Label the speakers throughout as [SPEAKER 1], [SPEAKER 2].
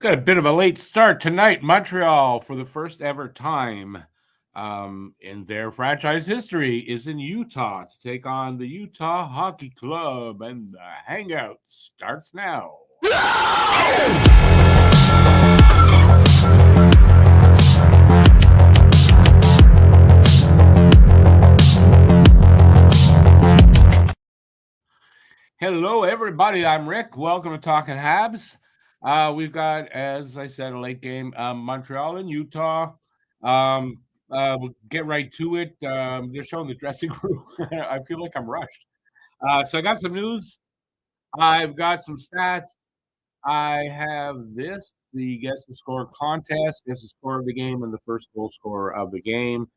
[SPEAKER 1] Got a bit of a late start tonight. Montreal, for the first ever time in their franchise history, is in Utah to take on the Utah Hockey Club, and the Hangout starts now. Hello, everybody. I'm Rick. Welcome to Talking Habs. We've got, as I said, a late game. Montreal and Utah. We'll get right to it. They're showing the dressing room. I feel like I'm rushed. So I got some news. I've got some stats. I have the Guess the Score contest. Guess the score of the game and the first goal scorer of the game.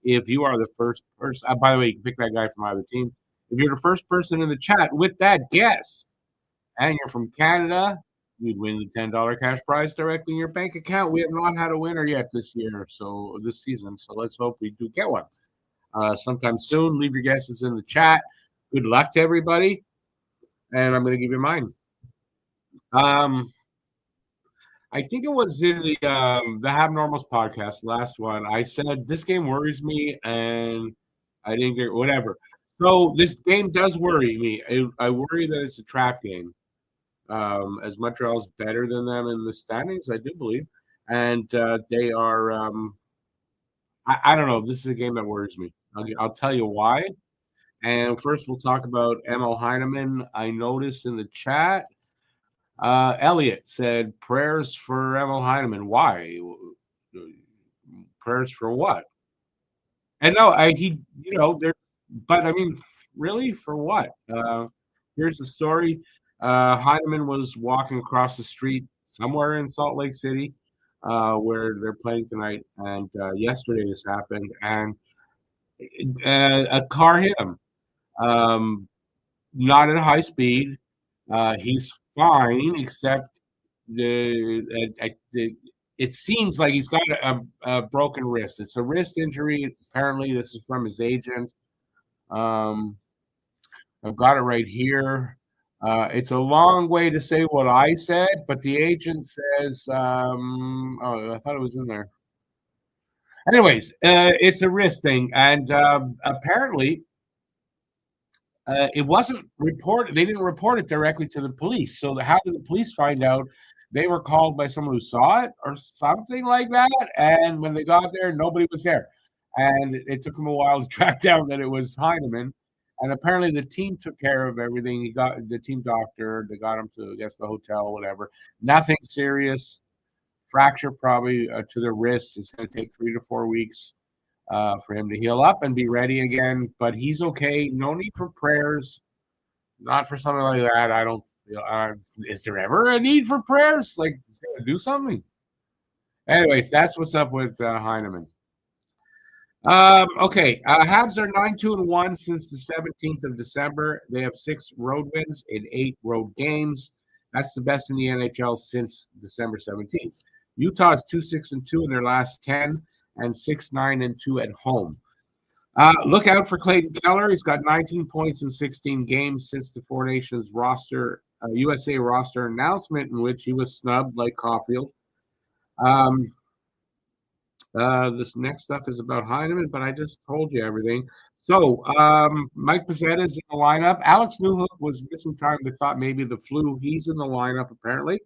[SPEAKER 1] If you are the first person, by the way, you can pick that guy from either team. If you're the first person in the chat with that guess, and you're from Canada, you'd win the $10 cash prize directly in your bank account. We have not had a winner yet this season. So let's hope we do get one sometime soon. Leave your guesses in the chat. Good luck to everybody. And I'm going to give you mine. I think it was in the Habnormals podcast, last one. I said this game worries me, and I didn't get whatever. So this game does worry me. I worry that it's a trap game. As Montreal's better than them in the standings, I do believe, and they are. I don't know. This is a game that worries me. I'll tell you why. And first, we'll talk about Emil Heineman. I noticed in the chat. Elliot said, prayers for Emil Heineman. Why? Prayers for what? And no, but I mean, really, for what? Here's the story. Heineman was walking across the street somewhere in Salt Lake City, where they're playing tonight. And yesterday this happened, and a car hit him. Not at high speed. He's fine, except it seems like he's got a broken wrist. It's a wrist injury. Apparently, this is from his agent. I've got it right here. It's a long way to say what I said, but the agent says, I thought it was in there. Anyways, it's a wrist thing, and apparently it wasn't reported. They didn't report it directly to the police. So how did the police find out? They were called by someone who saw it or something like that. And when they got there, nobody was there. And it took them a while to track down that it was Heineman. And apparently the team took care of everything. He got the team doctor. They got him to, I guess, the hotel, whatever. Nothing serious. Fracture probably to the wrist. It's going to take 3 to 4 weeks for him to heal up and be ready again. But he's okay. No need for prayers. Not for something like that. I don't feel. Is there ever a need for prayers? Like, it's going to do something. Anyways, that's what's up with Heineman. Okay. Habs are 9-2-1 since the 17th of December. They have 6 road wins in 8 road games. That's the best in the NHL since December 17th. Utah is 2-6-2 in their last 10. And 6-9-2 at home. Look out for Clayton Keller. He's got 19 points in 16 games since the Four Nations roster, USA roster announcement, in which he was snubbed like Caulfield. This next stuff is about Heineman, but I just told you everything. So Mike Pizzetta is in the lineup. Alex Newhook was missing time. They thought maybe the flu. He's in the lineup apparently.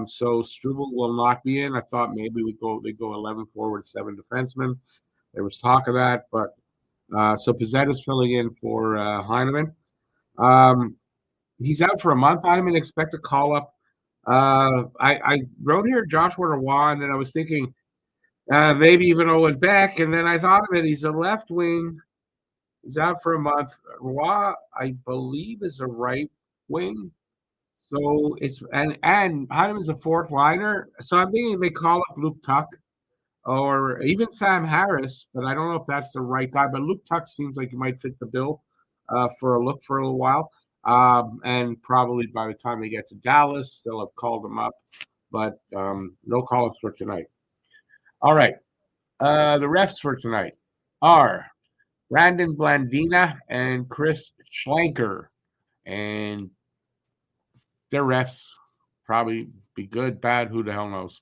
[SPEAKER 1] So Struble will not be in. I thought maybe they go 11 forward, 7 defensemen. There was talk of that, but so Pizzetta's filling in for Heineman. He's out for a month. Heineman expect a call up. I wrote here Joshua Roy, and then I was thinking maybe even Owen Beck, and then I thought of it. He's a left wing. He's out for a month. Roy, I believe, is a right wing. So it's and Heineman's a fourth liner. So I'm thinking they call up Luke Tuck or even Sam Harris, but I don't know if that's the right guy. But Luke Tuck seems like he might fit the bill for a look for a little while. And probably by the time they get to Dallas, they'll have called him up. But no call-ups for tonight. All right. The refs for tonight are Brandon Blandina and Chris Schlenker. And their refs probably Be good, bad, who the hell knows?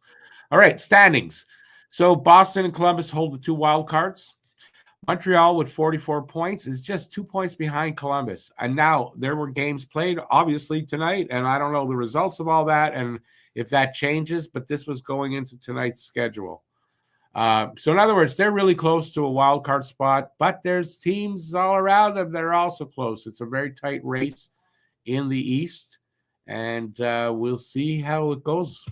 [SPEAKER 1] All right, standings. So Boston and Columbus hold the 2 wild cards. Montreal with 44 points is just 2 points behind Columbus. And now there were games played, obviously, tonight, and I don't know the results of all that and if that changes, but this was going into tonight's schedule. So in other words, they're really close to a wild card spot, but there's teams all around them that are also close. It's a very tight race in the East, and we'll see how it goes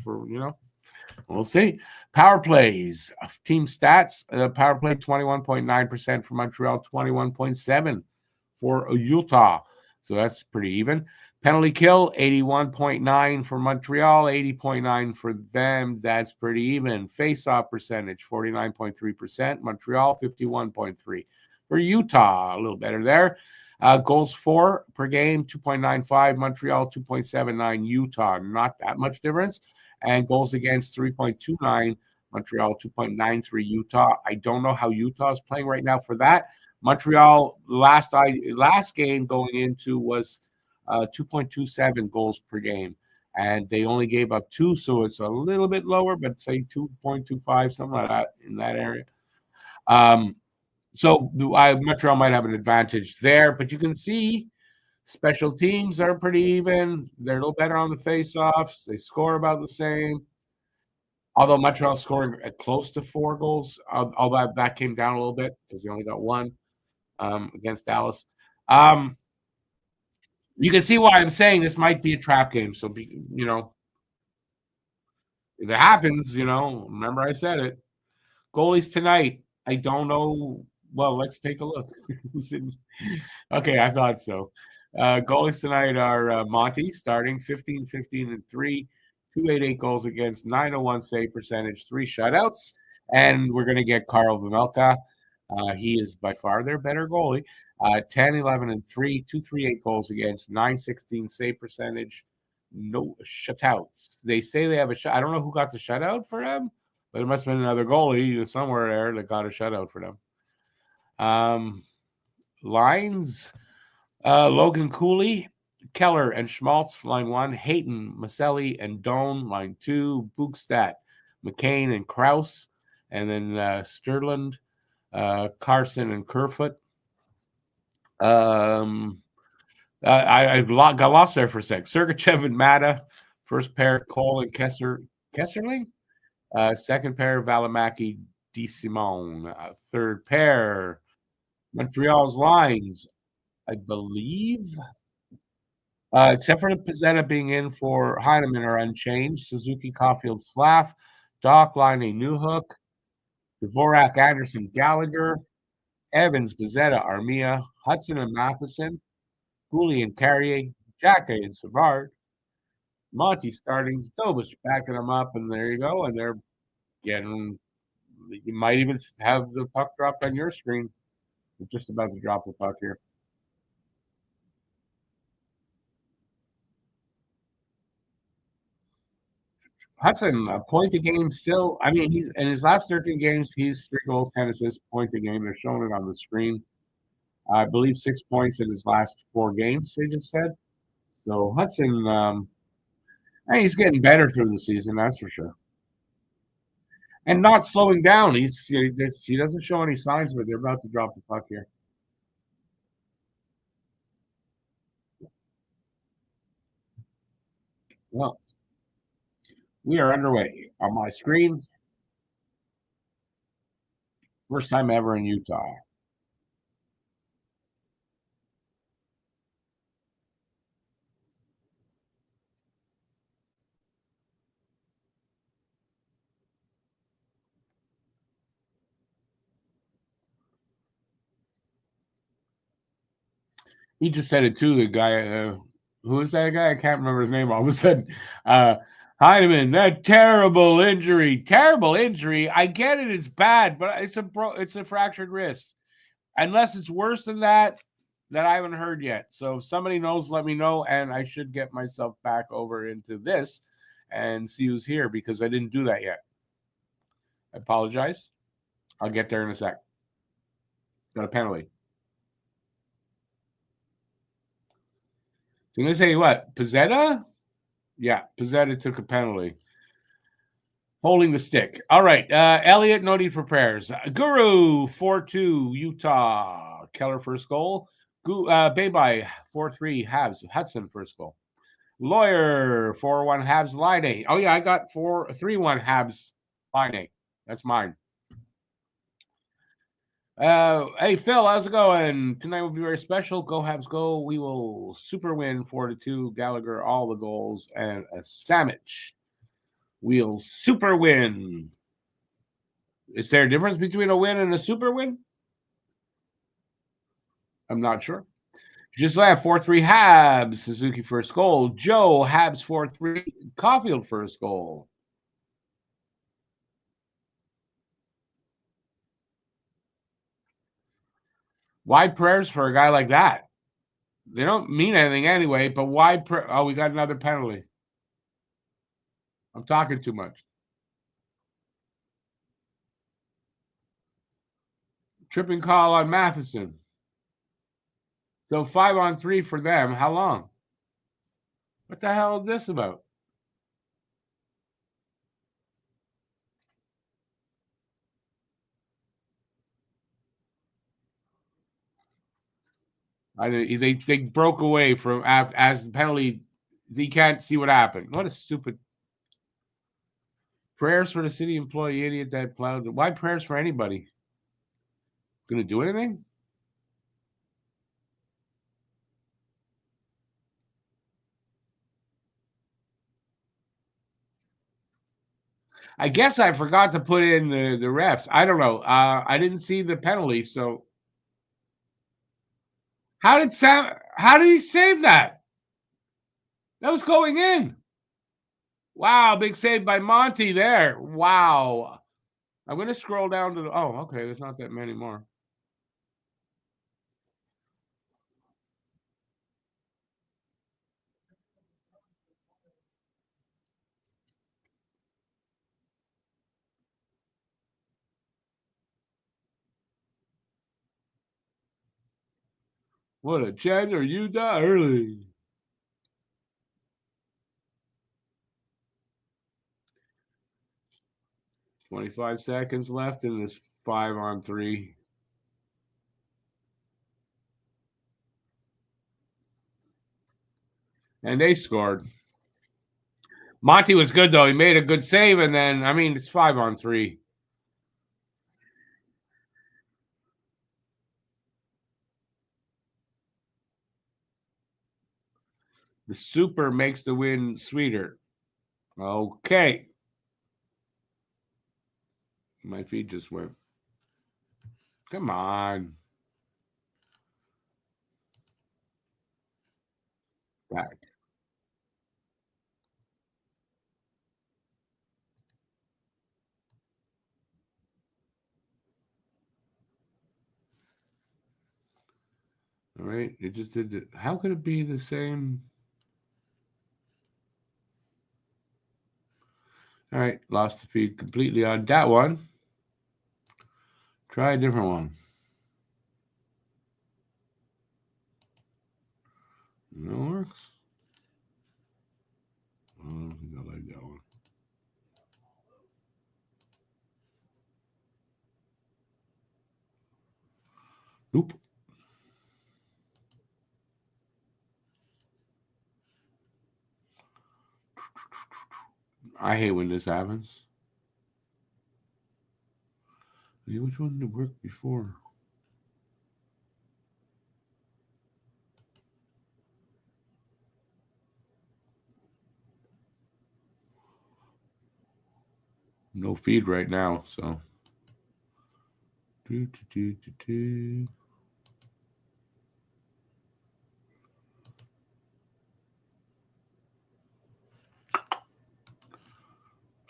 [SPEAKER 1] we'll see. Power plays, team stats, power play 21.9% for Montreal, 21.7% for Utah. So that's pretty even. Penalty kill, 81.9 for Montreal, 80.9 for them. That's pretty even. Face-off percentage, 49.3%. Montreal, 51.3%. For Utah, a little better there. Goals for per game, 2.95. Montreal, 2.79. Utah, not that much difference. And goals against, 3.29. Montreal, 2.93. Utah. I don't know how Utah is playing right now for that. Montreal last game going into was 2.27 goals per game, and they only gave up 2, so it's a little bit lower, but say 2.25, something like that in that area. So Montreal might have an advantage there, but you can see special teams are pretty even. They're a little better on the face-offs. They score about the same. Although Montreal scoring close to 4 goals, although that came down a little bit because they only got 1 against Dallas. You can see why I'm saying this might be a trap game. So, if it happens, remember I said it. Goalies tonight, I don't know. Well, let's take a look. Okay, I thought so. Goalies tonight are Monty starting 15, 15, and 3, 288 goals against, 901 save percentage, 3 shutouts. And we're going to get Carl Vejmelka. He is by far their better goalie. 10, 11, and 3, 238 goals against, 916 save percentage, no shutouts. They say they have a shut. I don't know who got the shutout for them, but it must have been another goalie somewhere there that got a shutout for them. Lines, Logan Cooley, Keller, and Schmaltz, line 1, Hayton, Maselli, and Doan, line 2, Bugstad, McCain, and Krause, and then Sturland, Carson, and Kerfoot. I got lost there for a sec. Sergachev and Mata, first pair, Cole and Kesserling. Second pair, Valimaki, DeSimone. Third pair, Montreal's lines, I believe, except for the Pizzetta being in for Heineman, are unchanged. Suzuki, Caulfield, Slav, Doc, Line, Newhook, Dvorak, Anderson, Gallagher, Evans, Pizzetta, Armia, Hudson and Matheson, Cooley and Carrier, Jacque and Savard, Monty starting, Dobus backing them up, and there you go. And they're getting, you might even have the puck dropped on your screen. We're just about to drop the puck here. Hudson, a point a game still. I mean, he's in his last 13 games, he's 3 goals, 10 assists, point a game. They're showing it on the screen. I believe 6 points in his last 4 games, they just said. So Hudson, he's getting better through the season, that's for sure. And not slowing down. He doesn't show any signs, but they're about to drop the puck here. Well, we are underway on my screen. First time ever in Utah. He just said it too. The guy, who is that guy? I can't remember his name. All of a sudden, Heineman, that terrible injury. Terrible injury. I get it. It's bad, but it's a fractured wrist. Unless it's worse than that I haven't heard yet. So if somebody knows, let me know, and I should get myself back over into this and see who's here because I didn't do that yet. I apologize. I'll get there in a sec. Got a penalty. So I'm going to say what? Pizzetta? Yeah, Pizzetta took a penalty. Holding the stick. All right. Elliott, no need for prayers. Guru, 4-2, Utah. Keller, first goal. Baybye, 4-3, Habs. Hudson, first goal. Lawyer, 4-1, Habs, Line. Oh, yeah, I got 3-1, Habs, Line. That's mine. Hey, Phil, how's it going? Tonight will be very special. Go Habs, go. We will super win 4-2. Gallagher, all the goals, and a sandwich. We'll super win. Is there a difference between a win and a super win? I'm not sure. Just left 4-3 Habs. Suzuki first goal. Joe Habs 4-3. Caulfield first goal. Why prayers for a guy like that? They don't mean anything anyway, but why? Oh, we got another penalty. I'm talking too much. Tripping call on Matheson. So 5-on-3 for them. How long? What the hell is this about? They broke away from as the penalty. He can't see what happened. What a stupid. Prayers for the city employee idiot that plowed. Why prayers for anybody? Gonna do anything? I guess I forgot to put in the refs. I don't know. I didn't see the penalty. So how did Sam? How did he save that? That was going in. Wow, big save by Monty there. Wow. I'm gonna scroll down to the. Oh, okay. There's not that many more. What a chance or Utah early. 25 seconds left in this 5-on-3. And they scored. Monty was good though. He made a good save, and then it's 5-on-3. The super makes the win sweeter. Okay. My feet just went. Come on. Back. All right. It just did it. How could it be the same? All right. Lost the feed completely on that one. Try a different one. No works. I don't think I like that one. Nope. I hate when this happens. Which one did work before? No feed right now, so.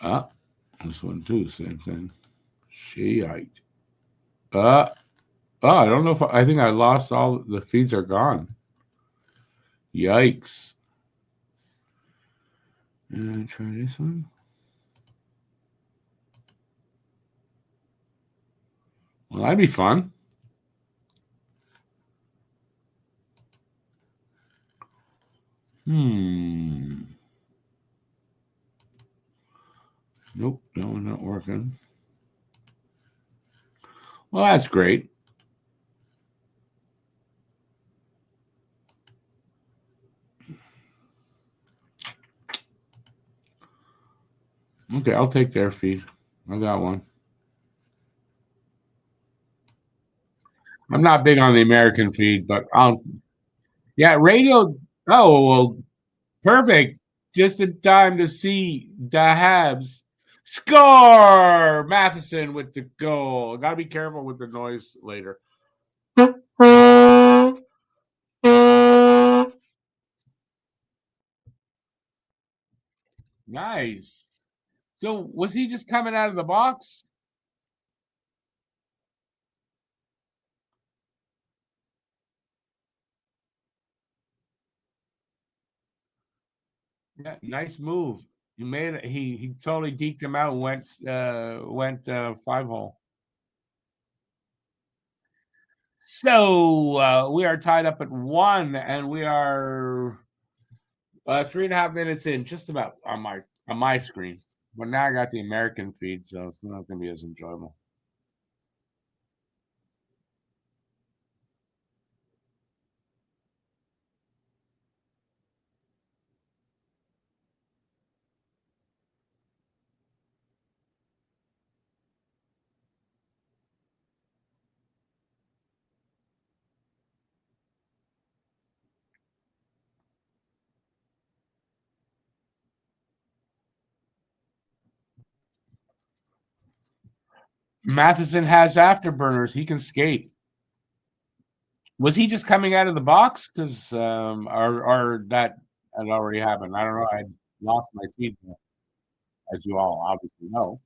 [SPEAKER 1] Ah, this one too, same thing. Shayite. I don't know if I think I lost all the feeds are gone. Yikes. And try this one. Well, that'd be fun. Nope, no, not working. Well, that's great. Okay, I'll take their feed. I got one. I'm not big on the American feed, but I'll. Yeah, radio. Oh well, perfect. Just in time to see the Habs score. Matheson with the goal. Got to be careful with the noise later. Nice. So was he just coming out of the box? Yeah, nice move. You made it. He totally deked him out and went 5 hole. So we are tied up at 1, and we are 3.5 minutes in, just about on my screen. But now I got the American feed, so it's not going to be as enjoyable. Matheson has afterburners. He can skate. Was he just coming out of the box? Because or that had already happened. I don't know. I lost my feed, as you all obviously know.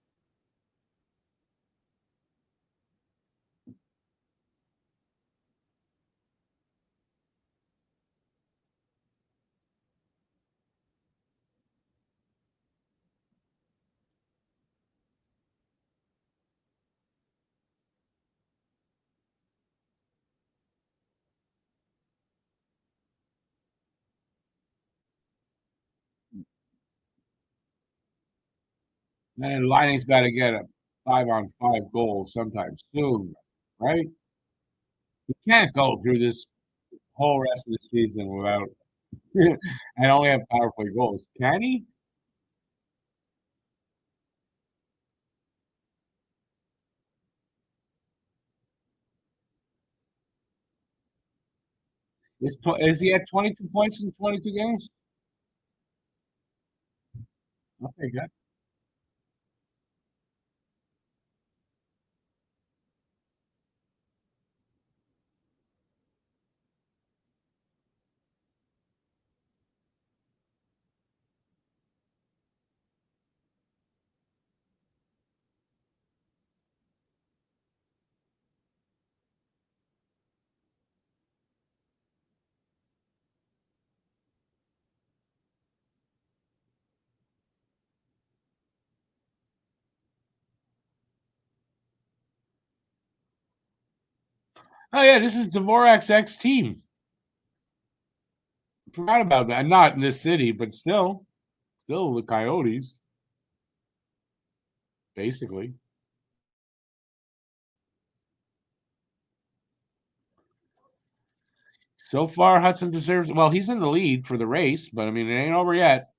[SPEAKER 1] Man, Lining's got to get a 5-on-5 goal sometime soon, right? You can't go through this whole rest of the season without and only have power play goals. Can he? Is he at 22 points in 22 games? I'll take that. Oh yeah, this is Dvorak's ex team. Forgot about that. Not in this city, but still the Coyotes, basically. So far, Hudson deserves. Well, he's in the lead for the race, but I mean, it ain't over yet.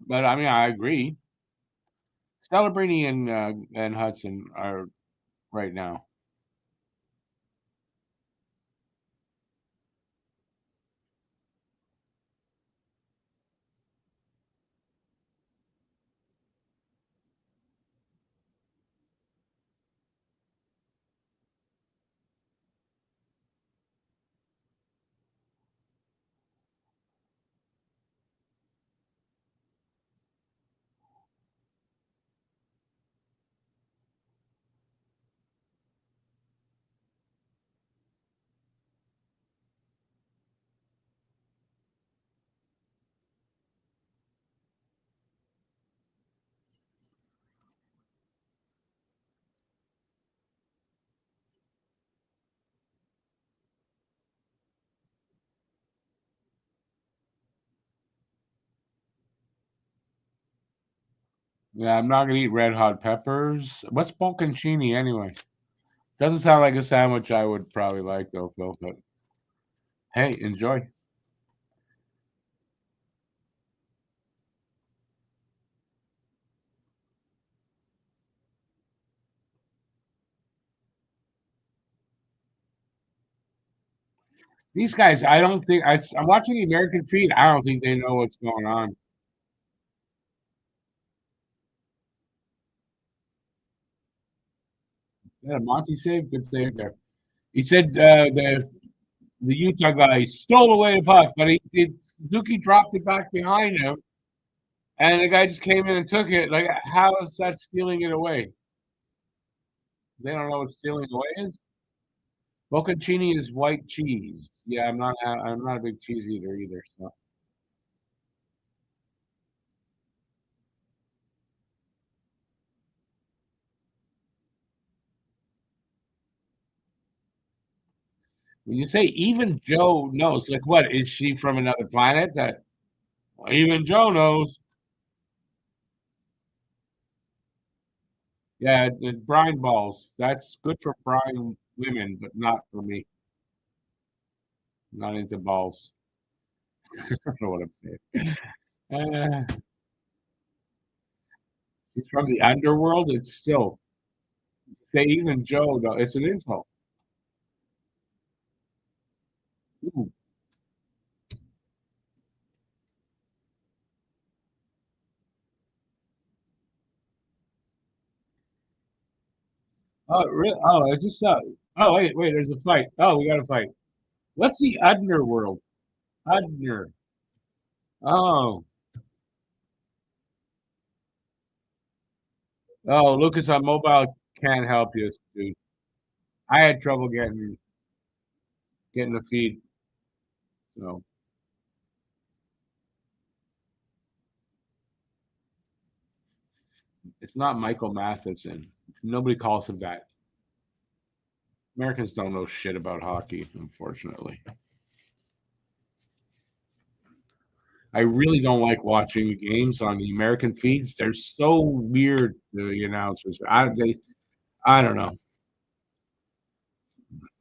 [SPEAKER 1] But I mean, I agree. Celebrini and Hudson are right now. Yeah, I'm not gonna eat red hot peppers. What's bocconcini anyway? Doesn't sound like a sandwich I would probably like though, Phil. But hey, enjoy. These guys, I don't think I'm watching the American feed. I don't think they know what's going on. Yeah, Monty save, good save there. He said the Utah guy stole away the puck, but Suzuki dropped it back behind him, and the guy just came in and took it. Like, how is that stealing it away? They don't know what stealing away is. Bocconcini is white cheese. Yeah, I'm not a big cheese eater either. So when you say even Joe knows, like what is she from another planet? That well, even Joe knows. Yeah, the brine balls. That's good for brine women, but not for me. Not into balls. I don't know what I'm saying. He's from the underworld. It's still say even Joe though. It's an insult. Ooh. Oh, really? Oh, I just saw. Oh, wait. There's a fight. Oh, we got a fight. What's the underworld? Under. Oh, oh, Lucas on mobile can't help you, dude. I had trouble getting the feed. So it's not Michael Matheson. Nobody calls him that. Americans don't know shit about hockey, unfortunately. I really don't like watching the games on the American feeds. They're so weird, the announcers. I don't know.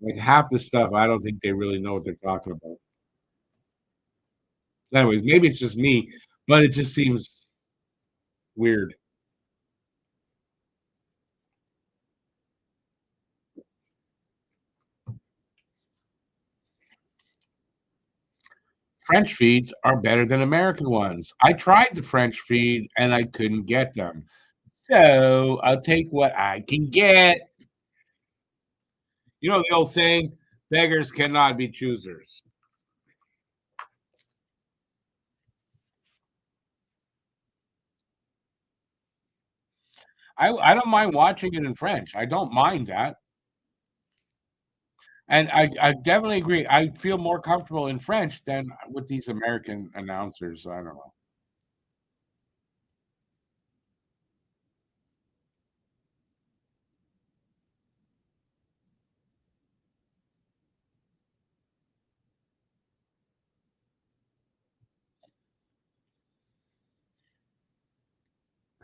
[SPEAKER 1] Like half the stuff, I don't think they really know what they're talking about. Anyways, maybe it's just me, but it just seems weird. French feeds are better than American ones. I tried the French feed and I couldn't get them. So I'll take what I can get. You know the old saying, beggars cannot be choosers. I don't mind watching it in French. I don't mind that. And I definitely agree. I feel more comfortable in French than with these American announcers. I don't know.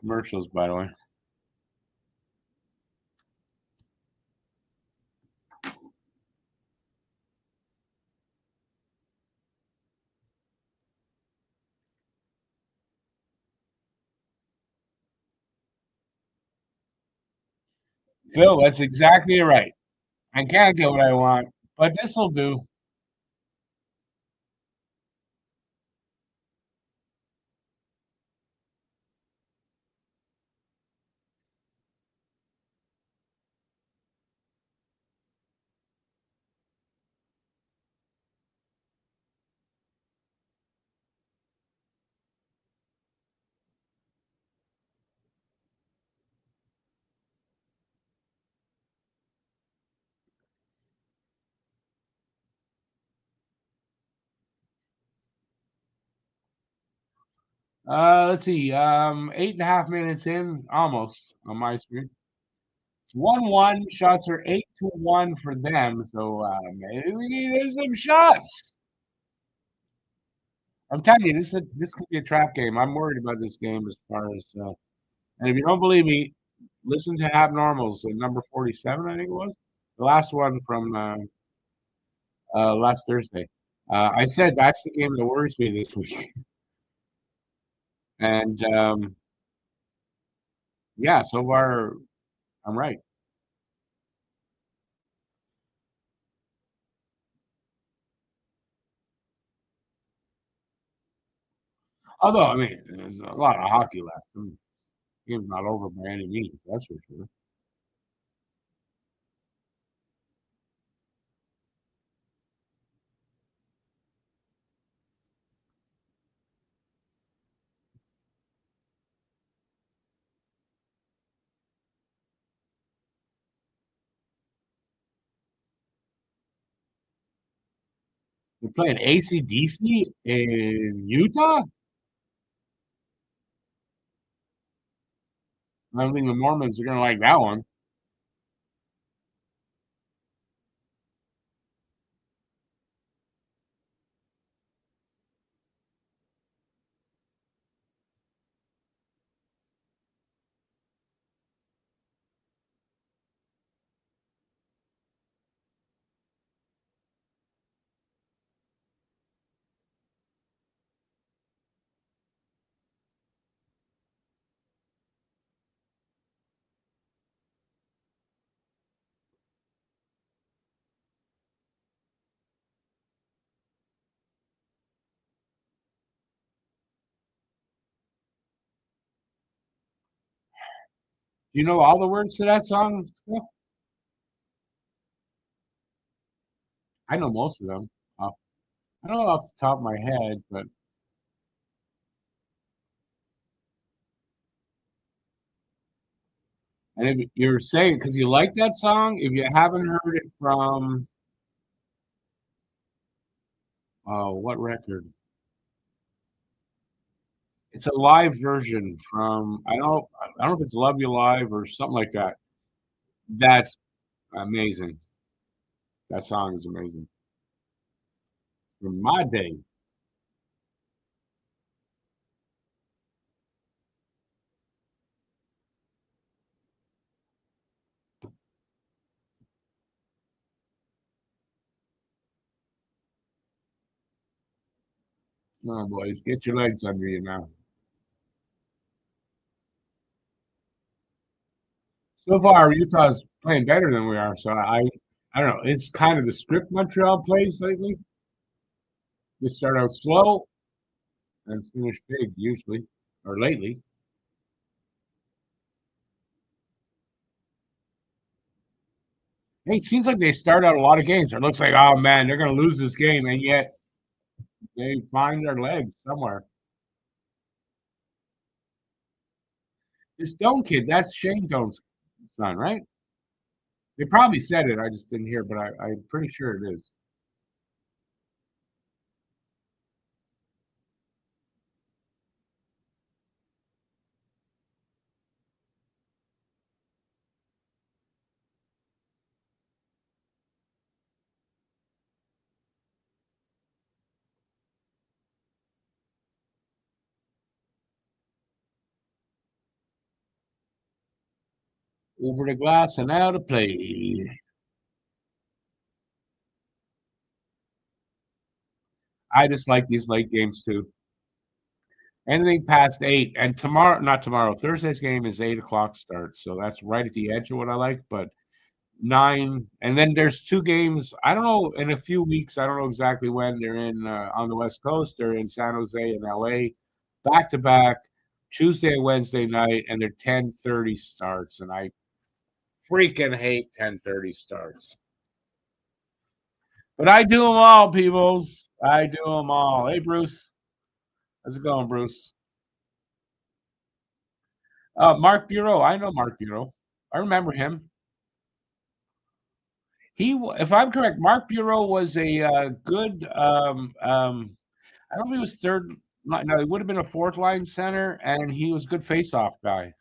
[SPEAKER 1] Commercials, by the way. Phil, that's exactly right. I can't get what I want, but this will do. Let's see. 8.5 minutes in, almost on my screen. It's 1-1. Shots are 8-1 for them. So maybe there's some shots. I'm telling you, this could be a trap game. I'm worried about this game as far as And if you don't believe me, listen to Abnormals, number 47, I think it was. The last one from last Thursday. I said that's the game that worries me this week. And yeah, so far I'm right. Although, I mean, there's a lot of hockey left. The game's not over by any means, that's for sure. They're playing AC/DC in Utah? I don't think the Mormons are going to like that one. Do you know all the words to that song? I know most of them. I don't know off the top of my head, but and if you're saying because you like that song, if you haven't heard it from what record? It's a live version from I don't know if it's Love You Live or something like that. That's amazing. That song is amazing. From my day. Oh boys, get your legs under you now. So far, Utah's playing better than we are. So I don't know. It's kind of the script Montreal plays lately. They start out slow and finish big usually, or lately. Hey, it seems like they start out a lot of games. It looks like, oh man, they're going to lose this game, and yet they find their legs somewhere. This Doan kid, that's Shane Doan's son, right? They probably said it. I just didn't hear, but I'm pretty sure it is. Over the glass and out of play. I just like these late games too. Anything past 8, and tomorrow, not tomorrow, Thursday's game is 8 o'clock start. So that's right at the edge of what I like. But 9, and then there's 2 games. I don't know, in a few weeks, I don't know exactly when they're in on the West Coast. They're in San Jose and LA, back to back, Tuesday and Wednesday night, and they're 10:30 starts. And I freaking hate 10:30 starts. But I do them all, peoples. I do them all. Hey, Bruce. How's it going, Bruce? Mark Bureau. I know Mark Bureau. I remember him. If I'm correct, Mark Bureau was a good. I don't know if he was third. No, he would have been a fourth line center, and he was a good face-off guy.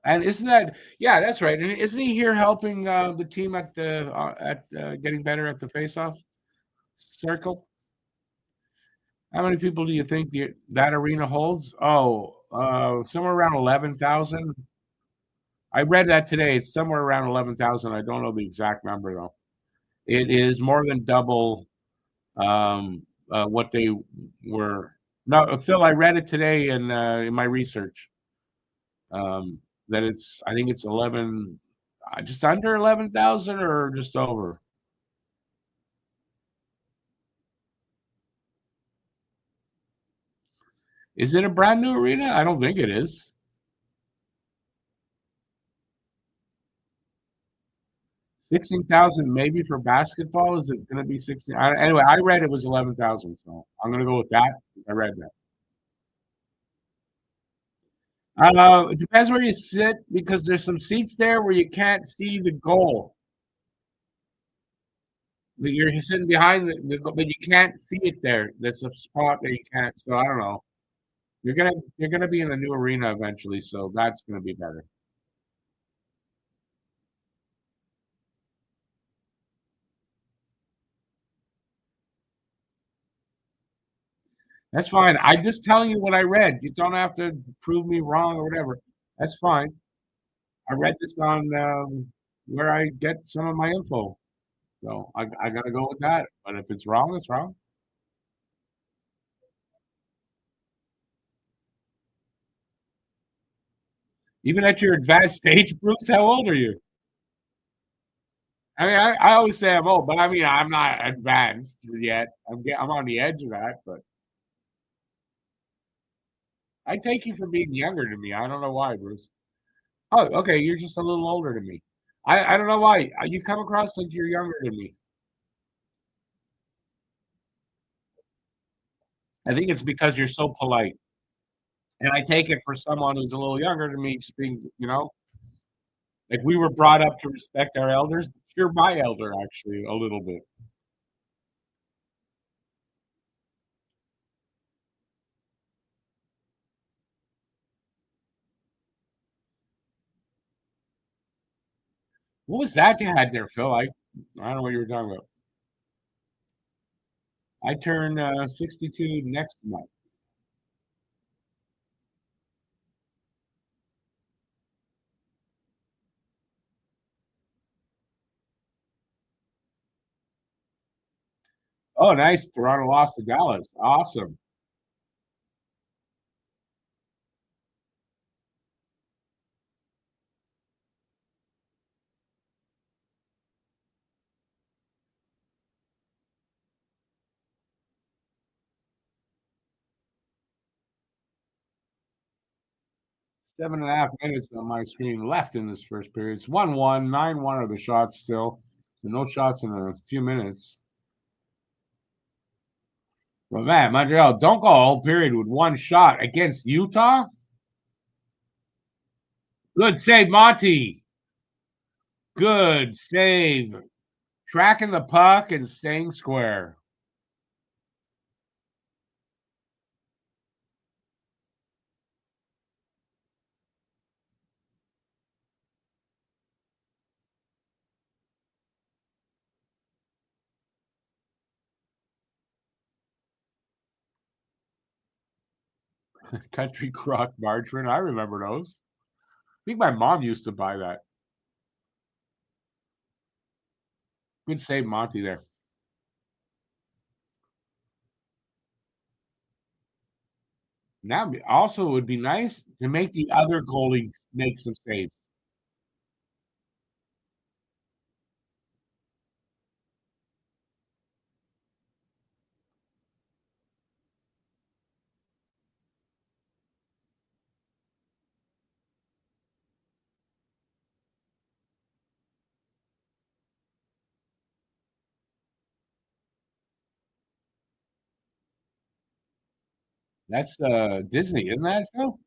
[SPEAKER 1] And isn't that? Yeah, that's right. And isn't he here helping the team at getting better at the face-off circle? How many people do you think that arena holds? Oh, somewhere around 11,000. I read that today. It's somewhere around 11,000. I don't know the exact number though. It is more than double what they were. No, Phil, I read it today in my research. That it's, I think it's 11, just under 11,000 or just over. Is it a brand new arena? I don't think it is. 16,000 maybe for basketball. Is it going to be 16? Anyway, I read it was 11,000, so I'm going to go with that. I read that. It depends where you sit because there's some seats there where you can't see the goal. You're sitting behind but you can't see it there. There's a spot that you can't. So I don't know. You're gonna be in a new arena eventually, so that's gonna be better. That's fine. I'm just telling you what I read. You don't have to prove me wrong or whatever. That's fine. I read this on where I get some of my info. So I gotta go with that. But if it's wrong, it's wrong. Even at your advanced stage, Bruce, how old are you? I mean, I always say I'm old, but I mean, I'm not advanced yet. I'm on the edge of that, but I take you for being younger than me. I don't know why, Bruce. Oh, okay, you're just a little older than me. I don't know why. You come across like you're younger than me. I think it's because you're so polite. And I take it for someone who's a little younger than me, just being, like we were brought up to respect our elders. You're my elder, actually, a little bit. What was that you had there, Phil? I don't know what you were talking about. I turn 62 next month. Oh, nice. Toronto lost to Dallas. Awesome. 7.5 minutes on my screen left in this first period. It's 1-1, 9-1 are the shots still. So no shots in a few minutes. But man, Montreal don't go a whole period with one shot against Utah. Good save, Monty. Good save. Tracking the puck and staying square. Country crock margarine. I remember those. I think my mom used to buy that. Good save, Monty, there. Now, also, it would be nice to make the other goalie make some saves. That's Disney, isn't that show?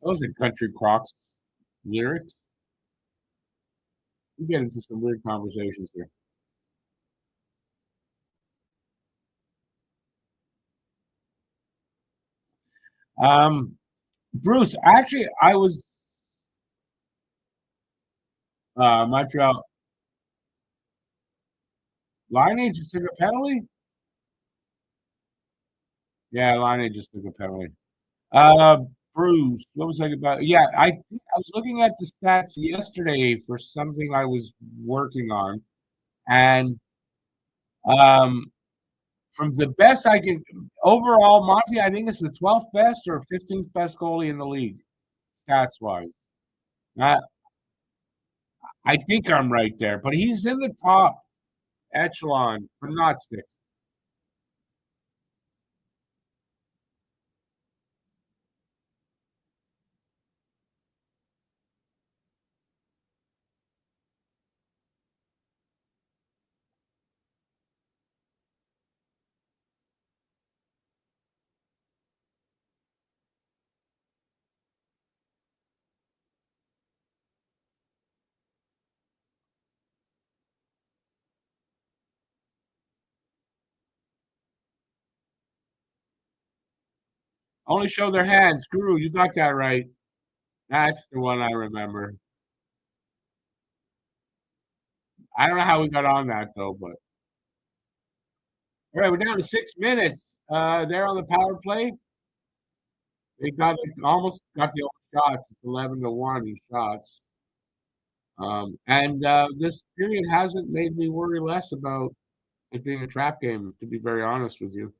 [SPEAKER 1] Those are Country Crocs lyrics. We get into some weird conversations here. Um, Bruce, actually, I was Montreal line just took a penalty. Yeah, Laine just took a penalty. Uh, Bruce, what was I about? Yeah, I was looking at the stats yesterday for something I was working on, and um, from the best I can overall, Monty, I think it's the 12th best or 15th best goalie in the league, stats wise. Uh, I think I'm right there, but he's in the top echelon, but not six. Only show their hands. Guru, you got that right. That's the one I remember. I don't know how we got on that though, but all right, we're down to 6 minutes. They're on the power play. They got almost got the shots. It's 11-1 in shots. And this period hasn't made me worry less about it being a trap game, to be very honest with you.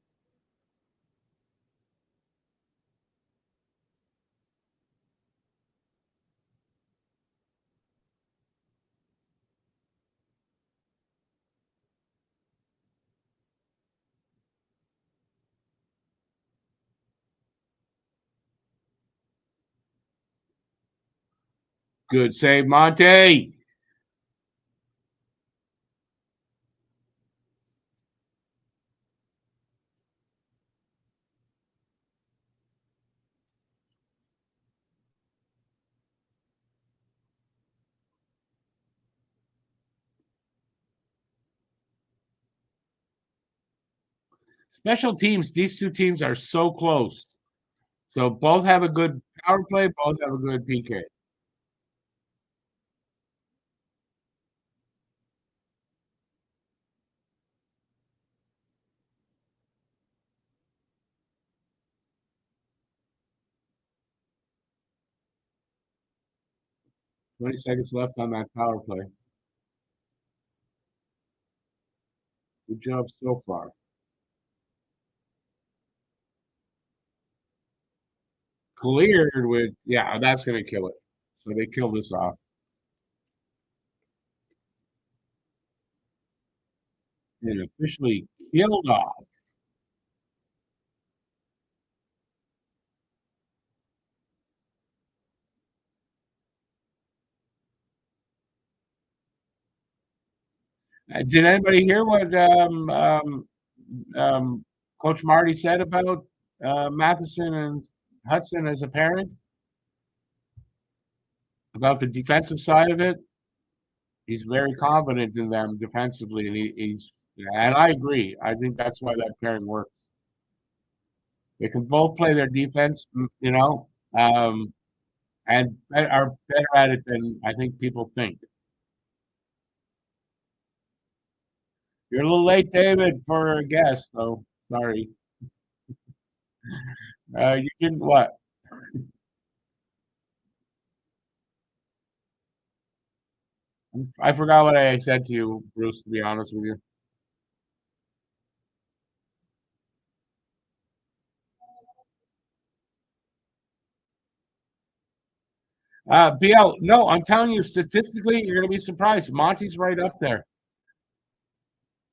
[SPEAKER 1] Good save, Monte. Special teams, these two teams are so close. So both have a good power play, both have a good PK. 20 seconds left on that power play. Good job so far. Cleared with, yeah, that's going to kill it. So they kill this off. And officially killed off. Did anybody hear what um, Coach Marty said about Matheson and Hudson as a parent? About the defensive side of it? He's very confident in them defensively, and and I agree. I think that's why that pairing works. They can both play their defense, um, and are better at it than I think people think. You're a little late, David, for a guest, though. Sorry. You can what? I forgot what I said to you, Bruce. To be honest with you, BL. No, I'm telling you, statistically, you're going to be surprised. Monty's right up there.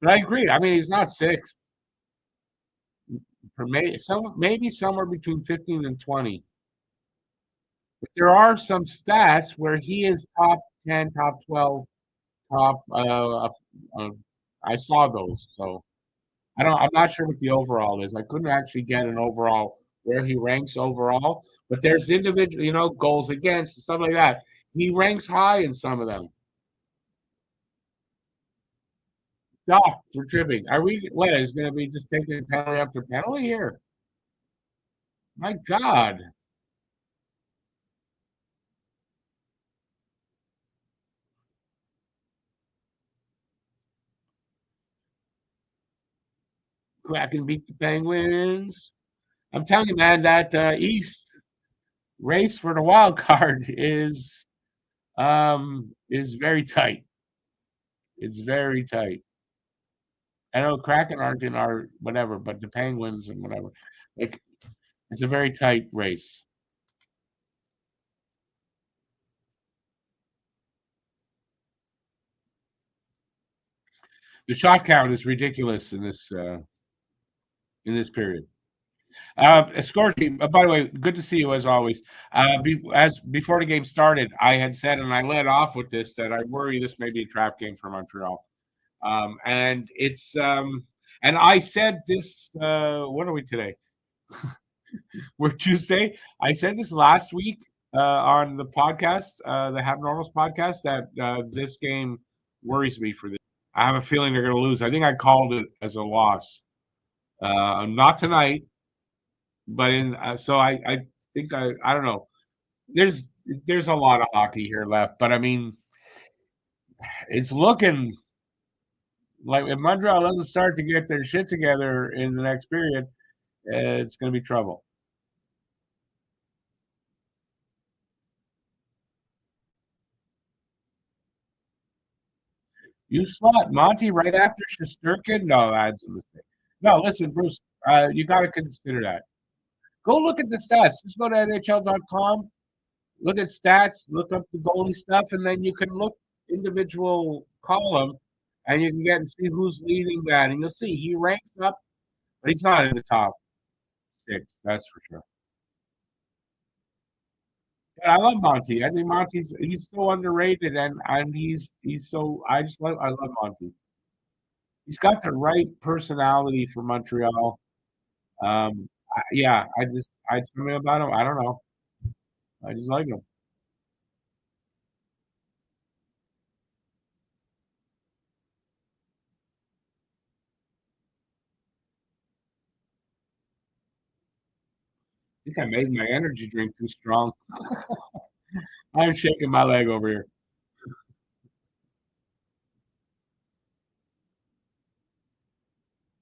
[SPEAKER 1] But I agree. I mean, he's not sixth. Maybe somewhere between 15 and 20. But there are some stats where he is top 10, top 12, top. I saw those, so I don't. I'm not sure what the overall is. I couldn't actually get an overall where he ranks overall. But there's individual, goals against and stuff like that. He ranks high in some of them. Doc for tripping. Are we? What is going to be just taking penalty after penalty here? My God. Kraken beat the Penguins. I'm telling you, man, that East race for the wild card is very tight. It's very tight. I know Kraken aren't in our whatever, but the Penguins and whatever. Like it's a very tight race. The shot count is ridiculous in this period. Scorchy, by the way, good to see you as always. As before the game started, I had said, and I led off with this, that I worry this may be a trap game for Montreal. And it's and I said this. What are we today? We're Tuesday. I said this last week on the podcast, the Have Normals podcast, that this game worries me for this. I have a feeling they're going to lose. I think I called it as a loss. Not tonight, but in so I think I don't know. There's a lot of hockey here left, but I mean, it's looking like if Montreal doesn't start to get their shit together in the next period, it's going to be trouble. You slot Monty right after Shesterkin? No, that's a mistake. No, listen, Bruce, you got to consider that. Go look at the stats. Just go to NHL.com, look at stats, look up the goalie stuff, and then you can look individual column and you can get and see who's leading that. And you'll see he ranks up, but he's not in the top six, that's for sure. Yeah, I love Monty. I think he's so underrated and he's so I love Monty. He's got the right personality for Montreal. Yeah, I something about him. I don't know. I just like him. I think I made my energy drink too strong. I'm shaking my leg over here.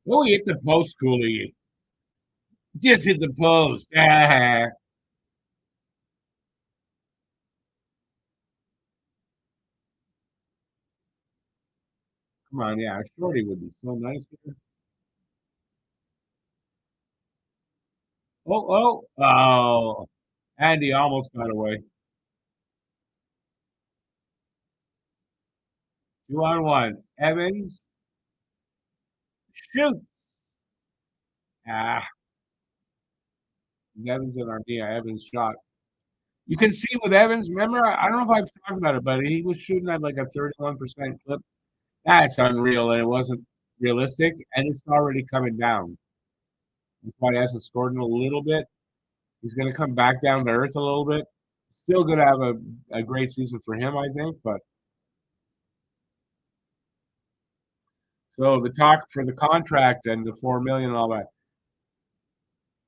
[SPEAKER 1] Oh, he hit the post, Cooley. Just hit the post. Ah, come on, yeah, Shorty would be so nice here. Oh. Andy almost got away. 2-on-1. Evans, shoot. Ah, Evans and Armia. Evans shot. You can see with Evans, remember, I don't know if I've talked about it, but he was shooting at like a 31% clip. That's unreal, and it wasn't realistic, and it's already coming down. That's why he hasn't scored in a little bit. He's going to come back down to earth a little bit. Still going to have a great season for him, I think. But so the talk for the contract and the 4 million and all that,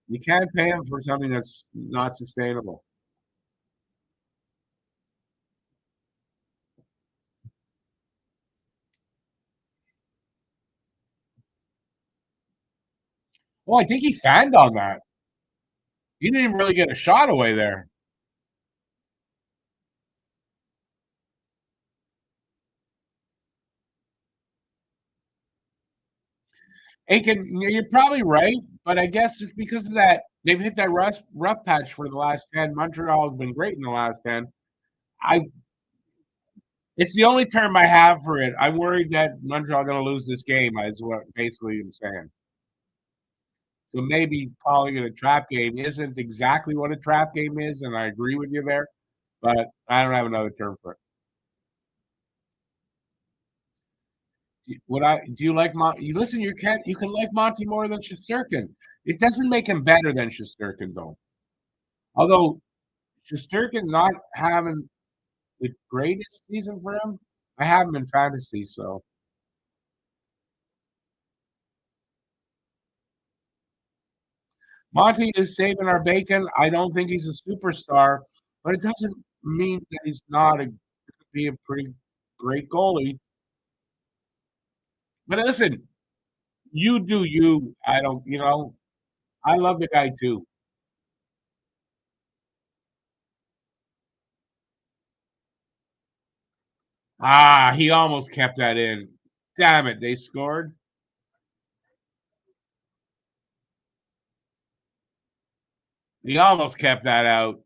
[SPEAKER 1] you can't pay him for something that's not sustainable. Well, I think he fanned on that. He didn't even really get a shot away there. Aiken, you're probably right, but I guess just because of that, they've hit that rough patch for the last 10. Montreal has been great in the last 10. I It's the only term I have for it. I'm worried that Montreal going to lose this game, is what basically I'm saying. So maybe calling it a trap game isn't exactly what a trap game is, and I agree with you there, but I don't have another term for it. Do you like Monty? You listen, you can like Monty more than Shesterkin. It doesn't make him better than Shesterkin, though. Although Shesterkin not having the greatest season for him, I have him in fantasy, so Monty is saving our bacon. I don't think he's a superstar, but it doesn't mean that he's not be a pretty great goalie. But listen, you do you. I don't, I love the guy too. Ah, he almost kept that in. Damn it, they scored. He almost kept that out.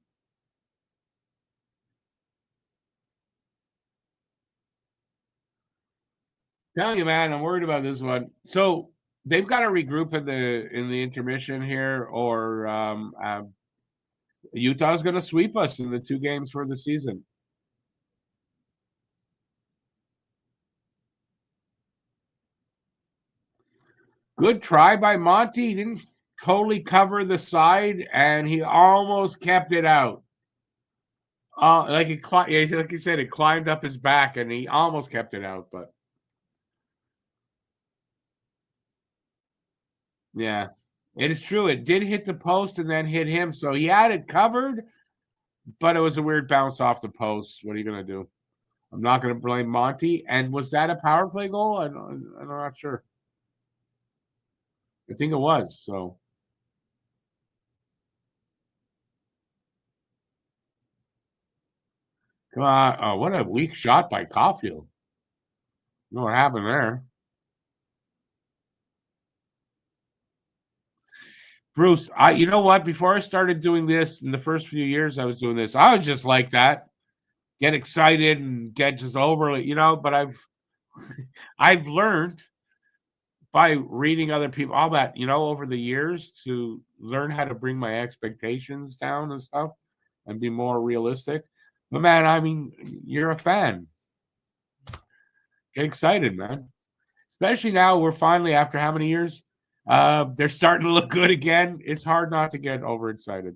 [SPEAKER 1] Telling you, man, I'm worried about this one. So they've got to regroup in the intermission here, or Utah's going to sweep us in the 2 games for the season. Good try by Monty. He didn't totally cover the side, and he almost kept it out. Like you said, it climbed up his back, and he almost kept it out. But yeah, it is true. It did hit the post and then hit him, so he had it covered. But it was a weird bounce off the post. What are you going to do? I'm not going to blame Monty. And was that a power play goal? I'm not sure. I think it was. So come on. Oh, what a weak shot by Caulfield. You know what happened there? Bruce, you know what? Before I started doing this, in the first few years I was doing this, I was just like that. Get excited and get just overly, but I've learned by reading other people, all that, over the years to learn how to bring my expectations down and stuff and be more realistic. But man, I mean, you're a fan. Get excited, man. Especially now we're finally, after how many years? They're starting to look good again. It's hard not to get overexcited.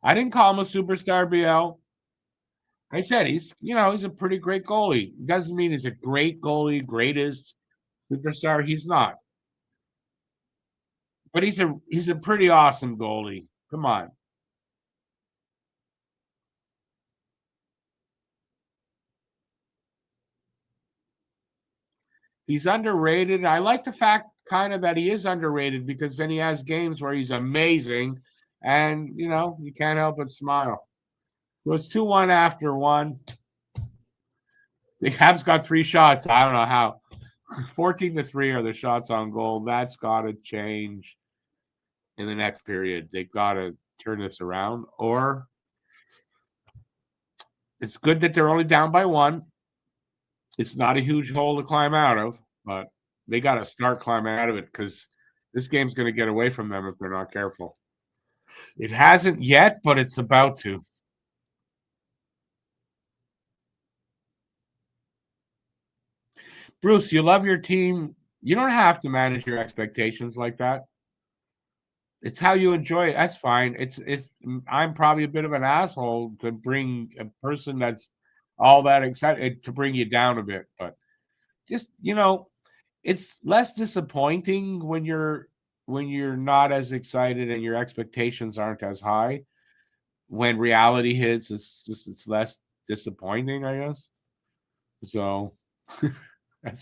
[SPEAKER 1] I didn't call him a superstar, BL. I said he's a pretty great goalie. Doesn't mean he's a great goalie, greatest superstar. He's not. But he's a pretty awesome goalie. Come on. He's underrated. I like the fact kind of that he is underrated because then he has games where he's amazing and you can't help but smile. It was 2-1 after one. The Habs got 3 shots. I don't know how. 14-3 are the shots on goal. That's got to change in the next period. They've got to turn this around, or it's good that they're only down by 1. It's not a huge hole to climb out of, but they got to start climbing out of it because this game's going to get away from them if they're not careful. It hasn't yet, but it's about to. Bruce, you love your team. You don't have to manage your expectations like that. It's how you enjoy it. That's fine. I'm probably a bit of an asshole to bring a person that's all that excited to bring you down a bit, but just it's less disappointing when you're not as excited and your expectations aren't as high. When reality hits, it's less disappointing, I guess. So I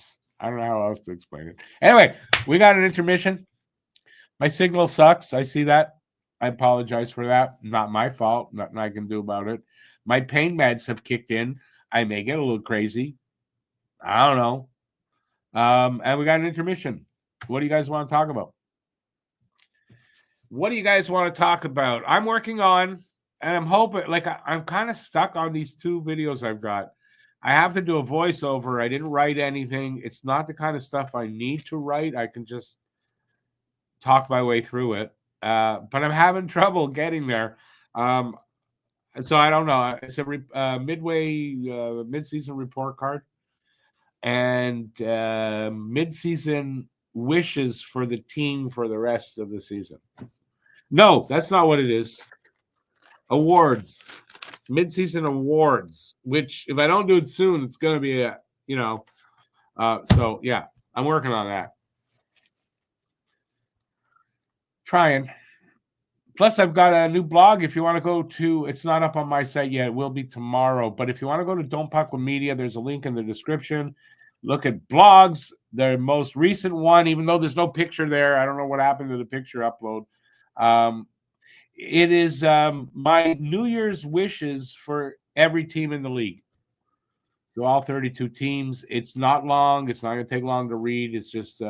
[SPEAKER 1] don't know how else to explain it. Anyway, we got an intermission. My signal sucks. I see that. I apologize for that. Not my fault. Nothing I can do about it. My pain meds have kicked in. I may get a little crazy. I don't know. And we got an intermission. What do you guys want to talk about? What do you guys want to talk about? I'm working on, and I'm hoping, like, I'm kind of stuck on these 2 videos I've got. I have to do a voiceover. I didn't write anything. It's not the kind of stuff I need to write. I can just talk my way through it. But I'm having trouble getting there. So I don't know. It's a mid-season report card and mid-season wishes for the team for the rest of the season. No, that's not what it is. Awards. Mid-season awards, which if I don't do it soon, it's going to be so yeah, I'm working on that. Trying. Plus, I've got a new blog. If you want to go to, it's not up on my site yet. It will be tomorrow. But if you want to go to Don't Puck with Media, there's a link in the description. Look at blogs. The most recent one, even though there's no picture there, I don't know what happened to the picture upload. It is my New Year's wishes for every team in the league. So all 32 teams. It's not long. It's not going to take long to read. It's just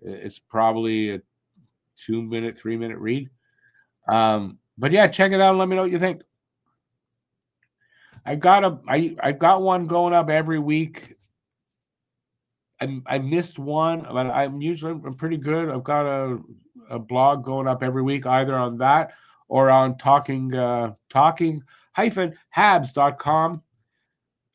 [SPEAKER 1] it's probably a 2-minute, 3-minute read. But yeah, check it out and let me know what you think. I've got one going up every week. I missed one, but I'm pretty good. I've got a blog going up every week, either on that or on talking-habs.com.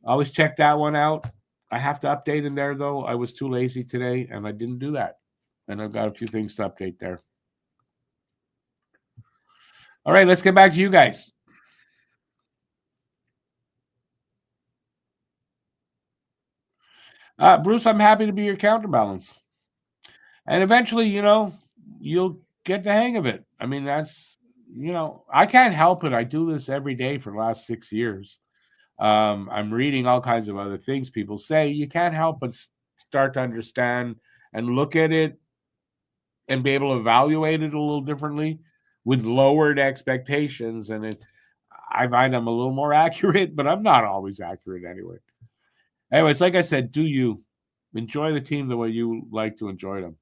[SPEAKER 1] Always check that one out. I have to update in there, though. I was too lazy today, and I didn't do that. And I've got a few things to update there. All right, let's get back to you guys. Bruce, I'm happy to be your counterbalance. And eventually, you'll get the hang of it. I mean, that's, I can't help it. I do this every day for the last 6 years. I'm reading all kinds of other things people say. You can't help but start to understand and look at it and be able to evaluate it a little differently with lowered expectations. And I find I'm a little more accurate, but I'm not always accurate anyway. Anyways, like I said, do you enjoy the team the way you like to enjoy them?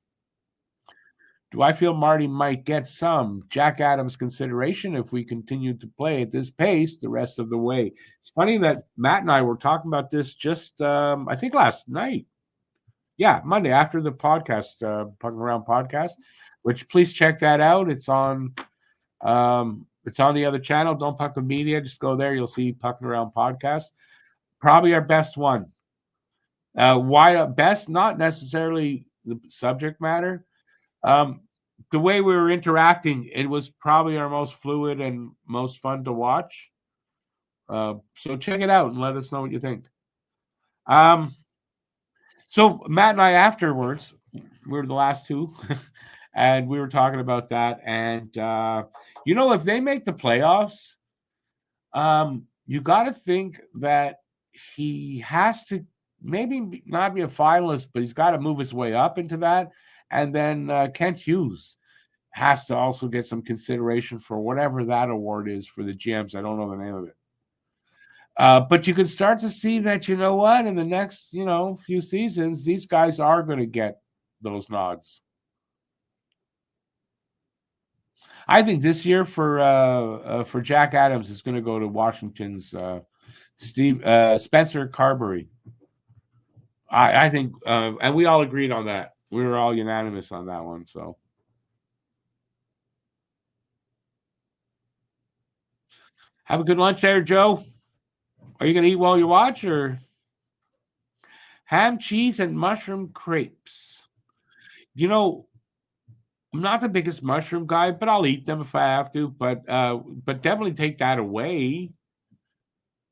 [SPEAKER 1] Do I feel Marty might get some Jack Adams consideration if we continue to play at this pace the rest of the way? It's funny that Matt and I were talking about this just, I think, last night. Yeah, Monday after the podcast, Pucking Around podcast, which please check that out. It's on the other channel, Don't Puck with Media. Just go there. You'll see Pucking Around podcast. Probably our best one. Why best? Not necessarily the subject matter. The way we were interacting, it was probably our most fluid and most fun to watch. So check it out and let us know what you think. So Matt and I afterwards, we were the last two, and we were talking about that. And if they make the playoffs, you got to think that he has to maybe not be a finalist, but he's got to move his way up into that. And then Kent Hughes has to also get some consideration for whatever that award is for the GMs. I don't know the name of it. But you can start to see that, in the next, few seasons, these guys are going to get those nods. I think this year for Jack Adams is going to go to Washington's Spencer Carberry. I think, and we all agreed on that. We were all unanimous on that one. So, have a good lunch there, Joe. Are you going to eat while you watch, or ham, cheese, and mushroom crepes? I'm not the biggest mushroom guy, but I'll eat them if I have to. But definitely take that away.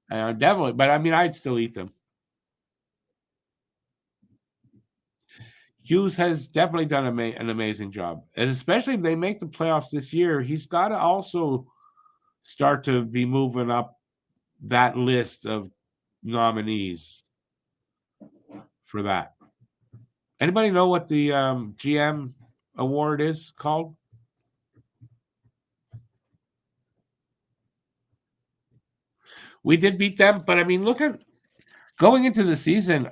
[SPEAKER 1] Definitely, but I mean, I'd still eat them. Hughes has definitely done an amazing job. And especially if they make the playoffs this year, he's got to also start to be moving up that list of nominees for that. Anybody know what the GM award is called? We did beat them, but I mean, look at going into the season,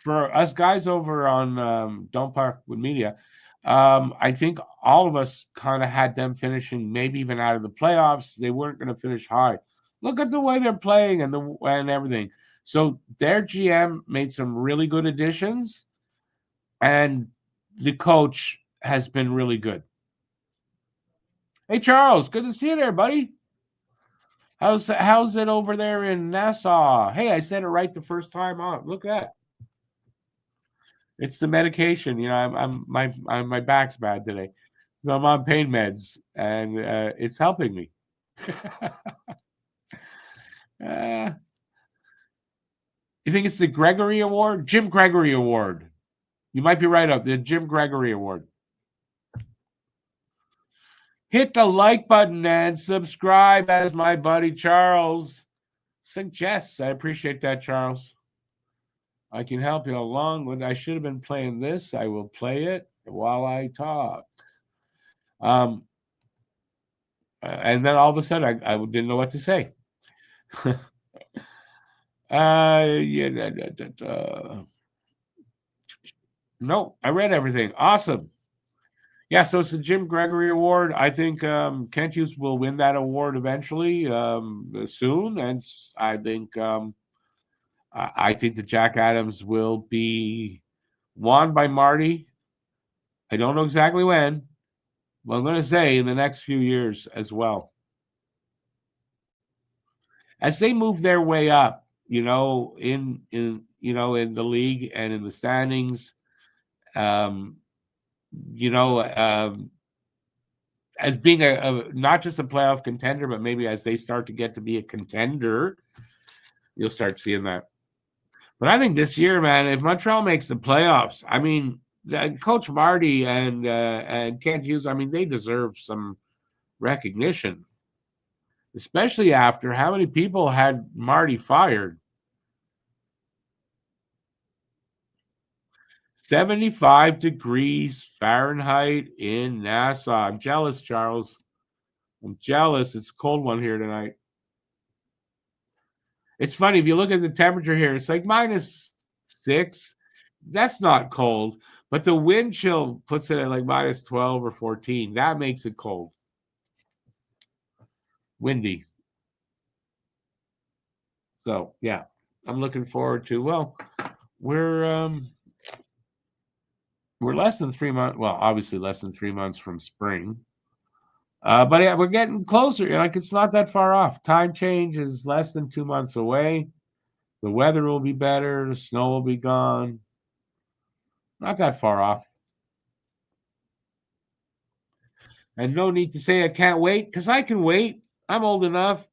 [SPEAKER 1] for us guys over on Don't Park with Media, I think all of us kind of had them finishing maybe even out of the playoffs. They weren't going to finish high. Look at the way they're playing and everything. So their GM made some really good additions, and the coach has been really good. Hey, Charles, good to see you there, buddy. How's it over there in Nassau? Hey, I said it right the first time on. Look at that. It's the medication. My back's bad today, so I'm on pain meds, and it's helping me. You think it's the Gregory Award? Jim Gregory Award. You might be right up. The Jim Gregory Award. Hit the like button and subscribe, as my buddy Charles suggests. I appreciate that, Charles. I can help you along with. I should have been playing this. I will play it while I talk. Um, and then all of a sudden, I didn't know what to say. Yeah. No, I read everything. Awesome. Yeah, so it's the Jim Gregory Award. I think Kent Hughes will win that award eventually, soon, and I think that Jack Adams will be won by Marty. I don't know exactly when, but I'm going to say in the next few years as well. As they move their way up, in the league and in the standings, um, you know, as being a not just a playoff contender, but maybe as they start to get to be a contender, you'll start seeing that. But I think this year, man, if Montreal makes the playoffs, I mean, Coach Marty and Kent Hughes, I mean, they deserve some recognition, especially after how many people had Marty fired. 75 degrees Fahrenheit in Nassau. I'm jealous, Charles. I'm jealous. It's a cold one here tonight. It's funny, if you look at the temperature here, it's like -6. That's not cold, but the wind chill puts it at like -12 or 14. That makes it cold. Windy. So yeah, I'm looking forward to. Well, we're less than 3 months. Well, obviously less than 3 months from spring. But yeah, we're getting closer. Like it's not that far off. Time change is less than 2 months away. The weather will be better. The snow will be gone. Not that far off. And no need to say I can't wait because I can wait. I'm old enough.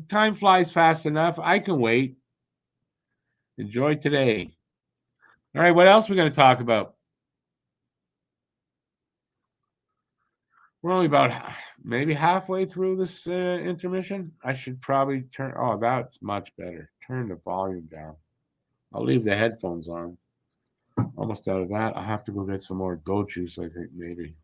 [SPEAKER 1] Time flies fast enough. I can wait. Enjoy today. All right, what else are we going to talk about? We're only about maybe halfway through this intermission. I should probably turn. Oh, that's much better. Turn the volume down. I'll leave the headphones on. Almost out of that. I'll have to go get some more goat juice, I think, maybe.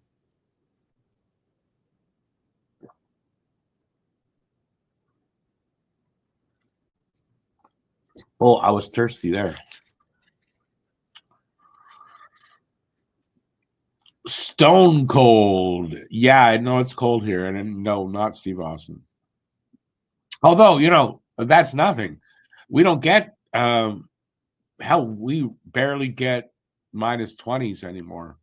[SPEAKER 1] Oh, I was thirsty there. Stone cold. Yeah, I know it's cold here. And no, not Steve Austin. Although, that's nothing. We don't get, hell, we barely get -20s anymore.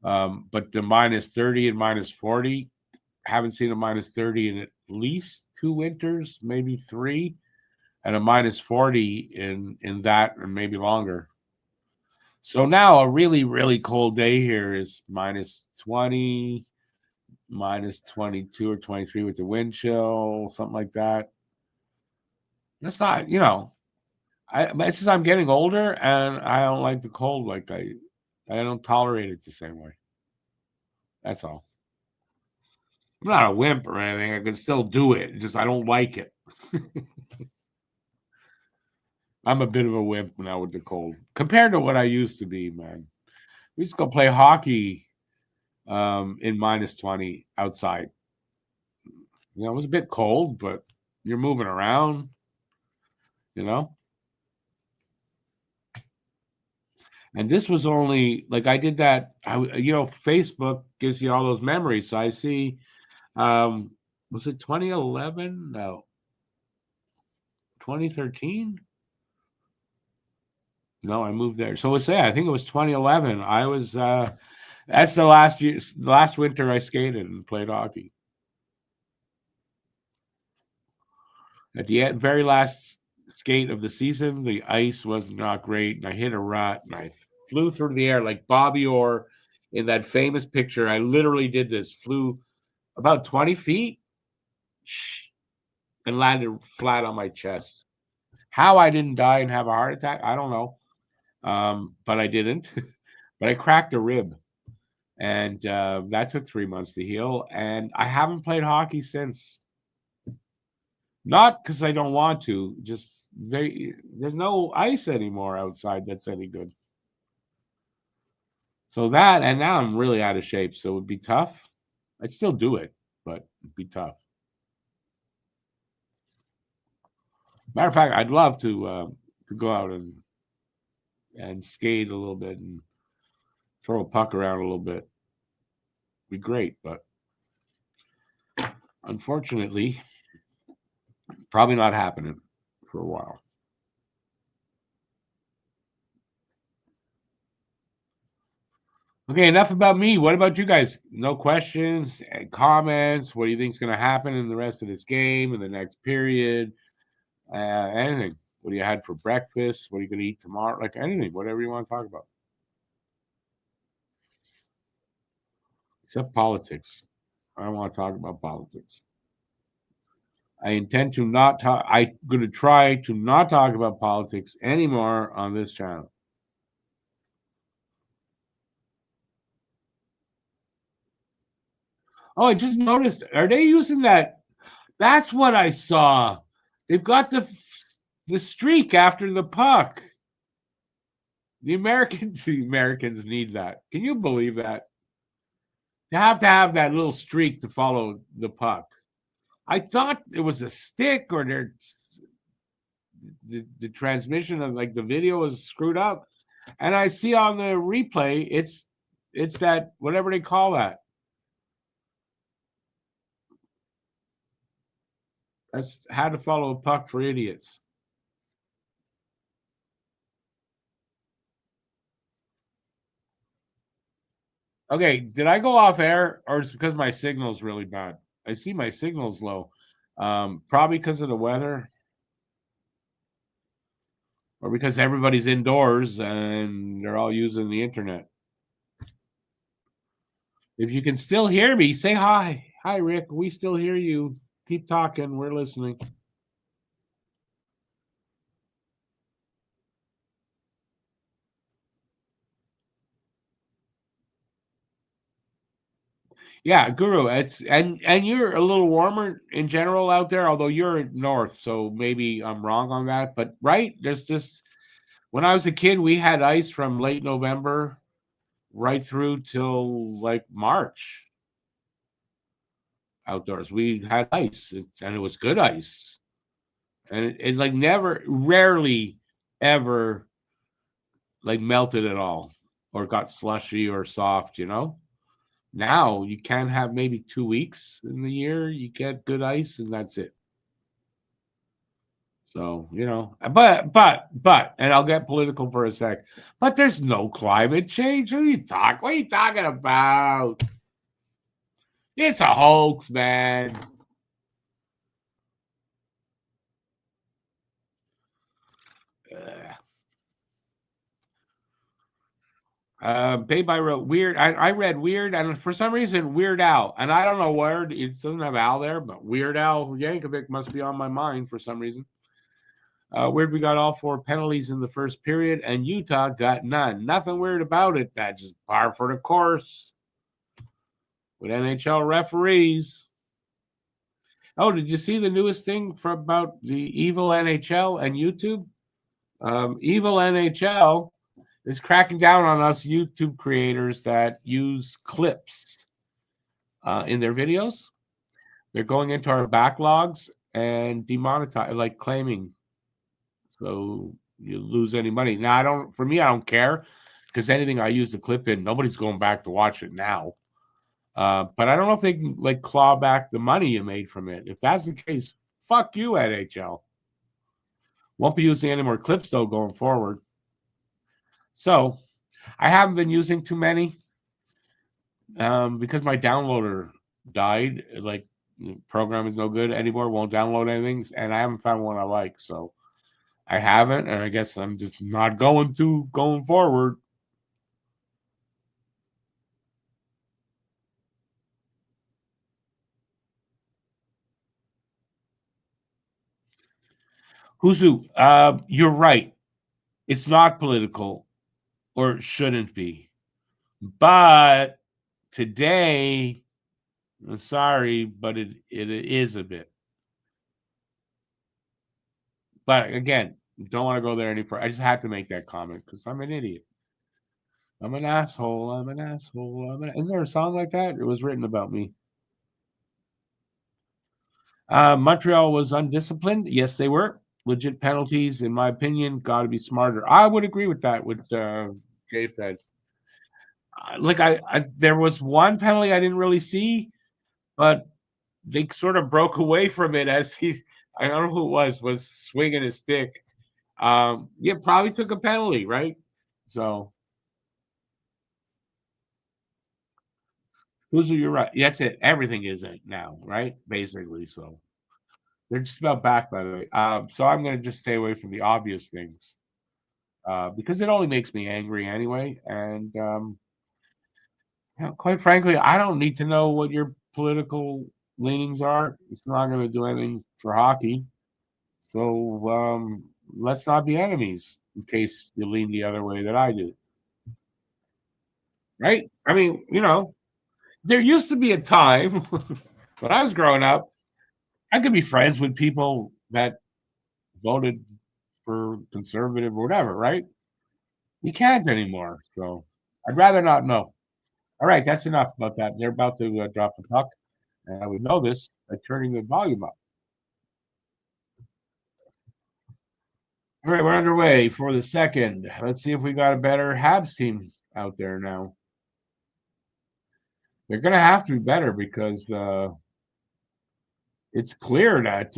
[SPEAKER 1] But the -30 and -40, haven't seen a -30 in at least 2 winters, maybe 3, and a -40 in that and maybe longer. So now a really, really cold day here is -20, -22 or 23 with the wind chill, something like that. That's not, it's just I'm getting older and I don't like the cold like I don't tolerate it the same way. That's all. I'm not a wimp or anything. I can still do it. Just I don't like it. I'm a bit of a wimp now with the cold compared to what I used to be, man. We used to go play hockey in -20 outside. It was a bit cold, but you're moving around, you know. And this was only like I did that. Facebook gives you all those memories. So I see, was it 2011? No, 2013. No, I moved there. So I think it was 2011. I was. That's the last winter I skated and played hockey. At the very last skate of the season, the ice was not great, and I hit a rut, and I flew through the air like Bobby Orr in that famous picture. I literally did this, flew about 20 feet, and landed flat on my chest. How I didn't die and have a heart attack, I don't know, but I didn't. But I cracked a rib, and that took 3 months to heal, and I haven't played hockey since. Not because I don't want to, just there's no ice anymore outside that's any good. So that, and now I'm really out of shape, so it would be tough. I'd still do it, but it'd be tough. Matter of fact, I'd love to go out and skate a little bit and throw a puck around a little bit. Be great, but unfortunately, probably not happening for a while. Okay, enough about me. What about you guys? No questions, comments? What do you think is going to happen in the rest of this game, in the next period? Anything. What do you had for breakfast? What are you going to eat tomorrow? Like anything, whatever you want to talk about. Except politics. I don't want to talk about politics. I intend to not talk. I'm going to try to not talk about politics anymore on this channel. Oh, I just noticed. Are they using that? That's what I saw. They've got the streak after the puck. The Americans need that. Can you believe that? You have to have that little streak to follow the puck. I thought it was a stick or the transmission of like the video was screwed up. And I see on the replay, it's that whatever they call that. That's how to follow a puck for idiots. Okay, did I go off air or it's because my signal's really bad? I see my signal's low. Probably because of the weather or because everybody's indoors and they're all using the internet. If you can still hear me, say hi. Hi, Rick. We still hear you. Keep talking. We're listening. Yeah, Guru. It's and you're a little warmer in general out there, although you're north, so maybe I'm wrong on that. But right, there's just when I was a kid, we had ice from late November right through till like March outdoors. We had ice, and it was good ice, and it like never, rarely, ever like melted at all or got slushy or soft. Now you can have maybe 2 weeks in the year you get good ice, and that's it. So, and I'll get political for a sec. But there's no climate change. What are you talking about? It's a hoax, man. Paid by wrote weird. I read weird, and for some reason, Weird Al, and I don't know where it doesn't have Al there, but Weird Al Yankovic must be on my mind for some reason. Weird, we got all 4 penalties in the first period, and Utah got none. Nothing weird about it. That just par for the course with NHL referees. Oh, did you see the newest thing about the evil NHL and YouTube? Evil NHL is cracking down on us YouTube creators that use clips in their videos. They're going into our backlogs and demonetize, like claiming. So you lose any money. Now, I don't care because anything I use the clip in, nobody's going back to watch it now. But I don't know if they can like claw back the money you made from it. If that's the case, fuck you, NHL. Won't be using any more clips though going forward. So I haven't been using too many because my downloader died. Like the program is no good anymore. Won't download anything, and I haven't found one I like. So I haven't, and I guess I'm just not going forward. Huzu, you're right. It's not political, or it shouldn't be. But today, I'm sorry, but it is a bit. But again, don't want to go there any further. I just had to make that comment because I'm an idiot. I'm an asshole. I'm an asshole. Isn't there a song like that? It was written about me. Montreal was undisciplined. Yes, they were. Legit penalties, in my opinion, got to be smarter. I would agree with that. With Jay Fed, there was one penalty I didn't really see, but they sort of broke away from it as I don't know who it was swinging his stick. Yeah, probably took a penalty, right? So who's you're right? That's it. Everything is it now, right? Basically, so they're just about back, by the way. So I'm going to just stay away from the obvious things because it only makes me angry anyway. And quite frankly, I don't need to know what your political leanings are. It's not going to do anything for hockey. So let's not be enemies in case you lean the other way that I do. Right? I mean, there used to be a time when I was growing up, I could be friends with people that voted for conservative or whatever, right? You can't anymore. So I'd rather not know. All right, that's enough about that. They're about to drop the puck, and I would know this by turning the volume up. All right, we're underway for the second. Let's see if we got a better Habs team out there now. They're going to have to be better because it's clear that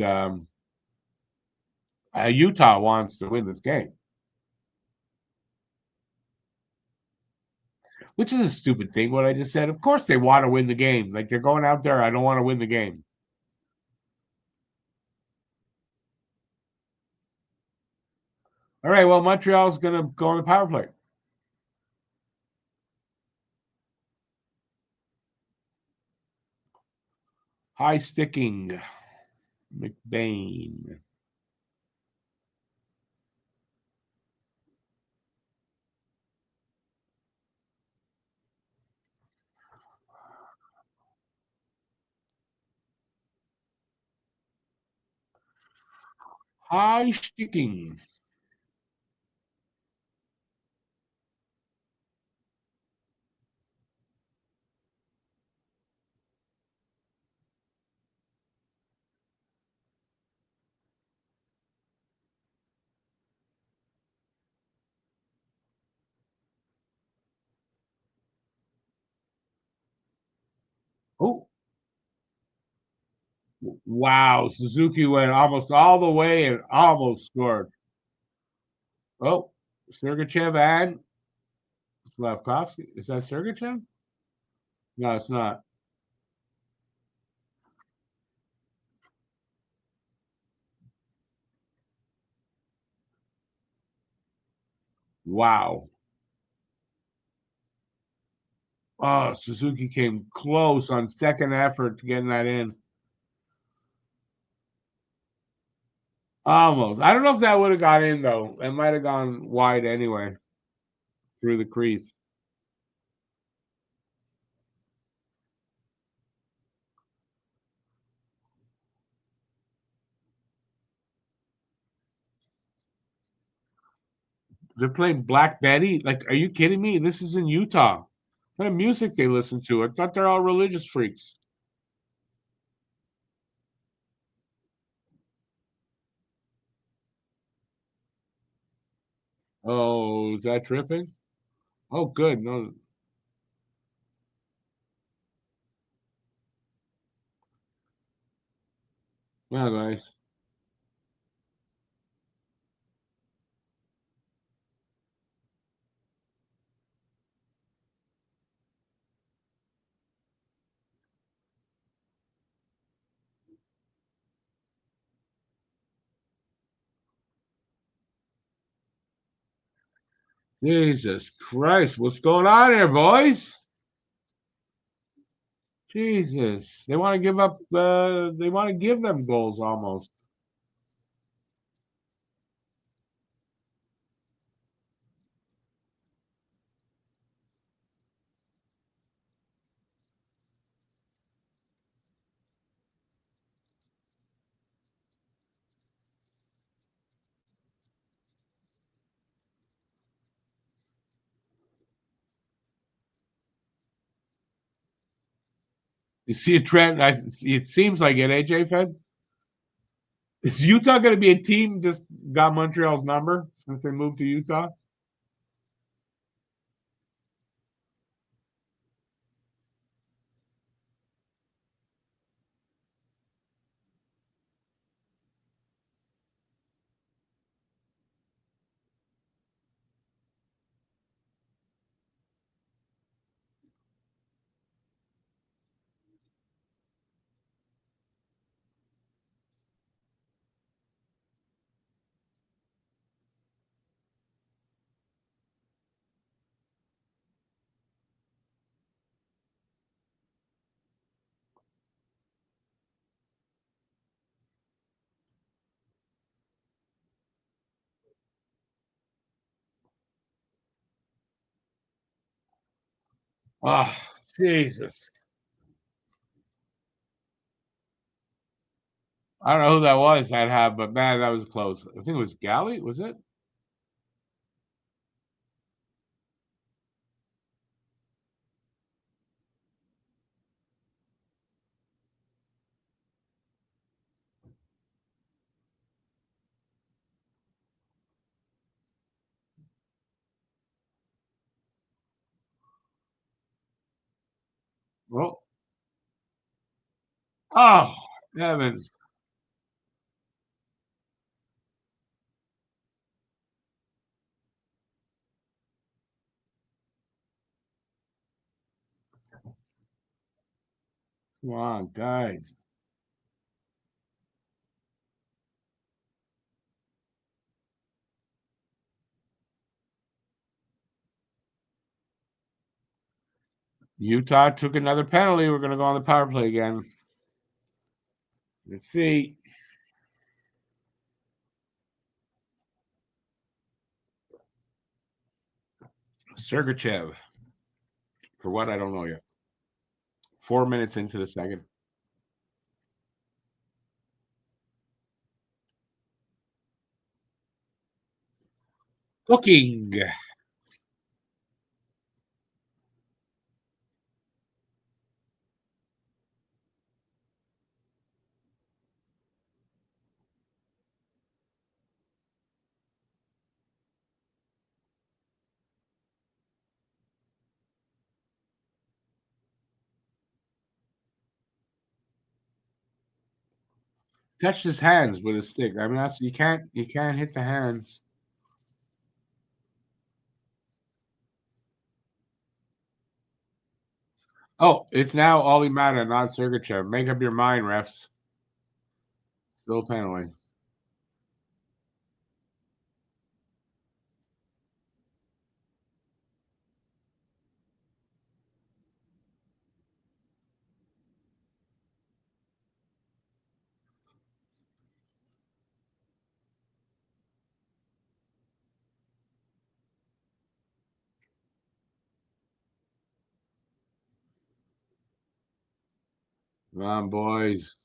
[SPEAKER 1] Utah wants to win this game, which is a stupid thing. What I just said. Of course, they want to win the game. Like they're going out there. I don't want to win the game. All right. Well, Montreal's going to go on the power play. High sticking, McBain. High sticking. Oh, wow. Suzuki went almost all the way and almost scored. Oh, Sergachev and Slavkovsky. Is that Sergachev? No, it's not. Wow. Oh, Suzuki came close on second effort to getting that in. Almost. I don't know if that would have got in, though. It might have gone wide anyway through the crease. They're playing Black Betty. Like, are you kidding me? This is in Utah. What kind of music they listen to? I thought they're all religious freaks. Oh, is that tripping? Oh, good. No, yeah, nice. Jesus Christ, what's going on here, boys? Jesus, they want to give up. They want to give them goals almost. You see a trend. It seems like it, AJ Fed. Is Utah going to be a team just got Montreal's number since they moved to Utah? Oh, Jesus. I don't know who that was that had, but man, that was close. I think it was Galley, was it? Well, oh, heavens. Come on, guys. Utah took another penalty. We're going to go on the power play again. Let's see. Sergachev. For what? I don't know yet. 4 minutes into the second. Cooking. Touched his hands with a stick. I mean, that's you can't hit the hands. Oh, it's now Ollie Mata, not Sergachev. Make up your mind, refs. Still penalty. Come on, boys.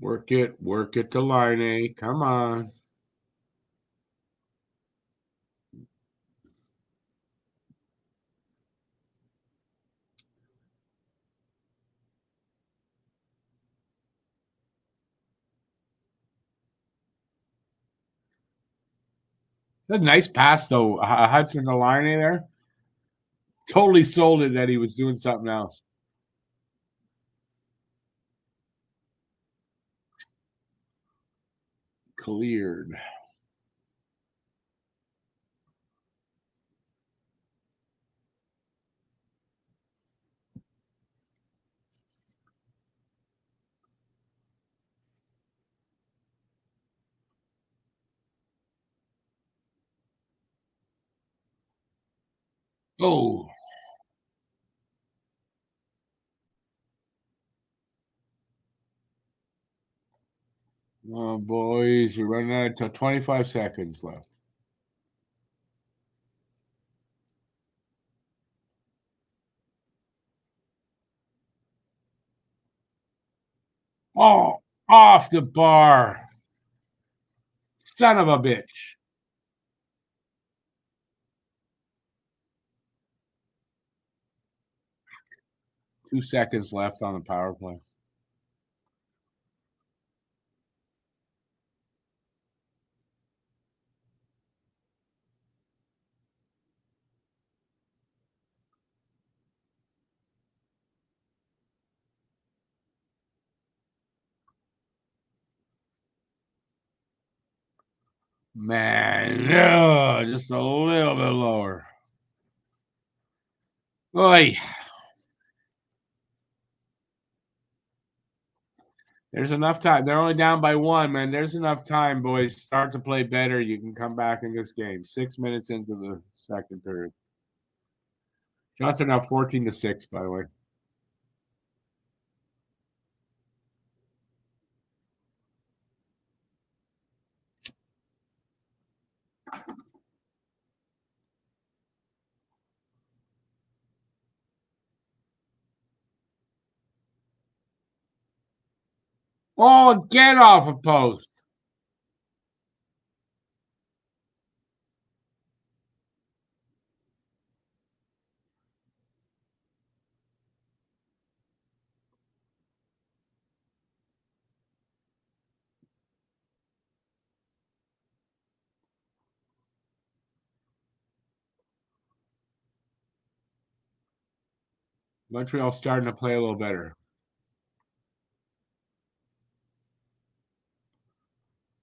[SPEAKER 1] Work it to Line. Come on. That's a nice pass, though. Hudson to Line there. Totally sold it that he was doing something else. Cleared. Oh. Oh, boys, you're running out of 25 seconds left. Oh, off the bar. Son of a bitch. 2 seconds left on the power play. Man, no, just a little bit lower. Boy, there's enough time. They're only down by 1, man. There's enough time, boys. Start to play better. You can come back in this game. 6 minutes into the second period. Shots are now 14-6, by the way. Oh, get off a post. Montreal starting to play a little better.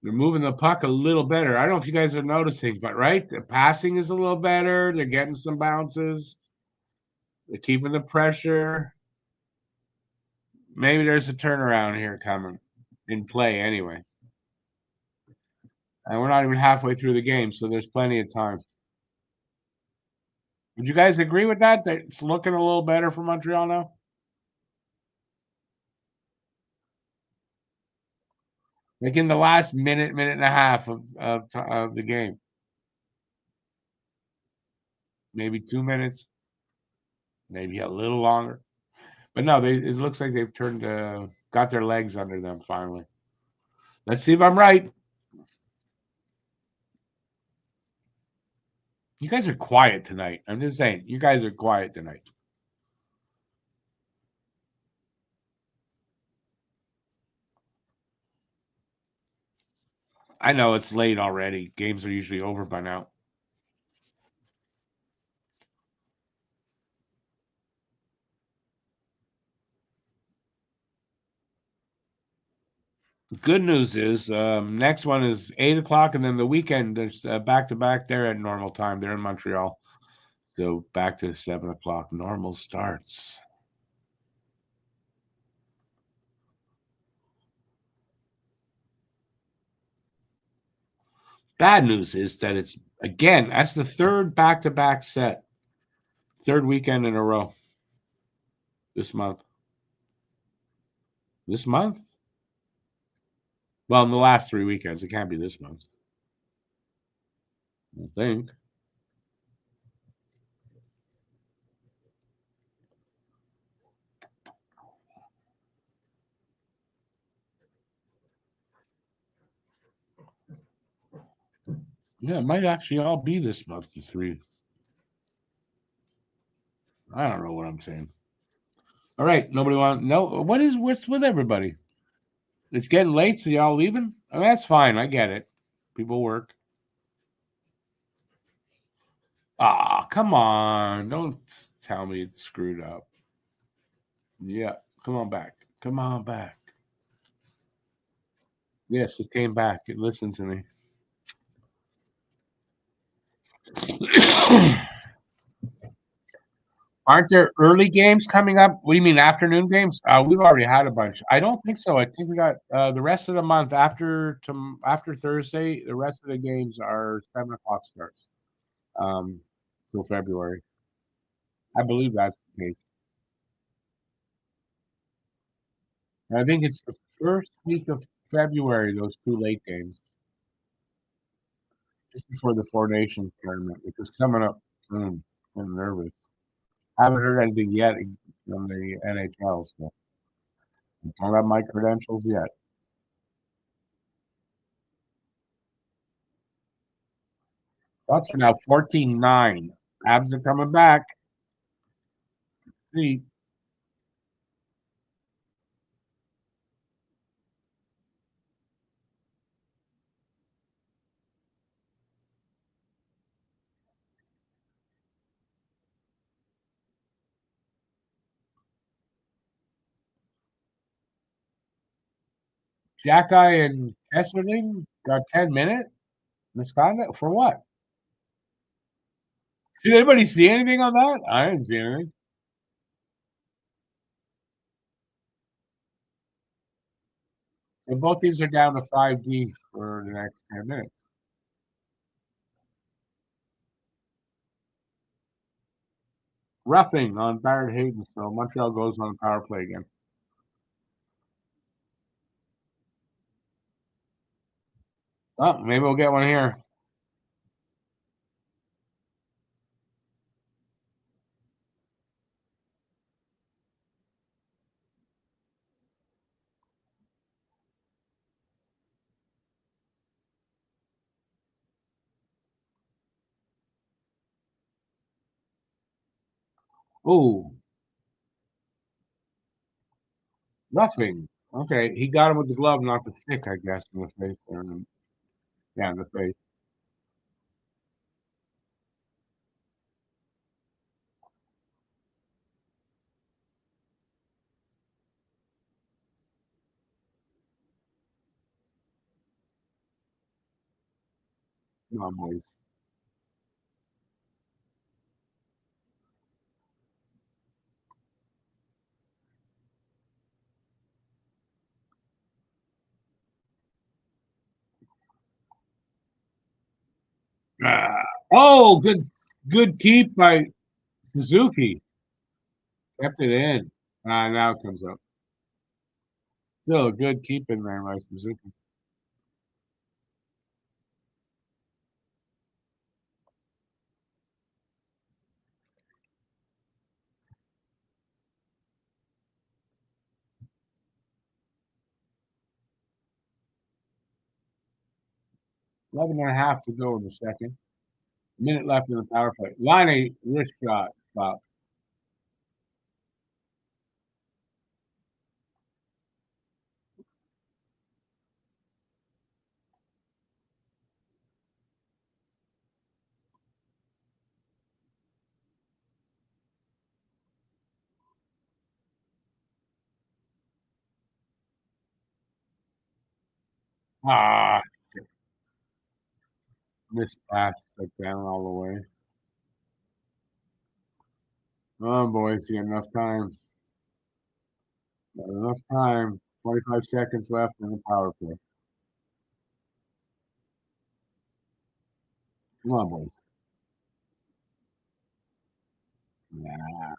[SPEAKER 1] They're moving the puck a little better. I don't know if you guys are noticing, but right, the passing is a little better. They're getting some bounces. They're keeping the pressure. Maybe there's a turnaround here coming in play anyway. And we're not even halfway through the game, so there's plenty of time. Would you guys agree with that? That it's looking a little better for Montreal now? Like in the last minute, minute and a half of the game. Maybe 2 minutes, maybe a little longer. But no, it looks like they've got their legs under them finally. Let's see if I'm right. You guys are quiet tonight. I'm just saying, you guys are quiet tonight. I know it's late already. Games are usually over by now. Good news is next one is 8:00, and then the weekend there's back to back. They're at normal time. They're in Montreal, so back to 7:00. Normal starts. Bad news is that it's again. That's the third back to back set, third weekend in a row this month. This month? Well, in the last 3 weekends, it can't be this month. I think. Yeah, it might actually all be this month, the 3. I don't know what I'm saying. All right, nobody want no. What's with everybody? It's getting late, so y'all leaving? I mean, that's fine. I get it. People work. Ah, come on! Don't tell me it's screwed up. Yeah, come on back. Come on back. Yes, it came back. It listened to me. Aren't there early games coming up? What do you mean afternoon games? We've already had a bunch. I don't think so. I think we got the rest of the month after Thursday. The rest of the games are 7:00 starts till February. I believe that's the case. I think it's the first week of February. Those 2 late games, just before the Four Nations tournament, which is coming up soon. I'm nervous. Haven't heard anything yet from the NHL, so I don't have my credentials yet. Thoughts are now 14-9. Habs are coming back. See, Xhekaj and Kesselring got 10-minute misconduct for what? Did anybody see anything on that? I didn't see anything. And both teams are down to 5D for the next 10 minutes. Roughing on Barrett Hayden, so Montreal goes on the power play again. Oh, maybe we'll get one here. Ooh, roughing. Okay, he got him with the glove, not the stick, I guess, in the face. Yeah, in the face. Come on, boys. Ah. Oh, good keep by Suzuki. Kept it in. Now it comes up. Still a good keep in there by Suzuki. Eleven and a half to go in the second. Minute left in the power play. Line a wrist shot. Stop. Ah, missed pass. Like down all the way. Oh, boys, you got enough time. Got enough time. 25 seconds left in the power play. Come on, boys. Yeah.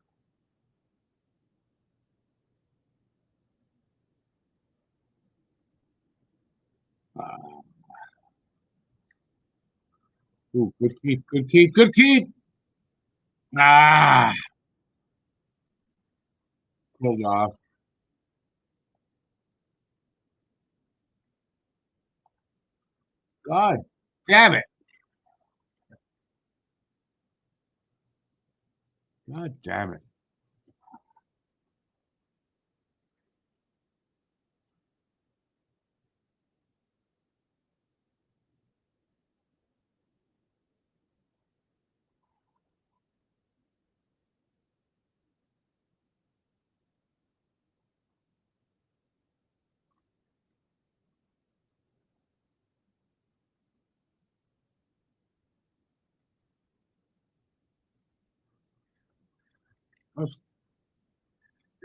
[SPEAKER 1] Uh, ooh, good keep, good keep, good keep. Ah, pulled off. God damn it. God damn it.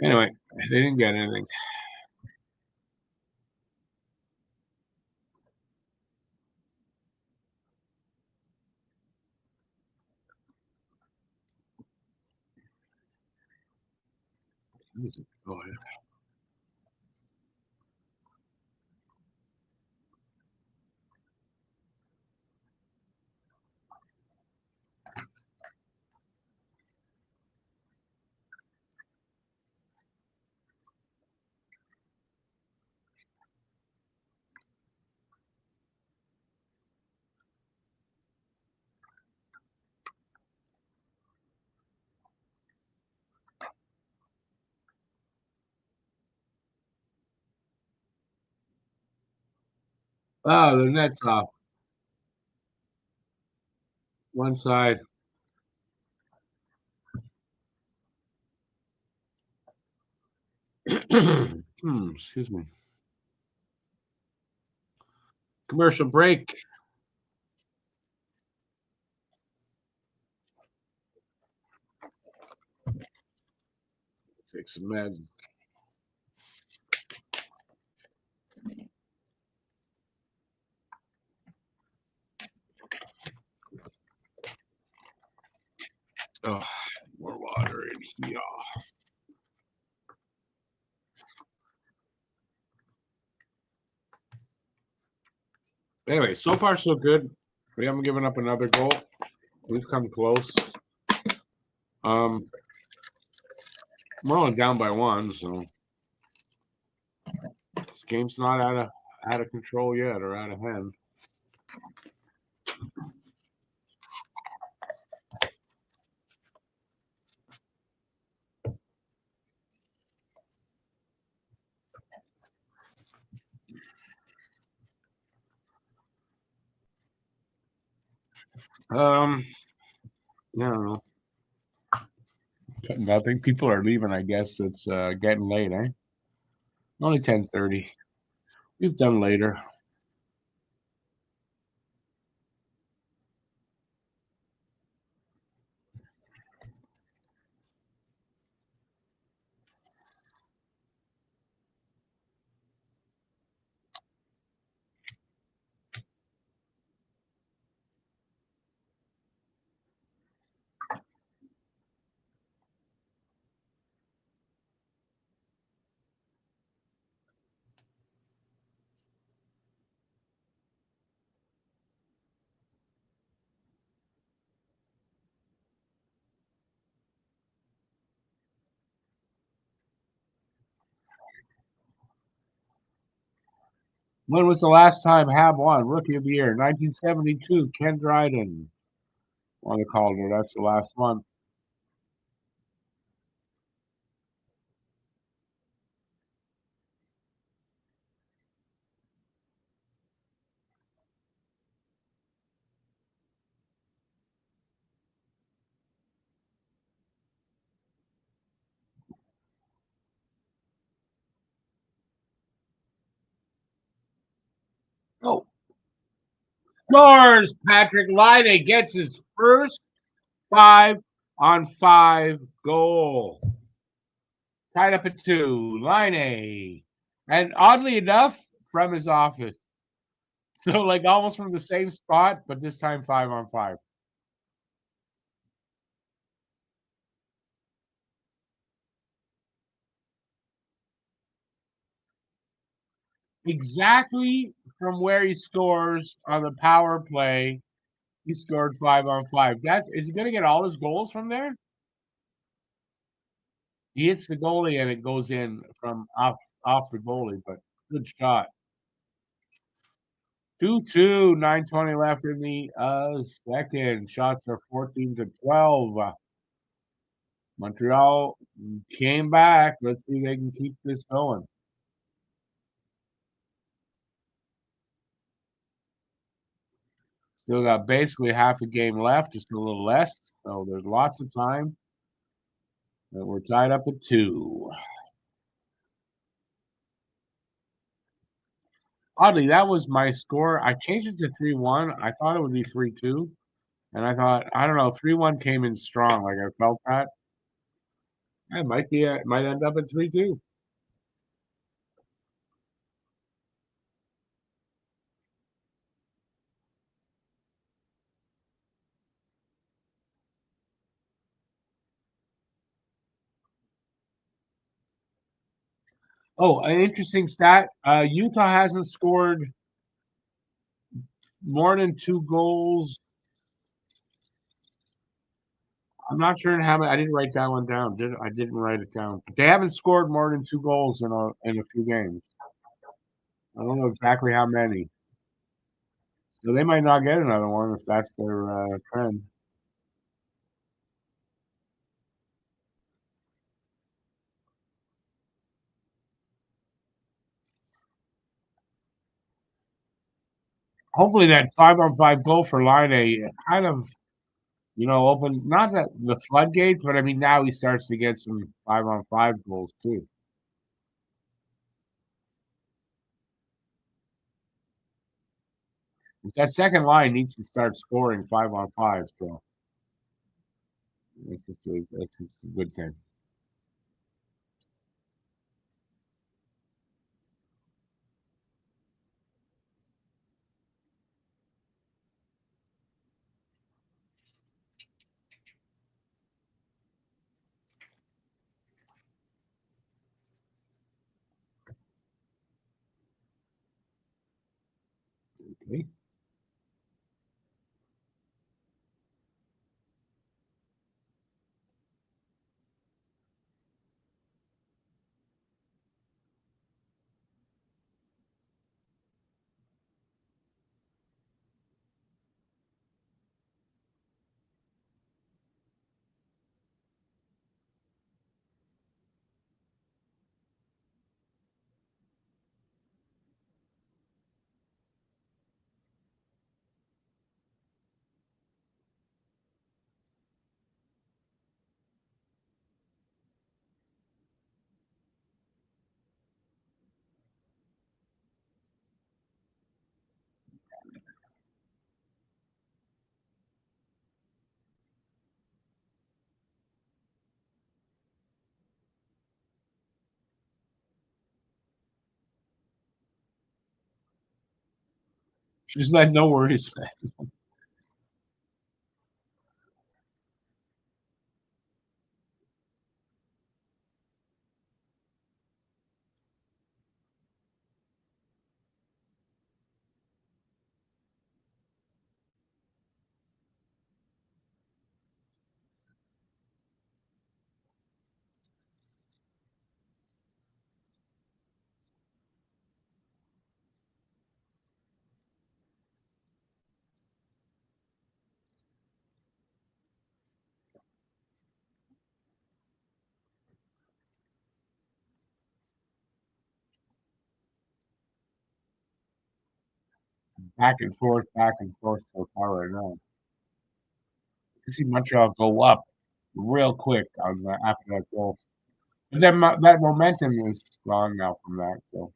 [SPEAKER 1] Anyway, they didn't get anything. Go ahead. Oh, the net's off. One side. Excuse me. Commercial break. Take some meds. Oh, more water in here. Anyway, so far so good. We haven't given up another goal. We've come close. We're only down by one, so this game's not out of control yet or out of hand. Yeah, I don't know. Nothing. People are leaving. I guess it's getting late, eh? Only 10:30. We've done later. When was the last time Hab won? Rookie of the Year, 1972. Ken Dryden won the Calder. That's the last one. Oh, scores! Patrick Laine gets his first 5-on-5 goal. Tied up at 2. Laine. And oddly enough, from his office. So, like, almost from the same spot, but this time 5-on-5. Exactly from where he scores on the power play. He scored 5-on-5. Is he going to get all his goals from there? He hits the goalie and it goes in from off the goalie, but good shot. 2-2, 9:20 left in the second. Shots are 14-12. Montreal came back. Let's see if they can keep this going. Still got basically half a game left, just a little less. So there's lots of time. And we're tied up at 2. Oddly, that was my score. I changed it to 3-1. I thought it would be 3-2. And I thought, I don't know, 3-1 came in strong. Like I felt that. It might end up at 3-2. Oh, an interesting stat. Utah hasn't scored more than 2 goals. I'm not sure how many. I didn't write that one down. I didn't write it down. But they haven't scored more than 2 goals in a few games. I don't know exactly how many. So they might not get another one if that's their trend. Hopefully that 5-on-5 goal for Line kind of, open not that the floodgates, but I mean now he starts to get some 5-on-5 goals too. It's that second line needs to start scoring 5-on-5. So that's a good thing. Okay. She's like, no worries, man. Back and forth so far right now. You see Montreal go up real quick on after that goal. But then that momentum is gone now from that. So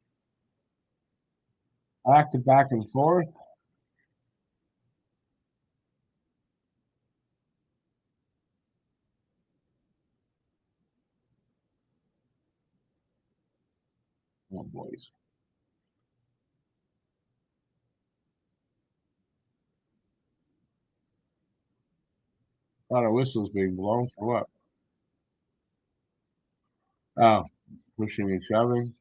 [SPEAKER 1] back and forth. Oh boys, a lot of whistles being blown for what? Oh, pushing and shoving.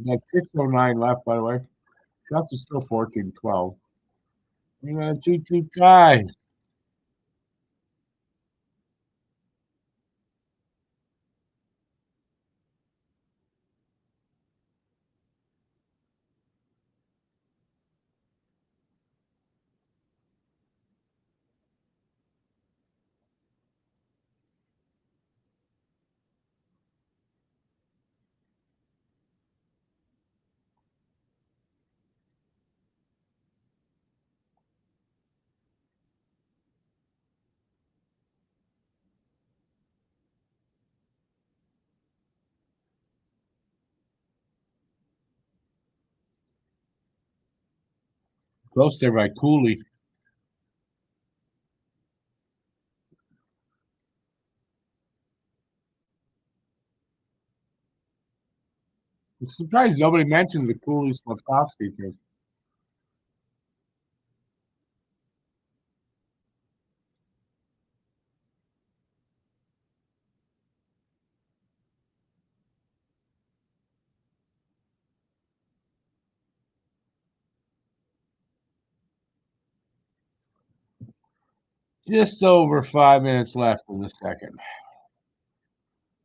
[SPEAKER 1] Got 6:09 left, by the way. Shots are still 14-12. You got a 2-2 tie. Close there by Cooley. I'm surprised nobody mentioned the Cooley Slavkovsky thing. Just over 5 minutes left in the second.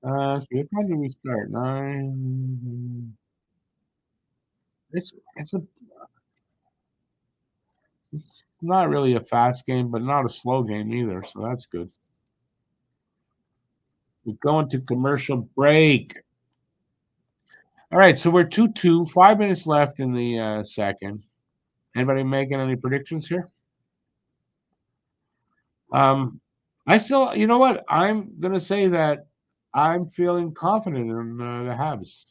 [SPEAKER 1] So what time did we start? 9. It's a It's not really a fast game, but not a slow game either, so that's good. We're going to commercial break. All right, so we're 2-2, 5 minutes left in the second. Anybody making any predictions here? I still, you know what? I'm going to say that I'm feeling confident in the Habs.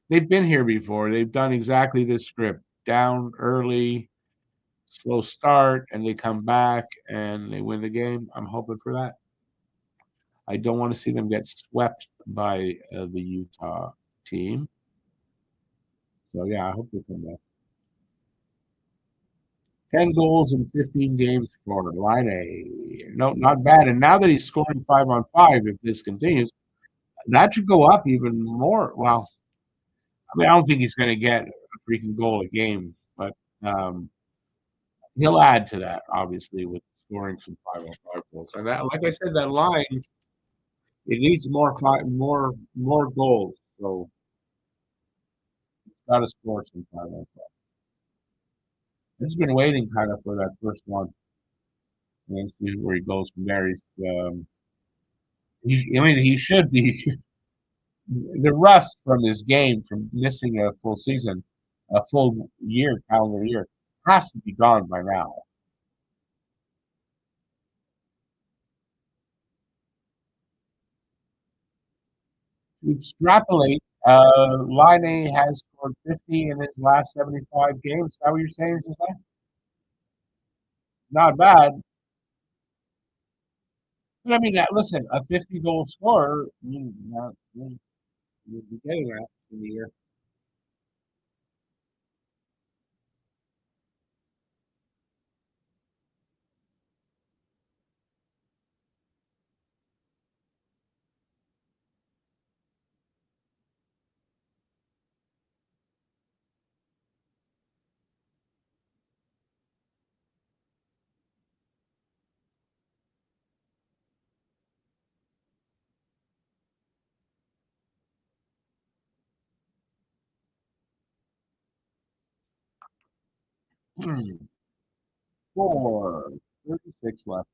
[SPEAKER 1] They've been here before. They've done exactly this script: down early, slow start, and they come back and they win the game. I'm hoping for that. I don't want to see them get swept by the Utah team. So yeah, I hope they come back. 10 goals in 15 games for Line. No, not bad. And now that he's scoring 5-on-5, if this continues, that should go up even more. Well, I mean, I don't think he's going to get a freaking goal a game, but um, he'll add to that, obviously, with scoring some 5-on-5 goals. And that, like I said, that line, it needs more goals. So got to score some 5-on-5. He's been waiting kind of for that first one. And see where he goes from there. I mean, he should be the rust from his game from missing a full season, a full year, calendar year, has to be gone by now. To extrapolate, Line has scored 50 in his last 75 games. Is that what you're saying, Zizek? Not bad. But I mean, listen, a 50 goal scorer, you'll be getting that in the year. Hmm. 36 left.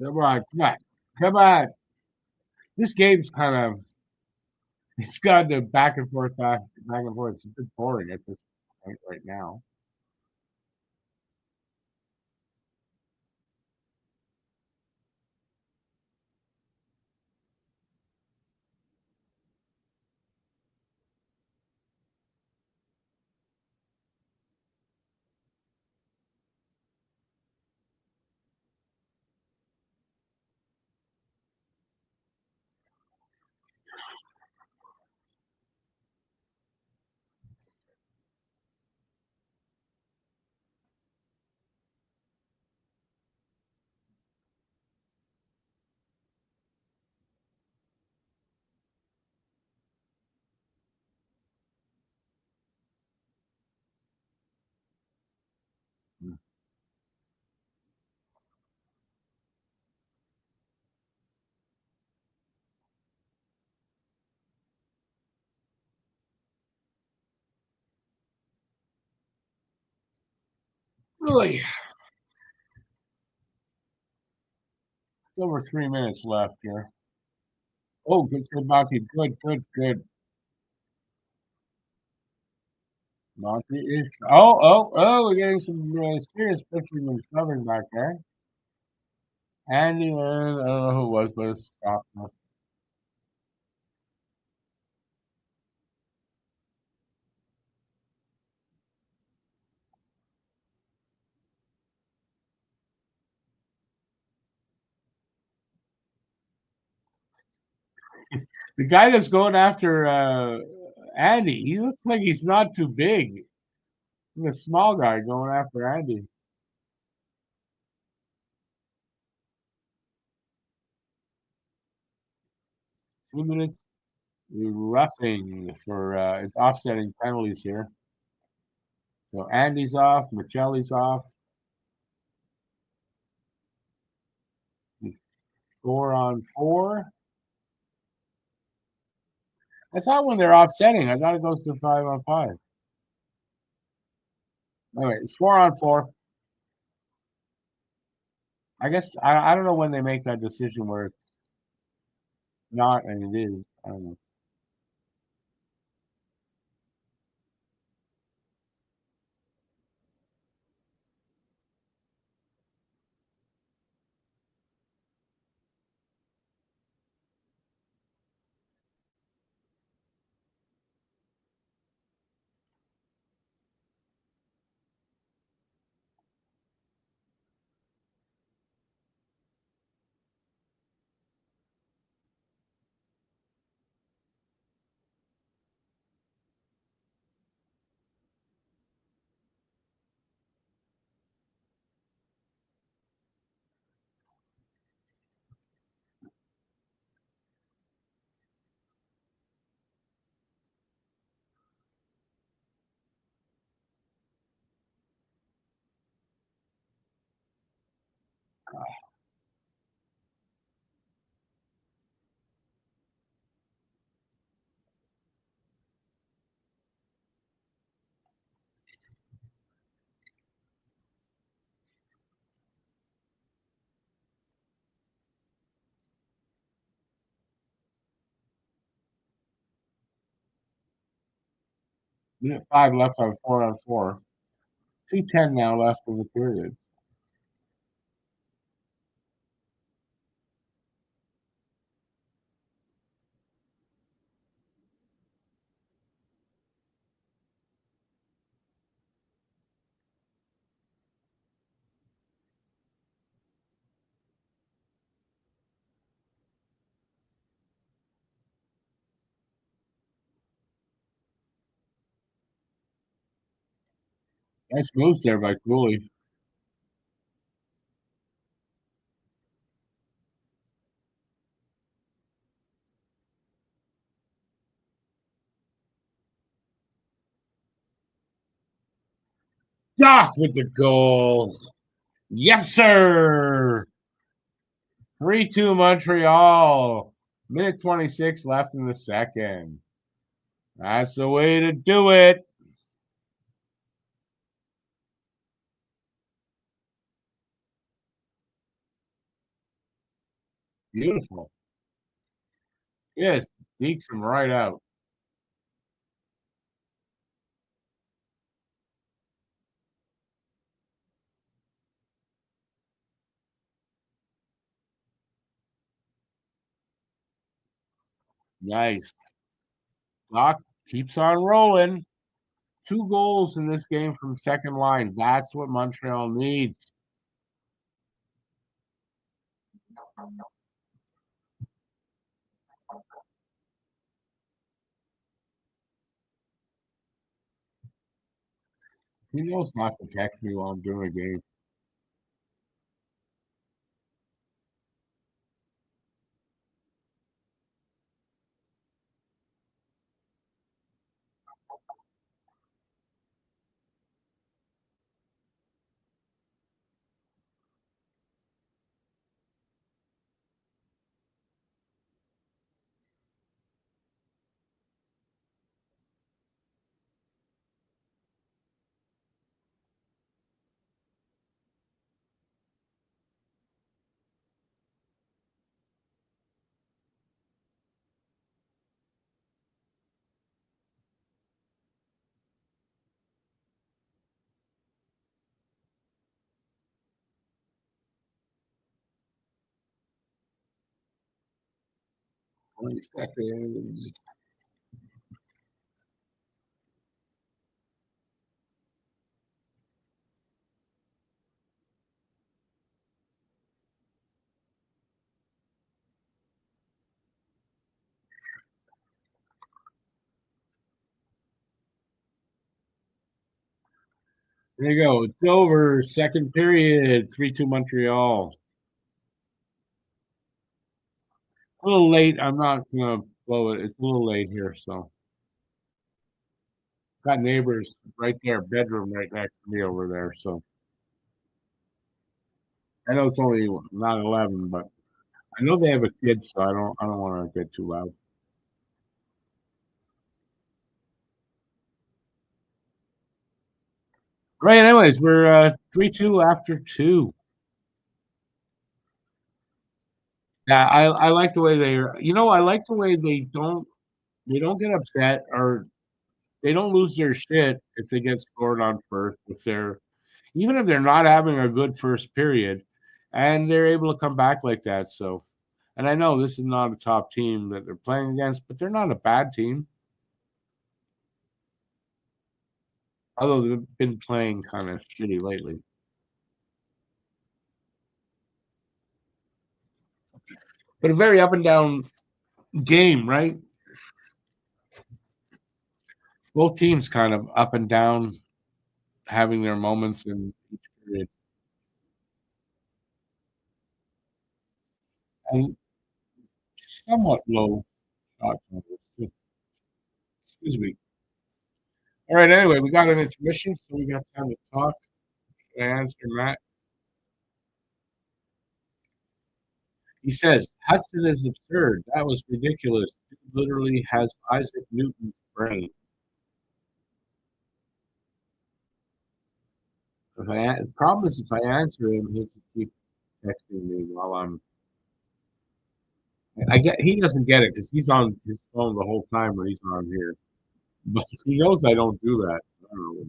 [SPEAKER 1] Come on, come on, come on. This game's kind of it's got the back and forth. It's a bit boring at this point right now. Really, Over 3 minutes left here. Oh, good save, Monty. Good, good, good. Monty is. We're getting some serious pitching and shoving back there. Andy, I don't know who it was, but it's stopped. The guy that's going after Andy, he looks like he's not too big. He's a small guy going after Andy. 2 minutes roughing for it's offsetting penalties here. So Andy's off, Michelli's off. 4-on-4. I thought when they're offsetting, I thought it goes to 5-on-5. Anyway, it's 4-on-4. I guess I don't know when they make that decision where it's not and it is. I don't know. Minute 5 left on 4-on-4. 2:10 now left in the period. Nice moves there by Cooley. Doc with the goal. Yes, sir. 3-2 Montreal. Minute 26 left in the second. That's the way to do it. Beautiful. Good. Sneaks him right out. Nice. Doc keeps on rolling. 2 goals in this game from second line. That's what Montreal needs. He knows not to text me while I'm doing a game. seconds. There you go. It's over. Second period. 3-2 Montreal. A little late. I'm not gonna blow it. It's a little late here, so got neighbors right there, bedroom right next to me over there. So I know it's only 9:11, but I know they have a kid, so I don't want to get too loud. Right. Anyways, we're 3-2 after two. Yeah, I like the way I like the way they don't get upset or they don't lose their shit if they get scored on first. Even if they're not having a good first period, and they're able to come back like that. So, and I know this is not a top team that they're playing against, but they're not a bad team. Although they've been playing kind of shitty lately. But a very up and down game, right? Both teams kind of up and down, having their moments in each period. And somewhat low shot numbers. Excuse me. All right. Anyway, we got an intermission, so we got time to talk and answer Matt. He says Hudson is absurd. That was ridiculous. He literally has Isaac Newton's brain. The problem is if I answer him, he'll just keep texting me while I'm. I get he doesn't get it because he's on his phone the whole time when he's on here, but he knows I don't do that. I don't know.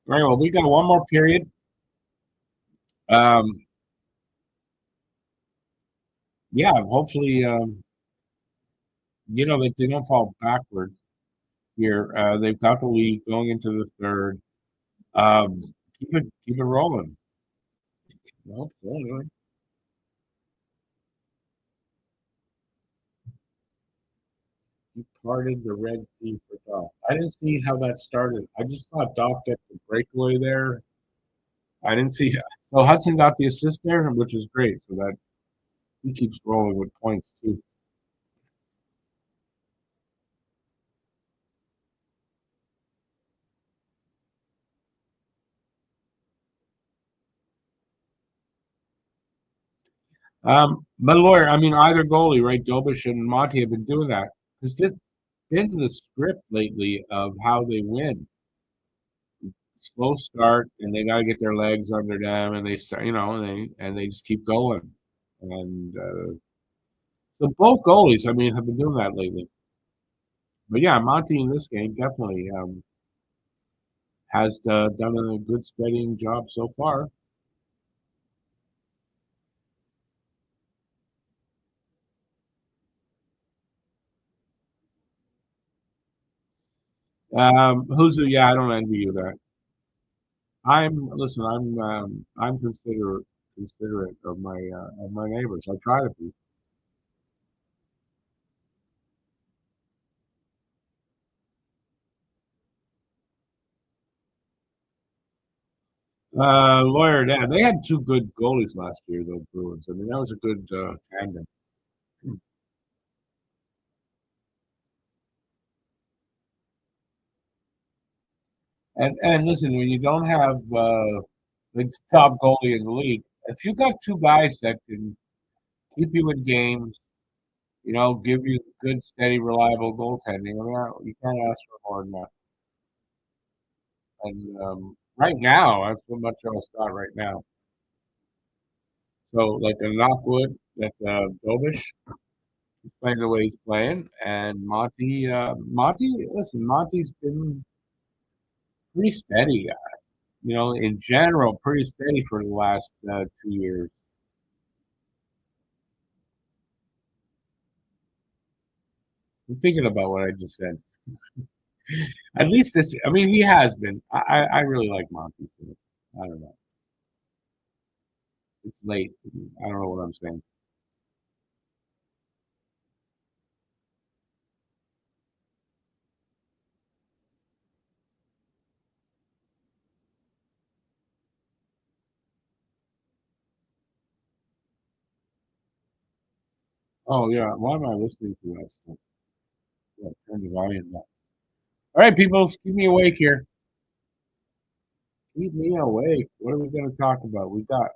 [SPEAKER 1] All right, well, we got one more period. Um, yeah, hopefully, that they don't fall backward here. They've got the lead going into the third. Keep it rolling. Nope, anyway. He parted the Red Sea for Doc. I didn't see how that started. I just saw Doc get the breakaway there. I didn't see. So Hudson got the assist there, which is great. So that he keeps rolling with points too. But lawyer, I mean, either goalie, right? Dobish and Monty have been doing that. It's just been the script lately of how they win. Slow start, and they got to get their legs under them, and they start, and they just keep going. And so both goalies, I mean, have been doing that lately. But yeah, Monty in this game definitely has done a good steadying job so far. Yeah, I don't envy you that. Listen, I'm considerate of my neighbors. I try to be. Lawyer, yeah, they had two good goalies last year, though, Bruins. I mean, that was a good tandem. And listen, when you don't have the top goalie in the league, if you got two guys that can keep you in games, give you good, steady, reliable goaltending, I mean, you can't ask for more than that. And right now, that's what Montreal's got right now. So, like a knockwood, that Dobish playing the way he's playing, and Monty. Listen, Monty's been pretty steady. in general, pretty steady for the last 2 years. I'm thinking about what I just said. At least this, I mean, he has been. I really like Monty. So I don't know. It's late. I don't know what I'm saying. Oh yeah, why am I listening to that stuff? Yeah, turn the volume down. All right, people, keep me awake here. Keep me awake. What are we going to talk about? We got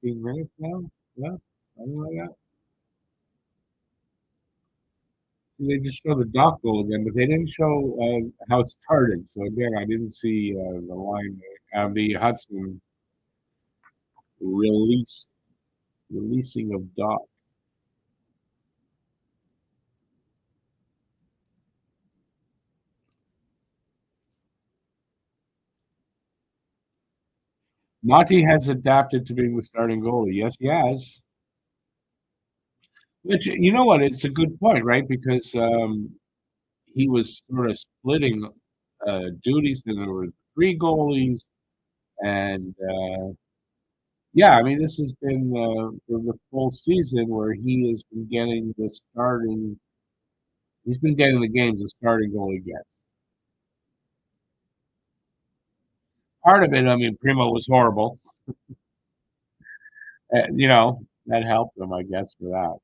[SPEAKER 1] 15 minutes now. Yeah, something like that. They just showed the dock goal again, but they didn't show how it started. So again, I didn't see the line, the Hudson release releasing of dock. Monty has adapted to being the starting goalie. Yes, he has. Which you know what? It's a good point, right? Because he was sort of splitting duties, and there were three goalies, and yeah, I mean, this has been for the full season where he has been getting the starting. He's been getting the games the starting goalie gets. Part of it, I mean, Primo was horrible. That helped him, I guess, for that.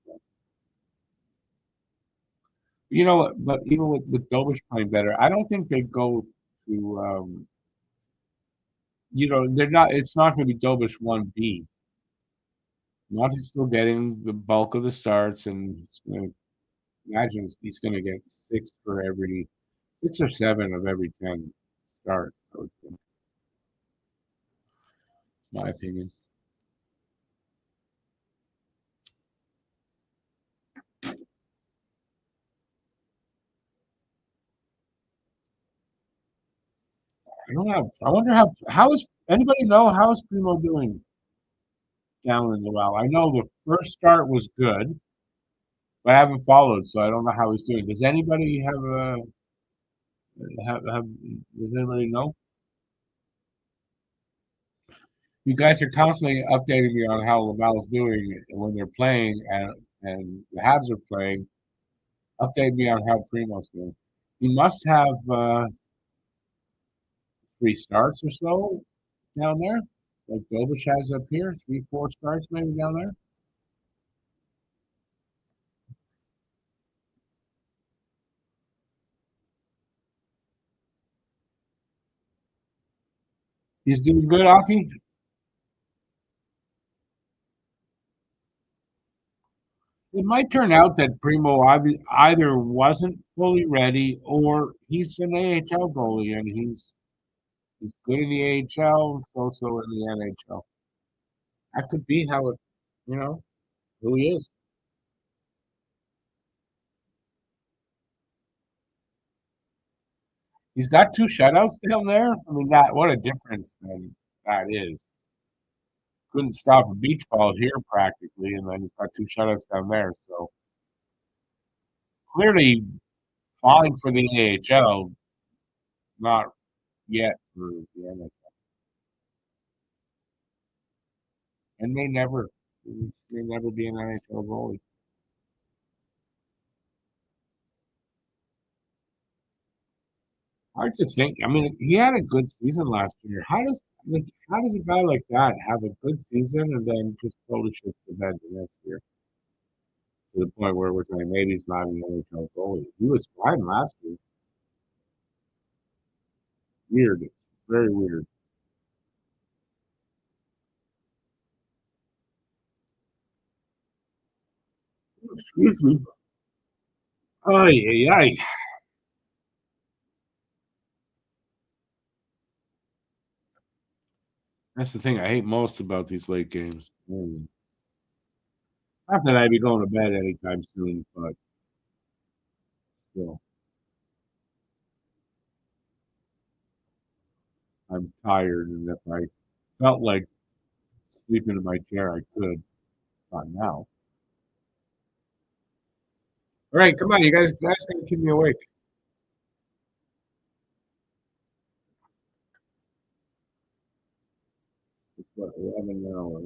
[SPEAKER 1] But, but even with Dobish playing better, I don't think they go to. They're not. It's not going to be Dobish 1B. Monty's still getting the bulk of the starts, and imagine he's going to get six or seven of every 10 starts. I would think, my opinion. I don't have. I wonder how is anybody know how is Primo doing down in the well? I know the first start was good, but I haven't followed, so I don't know how he's doing. Does anybody have does anybody know? You guys are constantly updating me on how Laval's doing when they're playing and the Habs are playing. Update me on how Primo's doing. He must have three starts or so down there, like Dobish has up here, three, four starts maybe down there. He's doing good, Aki. It might turn out that Primo either wasn't fully ready or he's an AHL goalie and he's good in the AHL, also in the NHL. That could be how it, you know, who he is. He's got two shutouts down there. I mean, that what a difference that is. Couldn't stop a beach ball here practically, and then he's got two shutouts down there. So clearly fine for the AHL, not yet for the NHL, and may never be an NHL goalie. Hard to think. I mean, he had a good season last year. How does a guy like that have a good season and then just totally shift the bed the next year to the point where we're saying maybe he's not an NHL goalie? He was fine last year. Weird, very weird. Excuse me. Ay, ay, ay. That's the thing I hate most about these late games. Not that I'd be going to bed anytime soon, but still, I'm tired, and if I felt like sleeping in my chair, I could. Not now. All right, come on, you guys gotta keep me awake. It's what, 11 now.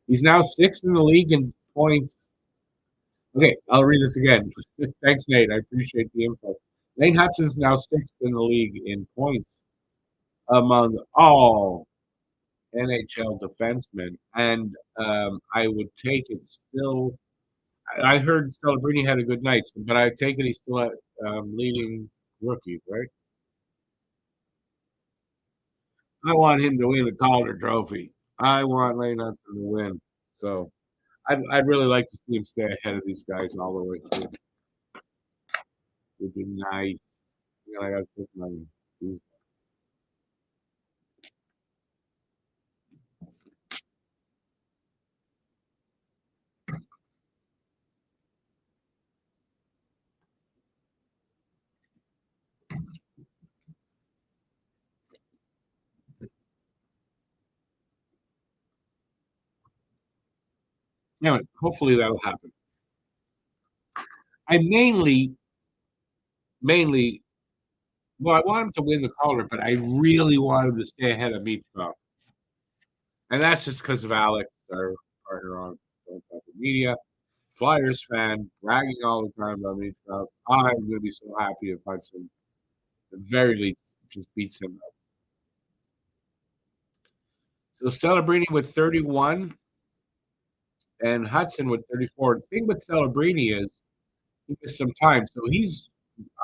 [SPEAKER 1] He's now sixth in the league in points. Okay, I'll read this again. Thanks, Nate. I appreciate the info. Lane Hudson's now sixth in the league in points among all NHL defensemen, and I would take it still. I heard Celebrini had a good night, but I take it he's still at leading rookies, right? I want him to win the Calder Trophy. I want Lane Hudson to win. So I'd really like to see him stay ahead of these guys all the way through. Would be nice. You know, I got to put my these. Anyway, hopefully that'll happen. I mainly, well, I want him to win the Calder, but I really want him to stay ahead of Michkov. And that's just because of Alex, our partner on social media, Flyers fan, bragging all the time about Michkov. I'm going to be so happy if Hudson, at the very least, just beats him up. So Celebrini with 31 and Hudson with 34. The thing with Celebrini is he missed some time. So he's,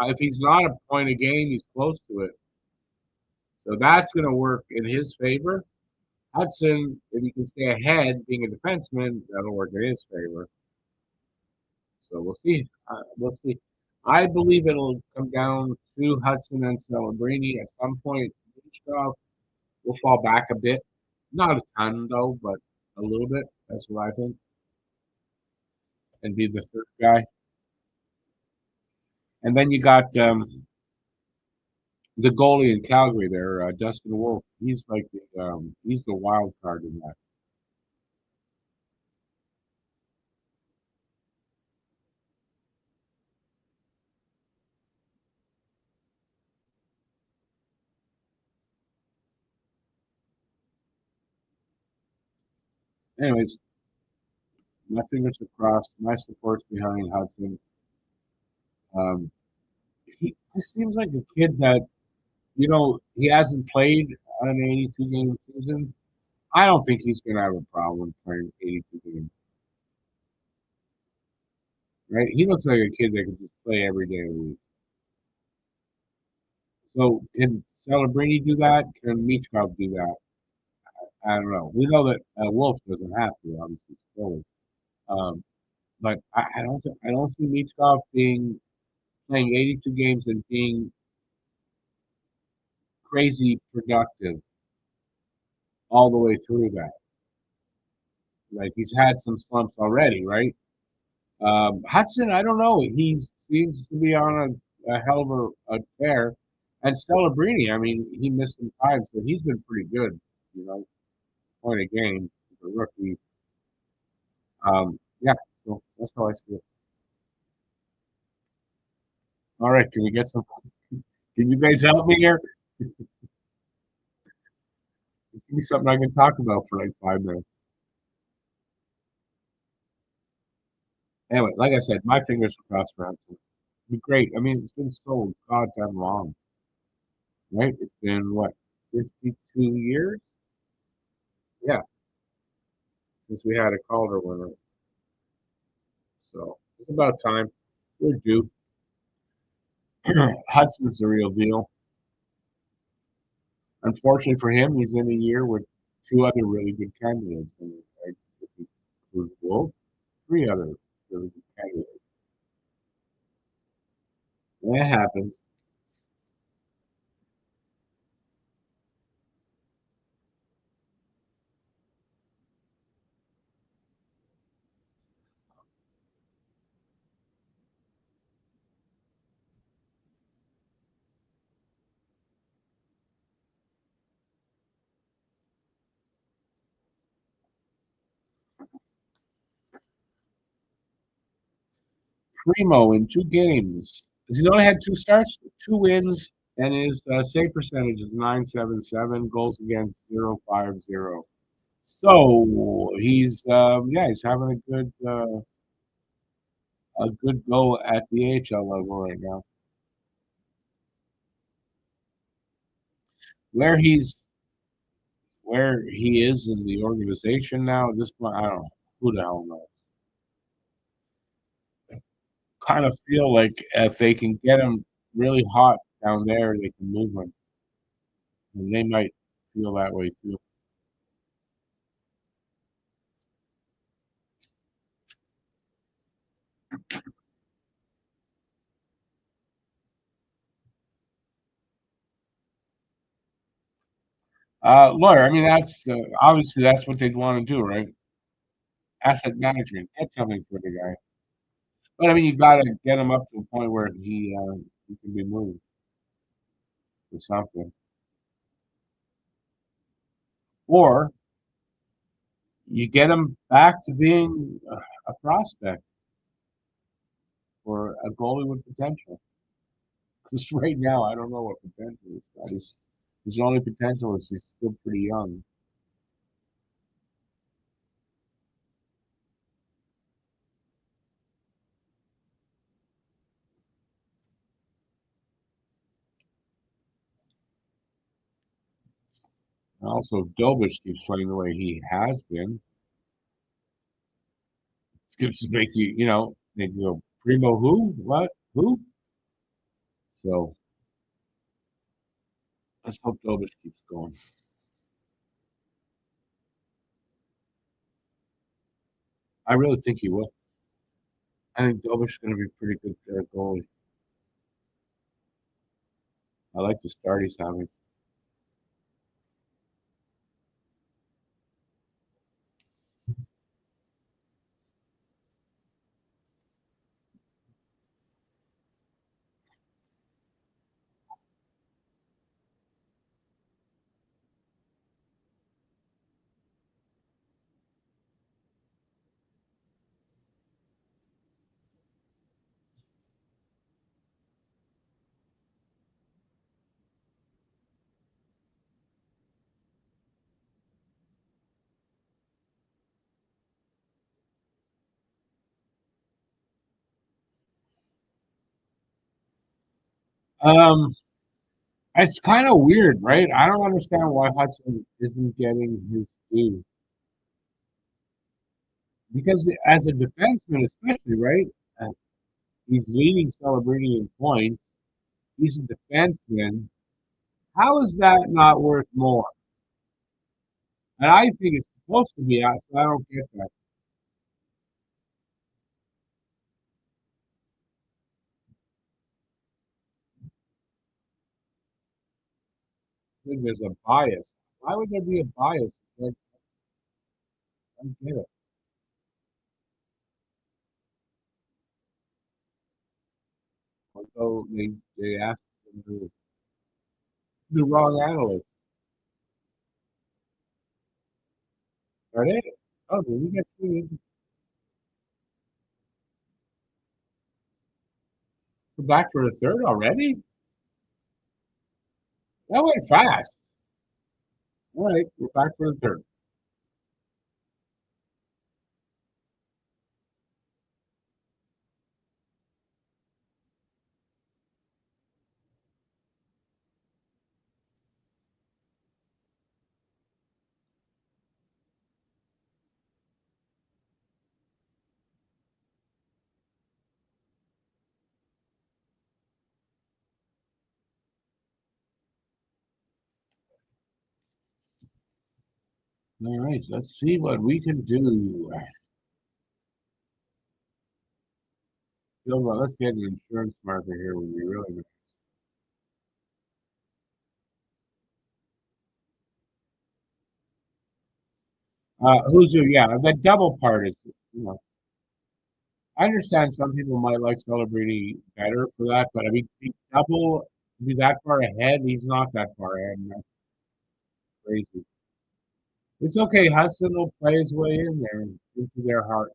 [SPEAKER 1] if he's not a point a game, he's close to it. So that's going to work in his favor. Hudson, if he can stay ahead, being a defenseman, that'll work in his favor. So we'll see. We'll see. I believe it'll come down to Hudson and Celebrini at some point. Michkov will fall back a bit, not a ton though, but a little bit. That's what I think, and be the third guy. And then you got the goalie in Calgary there, Dustin Wolf. He's like he's the wild card in that. Anyways, my fingers are crossed. My support's behind Hudson. Um, he seems like a kid that he hasn't played on an 82 game season. I don't think he's going to have a problem playing 82 games. Right? He looks like a kid that can just play every day of the week. So can Celebrini do that? Can Michkov do that? I don't know. We know that Wolf doesn't have to, obviously, fully. Um, but I don't see Michkov being playing 82 games and being crazy productive all the way through that. Like he's had some slumps already, right? Hudson, I don't know. He seems to be on a hell of a tear. And Celebrini, I mean, he missed some time, so he's been pretty good, you know, point a game. He's a rookie. Yeah, so that's how I see it. All right, can we get some? Can you guys help me here? Give me something I can talk about for like 5 minutes. Anyway, like I said, my fingers are crossed for Hudson. It'd be great. I mean, it's been so goddamn long, right? It's been what, 52 years? Yeah, since we had a Calder winner. So it's about time. We're due. Hudson's the real deal. Unfortunately for him, he's in a year with two other really good candidates. And I include Wolf, three other really good candidates. And that happens. Primo in 2 games. He's only had 2 starts, 2 wins, and his save percentage is 977. Goals against 050. So he's yeah, he's having a good go at the AHL level right now. Where he's where he is in the organization now at this point, I don't know. Who the hell knows? Kind of feel like if they can get him really hot down there, they can move him, and they might feel that way too. Lawyer, I mean, that's obviously that's what they'd want to do, right? Asset management, get something for the guy. But I mean, you got to get him up to a point where he can be moved or something, or you get him back to being a prospect or a goalie with potential. Because right now, I don't know what potential is. His only potential is he's still pretty young. And also, Dobish keeps playing the way he has been. It's to make they go, Primo who? What? Who? So let's hope Dobish keeps going. I really think he will. I think Dobish is going to be a pretty good goalie. I like the start he's having. Um, it's kind of weird, right? I don't understand why Hudson isn't getting his due because as a defenseman, especially, right? Uh, he's leading celebrating in points. He's a defenseman. How is that not worth more? And I think it's supposed to be. I don't get that. I think there's a bias. Why would there be a bias? Like, I don't get it. Although they asked them to the wrong analyst. Are they? Oh, did we get through this? We're back for a third already? That went fast. All right, we're back for the third. All right, let's see what we can do. Let's get an insurance marker here when we really. Who's who? Yeah, the double part is. I understand some people might like celebrity better for that, but I mean, double be that far ahead. He's not that far ahead. And that's crazy. It's okay. Hudson will play his way in there into their heart.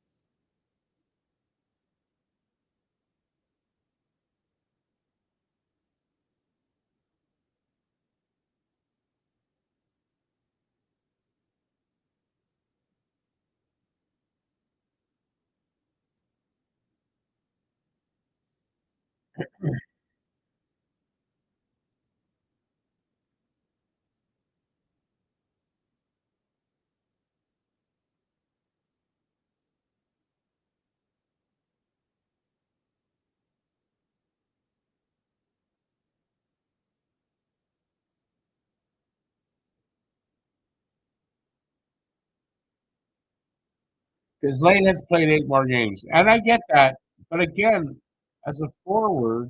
[SPEAKER 1] Lane has played 8 more games, and I get that. But again, as a forward,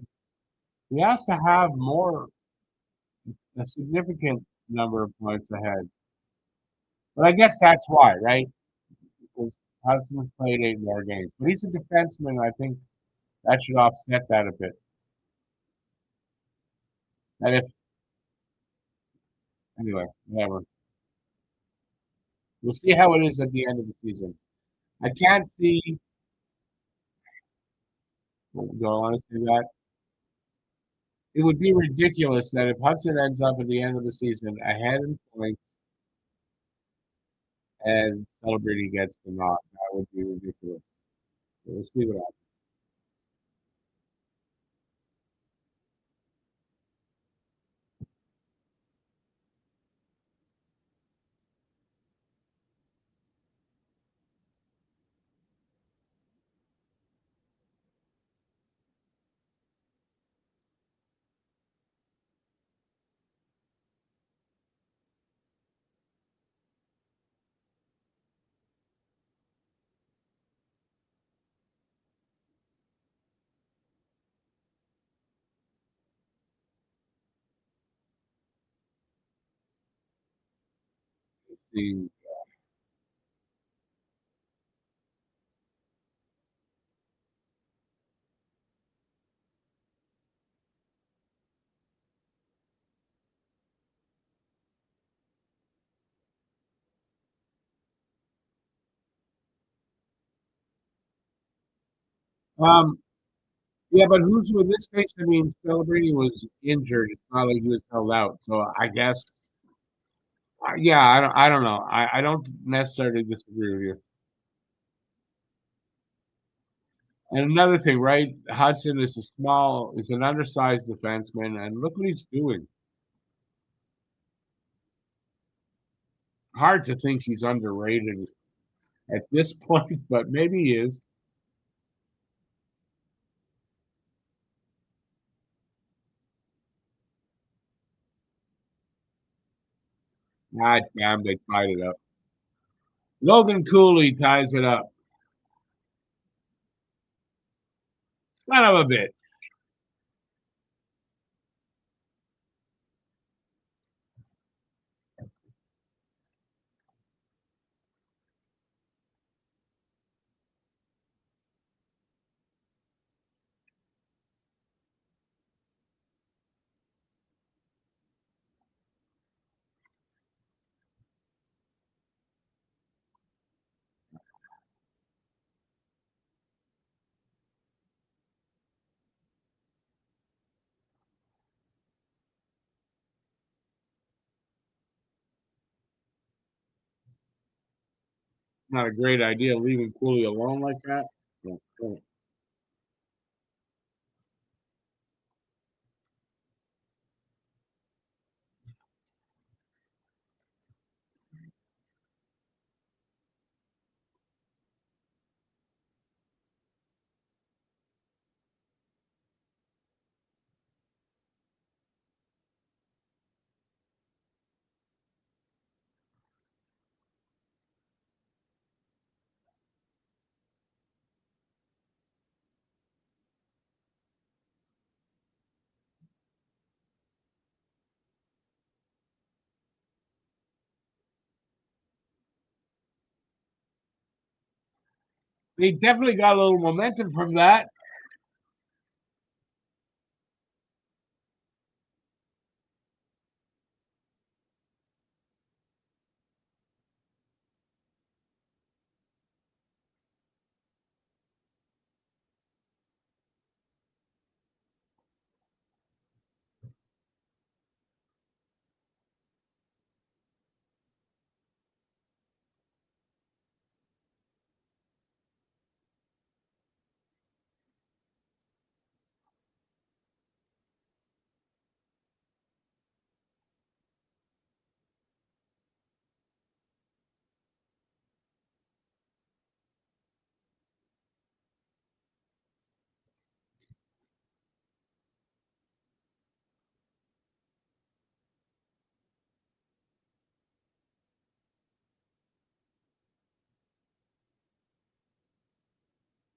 [SPEAKER 1] he has to have a significant number of points ahead. But I guess that's why, right? Because Hudson's played 8 more games, but he's a defenseman. I think that should offset that a bit. And if anyway, whatever. We'll see how it is at the end of the season. I can't see. Do I want to say that? It would be ridiculous that if Hudson ends up at the end of the season ahead in points and celebrating gets the nod. That would be ridiculous. We'll see what happens. We'll see. Um, yeah, but who's in this case? I mean, celebrating was injured. It's not like he was held out. So I guess, yeah, I don't know. I don't necessarily disagree with you. And another thing, right? Hudson is an undersized defenseman, and look what he's doing. Hard to think he's underrated at this point, but maybe he is. God damn, they tied it up. Logan Cooley ties it up. Son of a bit. Not a great idea leaving Cooley alone like that. No, no. They definitely got a little momentum from that.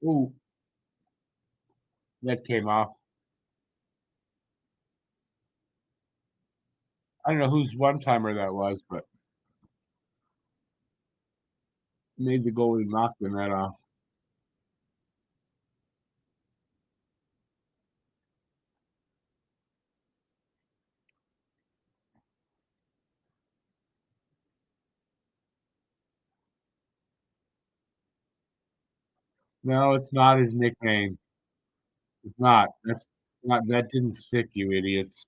[SPEAKER 1] Ooh, that came off. I don't know whose one-timer that was, but made the goalie knock the net off. No, it's not his nickname. It's not. That's not that didn't stick, you idiots.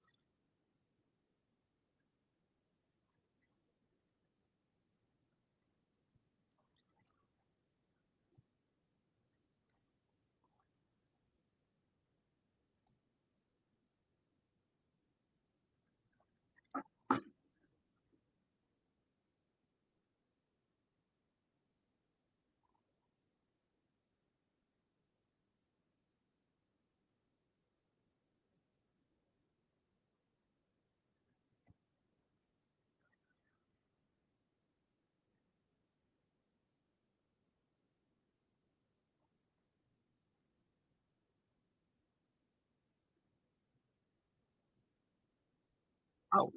[SPEAKER 1] Oh,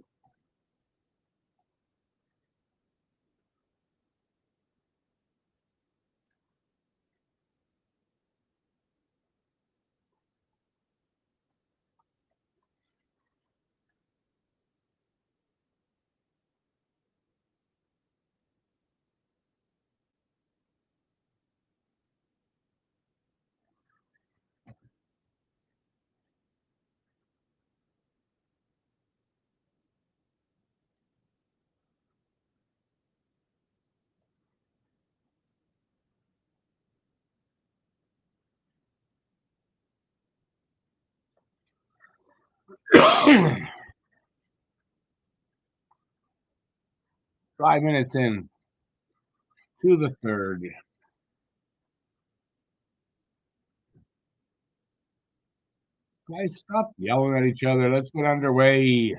[SPEAKER 1] 5 minutes in to the third. Guys, stop yelling at each other. Let's get underway.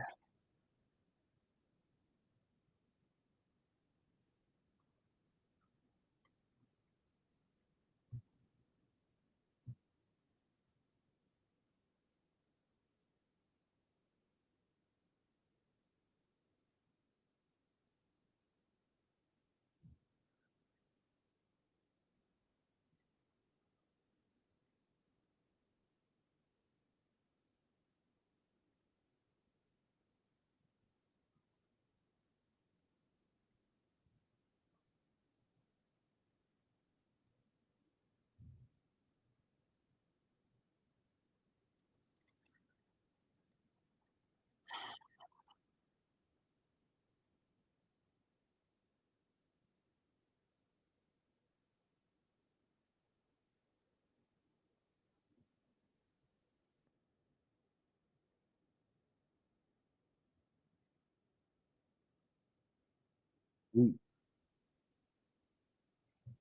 [SPEAKER 1] Ooh,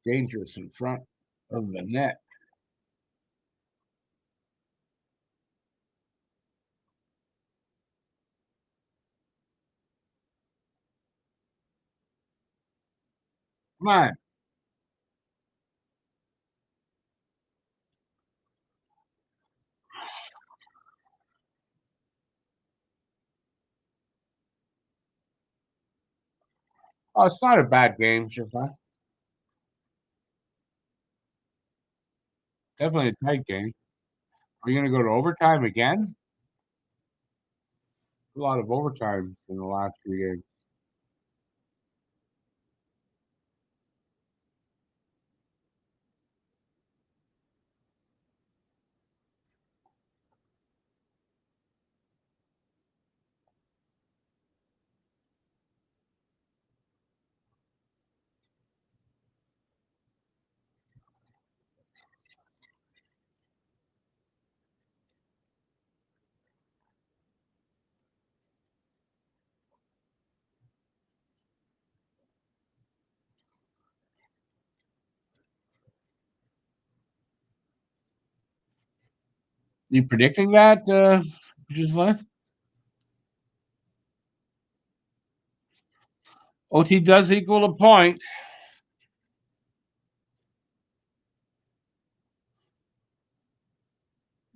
[SPEAKER 1] dangerous in front of the net. Come on. Oh, it's not a bad game, it's just definitely a tight game. Are you going to go to overtime again? A lot of overtime in the last three games. You predicting that? Just left. OT does equal a point.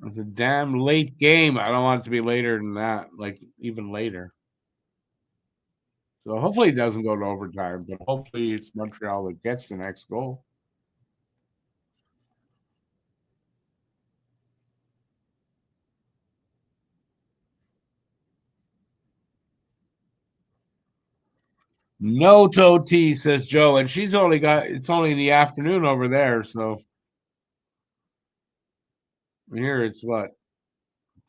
[SPEAKER 1] It's a damn late game. I don't want it to be later than that, like even later. So hopefully it doesn't go to overtime, but hopefully it's Montreal that gets the next goal. No to OT, says Joe, and she's only got it's only in the afternoon over there. So here it's what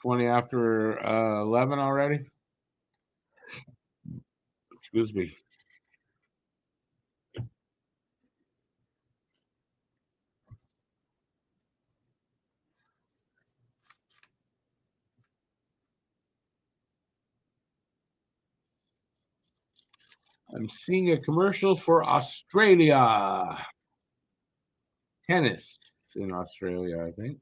[SPEAKER 1] 20 after 11 already. Excuse me. I'm seeing a commercial for Australia tennis in Australia, I think.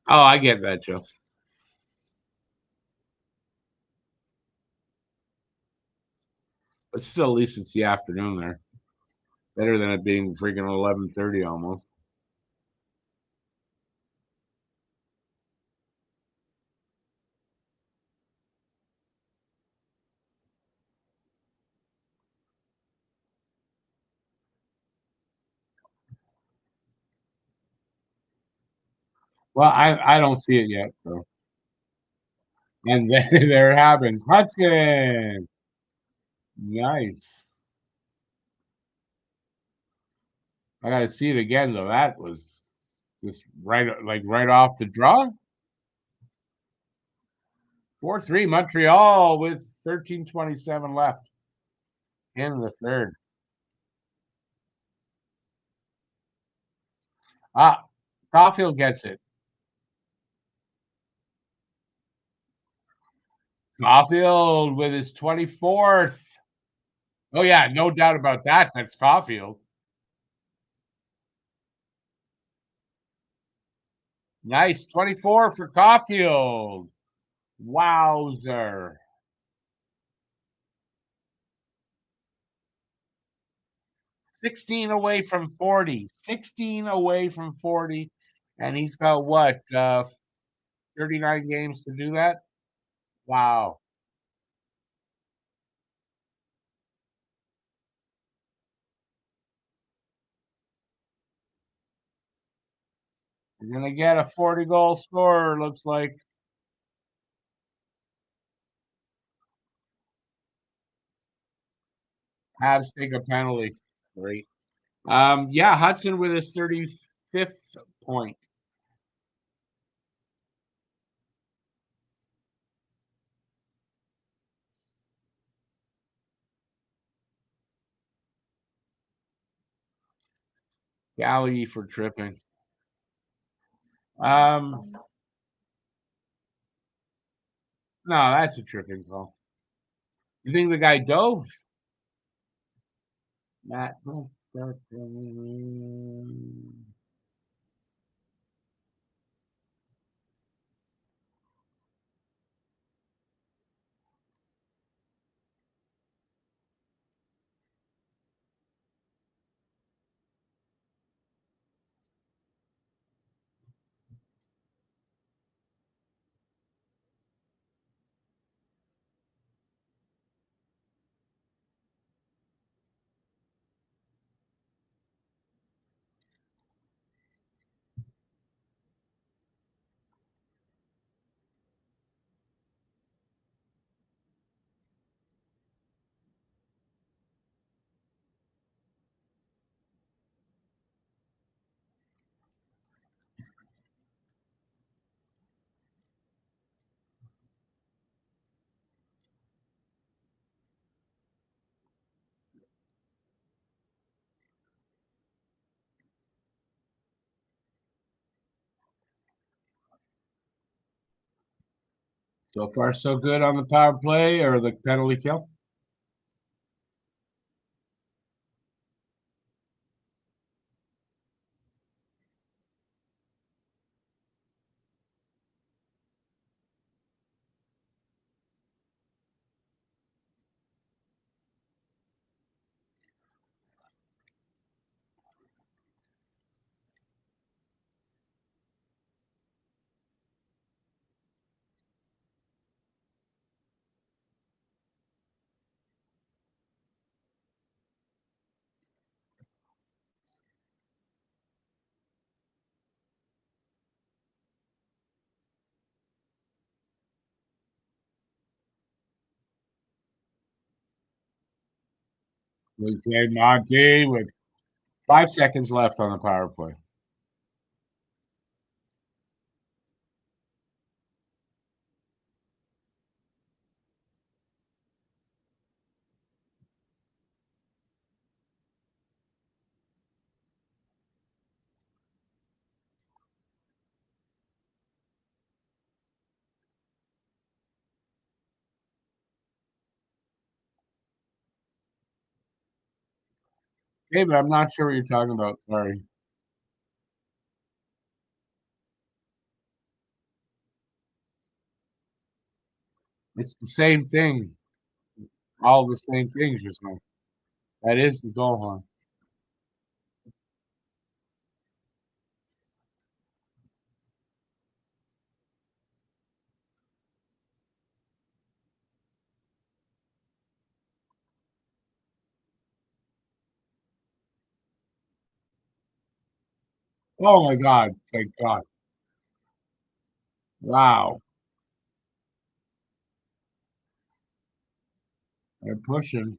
[SPEAKER 1] Oh, I get that, Joe. But still, at least it's the afternoon there. Better than it being freaking 11:30 almost. Well, I don't see it yet. So, and then there it happens. Hudson, nice. I got to see it again though. That was just right off the draw. 4-3 Montreal with 13:27 left in the third. Ah, Caulfield gets it. Caulfield with his 24th. Oh yeah, no doubt about that. That's Caulfield. Nice 24 for Caulfield. Wowzer. 16 away from 40. 16 away from 40. And he's got what? 39 games to do that? Wow. You're going to get a 40 goal scorer, looks like. Habs take a penalty. Great. Yeah, Hudson with his 35th point. Galley for tripping. No, that's a tripping call. You think the guy dove? Matt. So far, so good on the power play or the penalty kill. Okay, Monty, with 5 seconds left on the power play. David, I'm not sure what you're talking about. Sorry. It's the same thing. All the same things you're saying. That is the goal, huh? Oh my God. Thank God. Wow. They're pushing.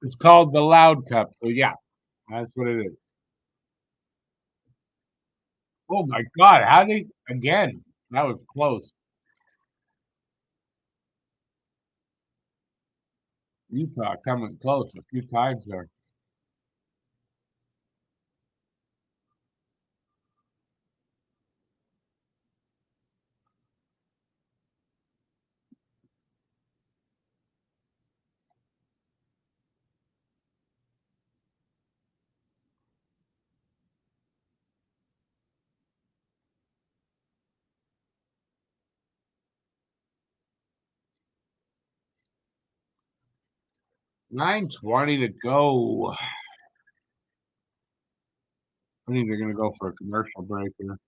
[SPEAKER 1] It's called the Loud Cup. So yeah, that's what it is. Oh my God. How did again? That was close. Utah coming close a few times there. $9:20 to go. I think they're gonna go for a commercial break here.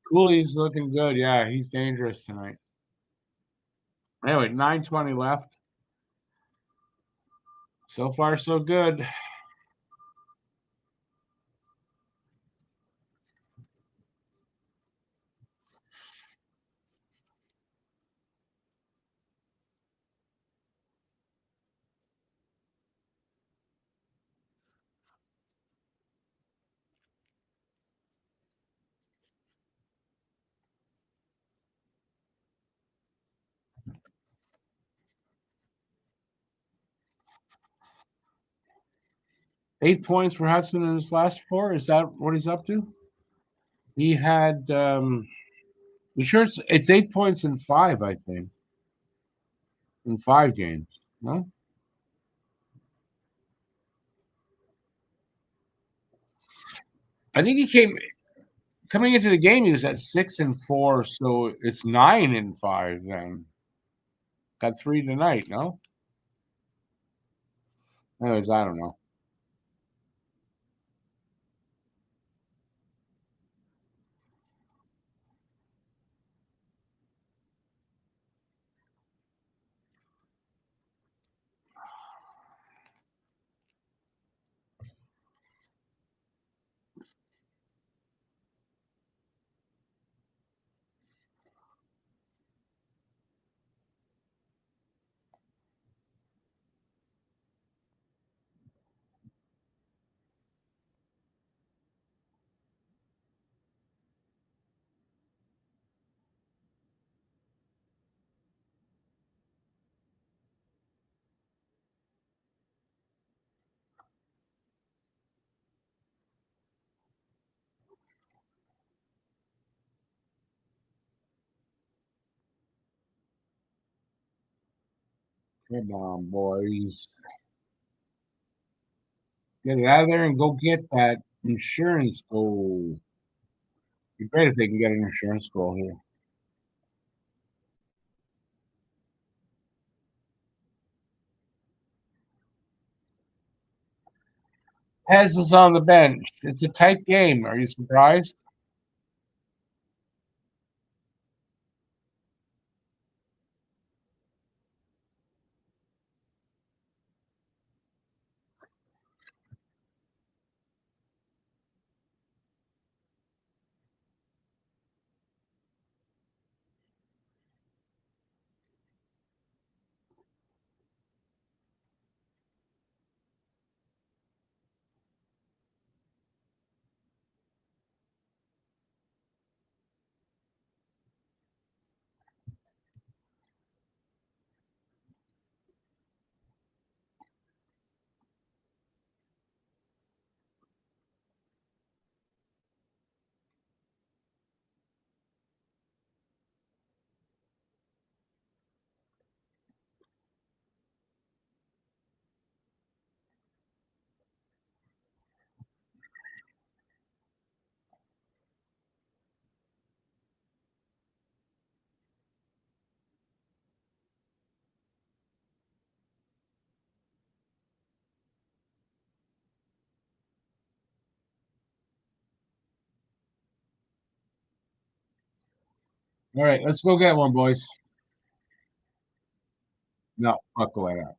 [SPEAKER 1] Cooley's looking good. Yeah, he's dangerous tonight. Anyway, 9:20 left. So far, so good. 8 points for Hudson in his last four. Is that what he's up to? He had. You sure it's 8 points in five? I think in 5 games. No, I think he came coming into the game. He was at 6-4, so it's 9-5. Then got three tonight. No, anyways, I don't know. Come on, boys. Get it out of there and go get that insurance goal. Be great if they can get an insurance goal here. Pez is on the bench. It's a tight game. Are you surprised? All right, let's go get one, boys. No, fuck away now.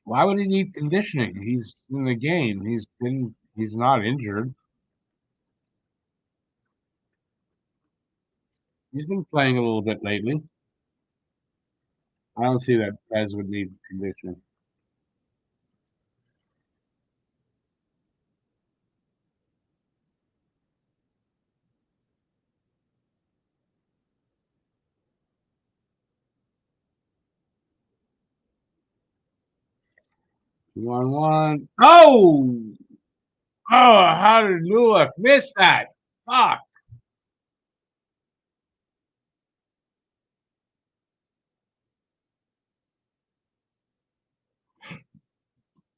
[SPEAKER 1] Why would he need conditioning? He's in the game. He's not injured. He's been playing a little bit lately. I don't see that Pez would need conditioning. Two on one. Oh! Oh, how did Newark miss that? Fuck.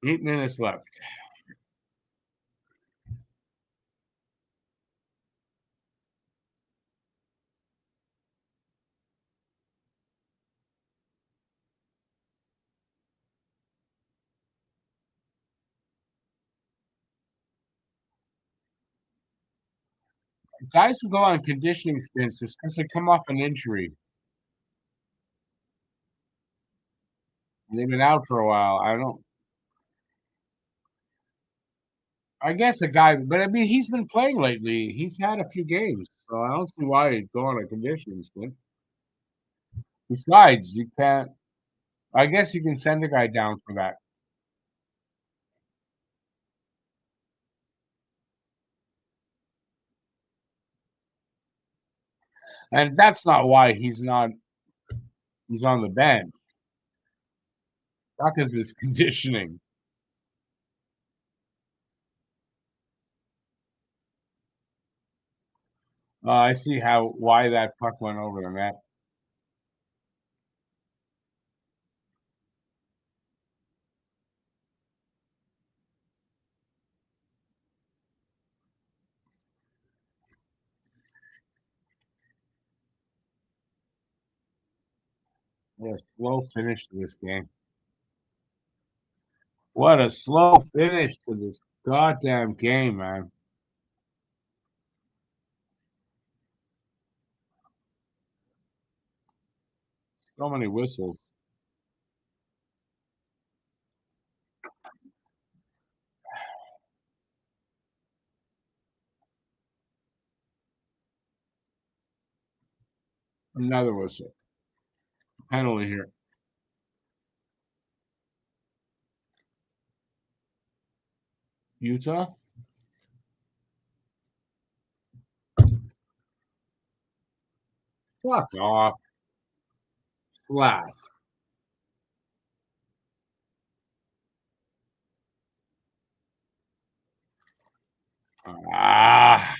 [SPEAKER 1] 8 minutes left. Guys who go on conditioning stints is because they come off an injury. They've been out for a while. I guess a guy, but I mean, he's been playing lately. He's had a few games, so I don't see why he'd go on a conditioning stint. Besides, you can't. I guess you can send a guy down for that, and that's not why he's not. He's on the bench. Not because of his conditioning. I see how why that puck went over the net. What a slow finish to this game. What a slow finish to this goddamn game, man. So many whistles. Another whistle. Penalty here. Utah? Fuck off. Flat. Ah,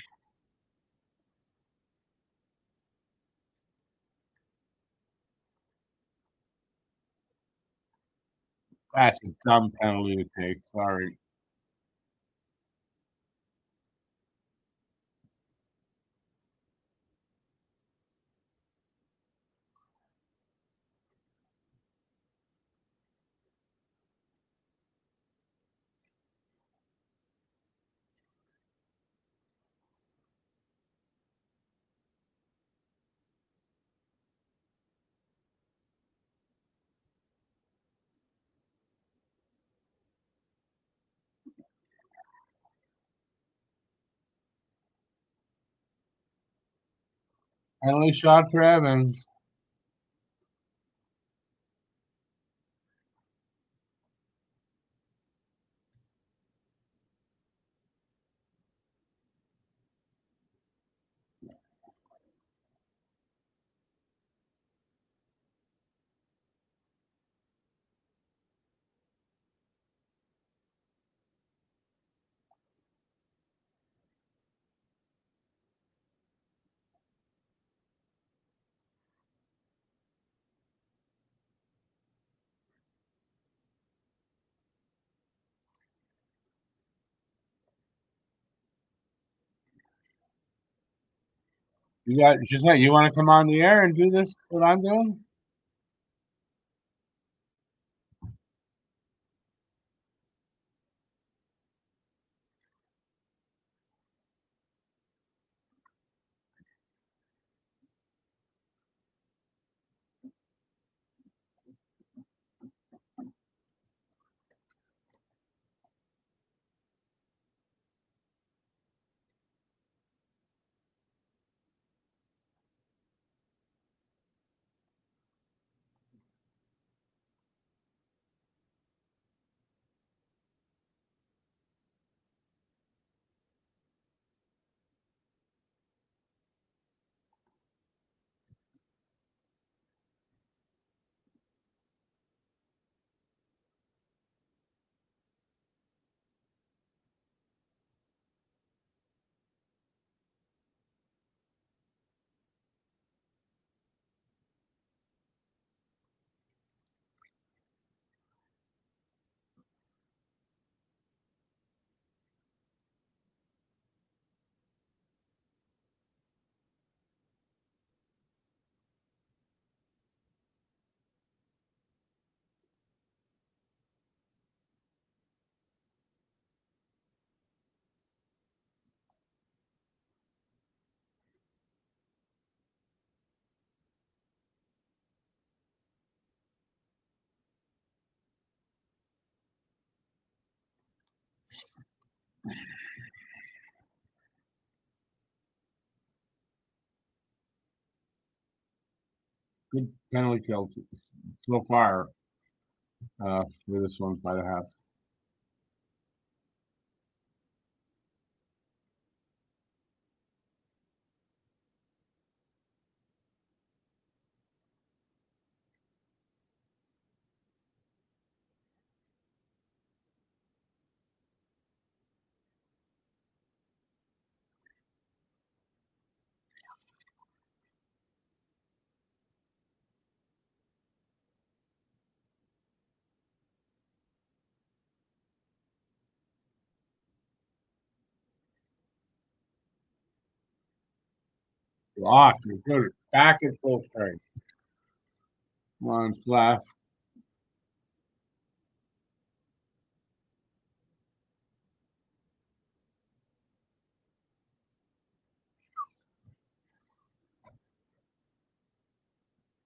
[SPEAKER 1] that's a dumb penalty to take. Sorry. Penalty shot for Evans. You got Gisette, you want to come on the air and do this? What I'm doing? Good penalty kill so far for this one by the Habs. Off, you're good. Back at full strength. Come on, Slav.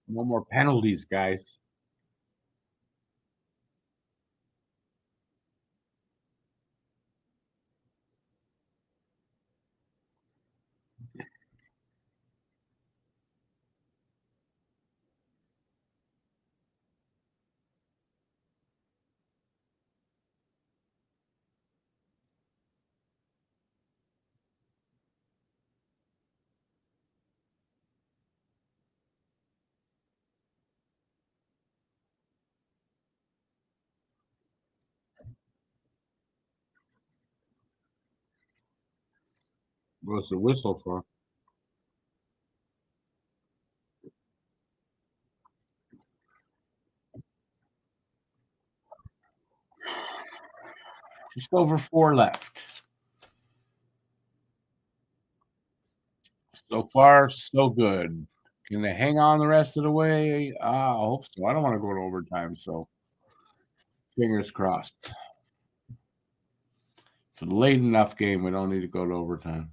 [SPEAKER 1] No more penalties, guys. What's the whistle for? Just over 4 left. So far, so good. Can they hang on the rest of the way? I hope so. I don't want to go to overtime, so fingers crossed. It's a late enough game. We don't need to go to overtime.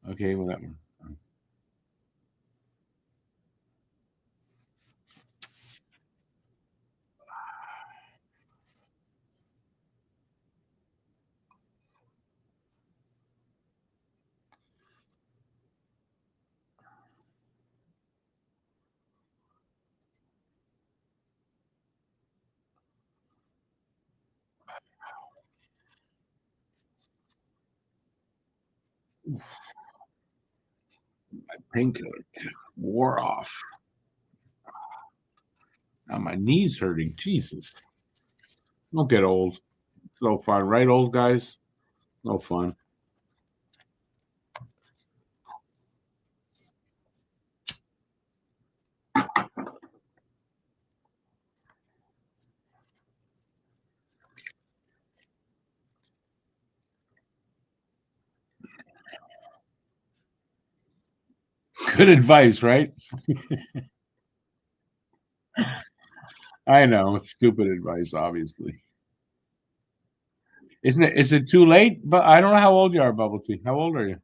[SPEAKER 1] Okay, well, that one. Painkiller wore off. Now my knees hurting. Jesus. Don't get old. It's no fun, right, old guys? No fun. Good advice, right? I know. It's stupid advice, obviously. Isn't it? Is it too late? But I don't know how old you are, Bubble Tea. How old are you?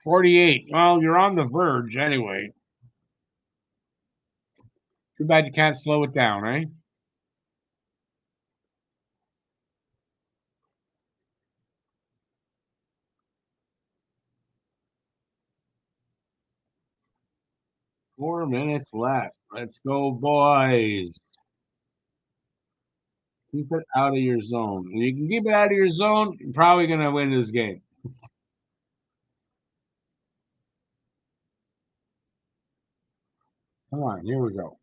[SPEAKER 1] 48. Well, you're on the verge anyway. Too bad you can't slow it down, eh? 4 minutes left. Let's go, boys. Keep it out of your zone. When you can keep it out of your zone, you're probably going to win this game. Come on, here we go.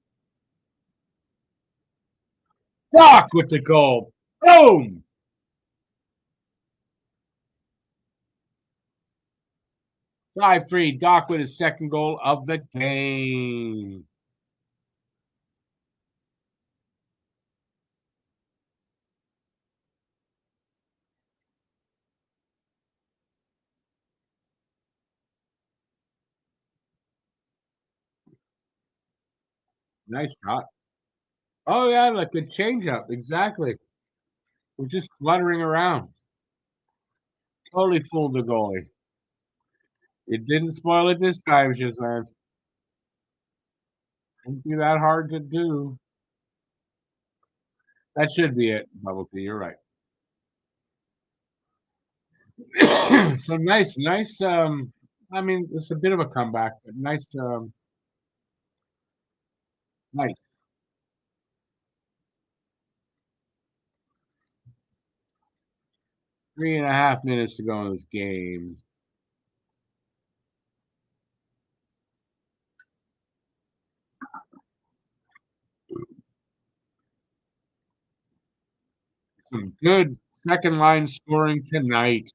[SPEAKER 1] Doc with the goal. Boom! 5-3. Doc with his second goal of the game. Nice shot. Oh, yeah, like a changeup. Exactly. We're just fluttering around. Totally fooled the goalie. It didn't spoil it this time, Shazam. Wouldn't be that hard to do. That should be it, Bubble Tea. You're right. So nice. I mean, it's a bit of a comeback, but nice. Nice. 3.5 minutes to go in this game. Some good second line scoring tonight.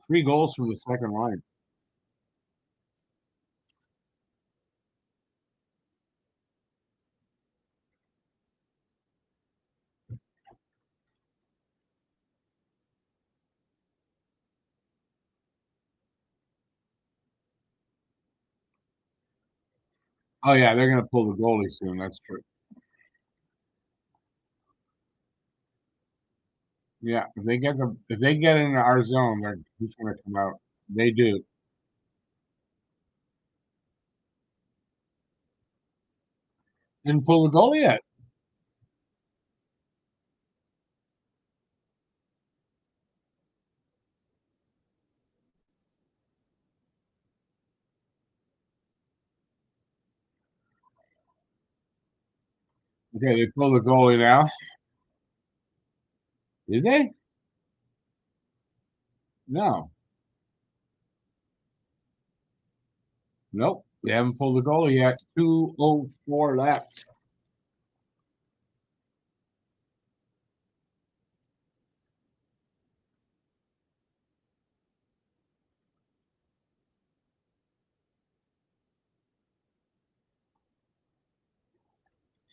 [SPEAKER 1] 3 goals from the second line. Oh yeah, they're gonna pull the goalie soon. That's true. Yeah, if they get in our zone, they're he's gonna come out. They do. Didn't pull the goalie yet. Okay, they pull the goalie now. Did they? No. Nope. They haven't pulled the goalie yet. 2:04 left.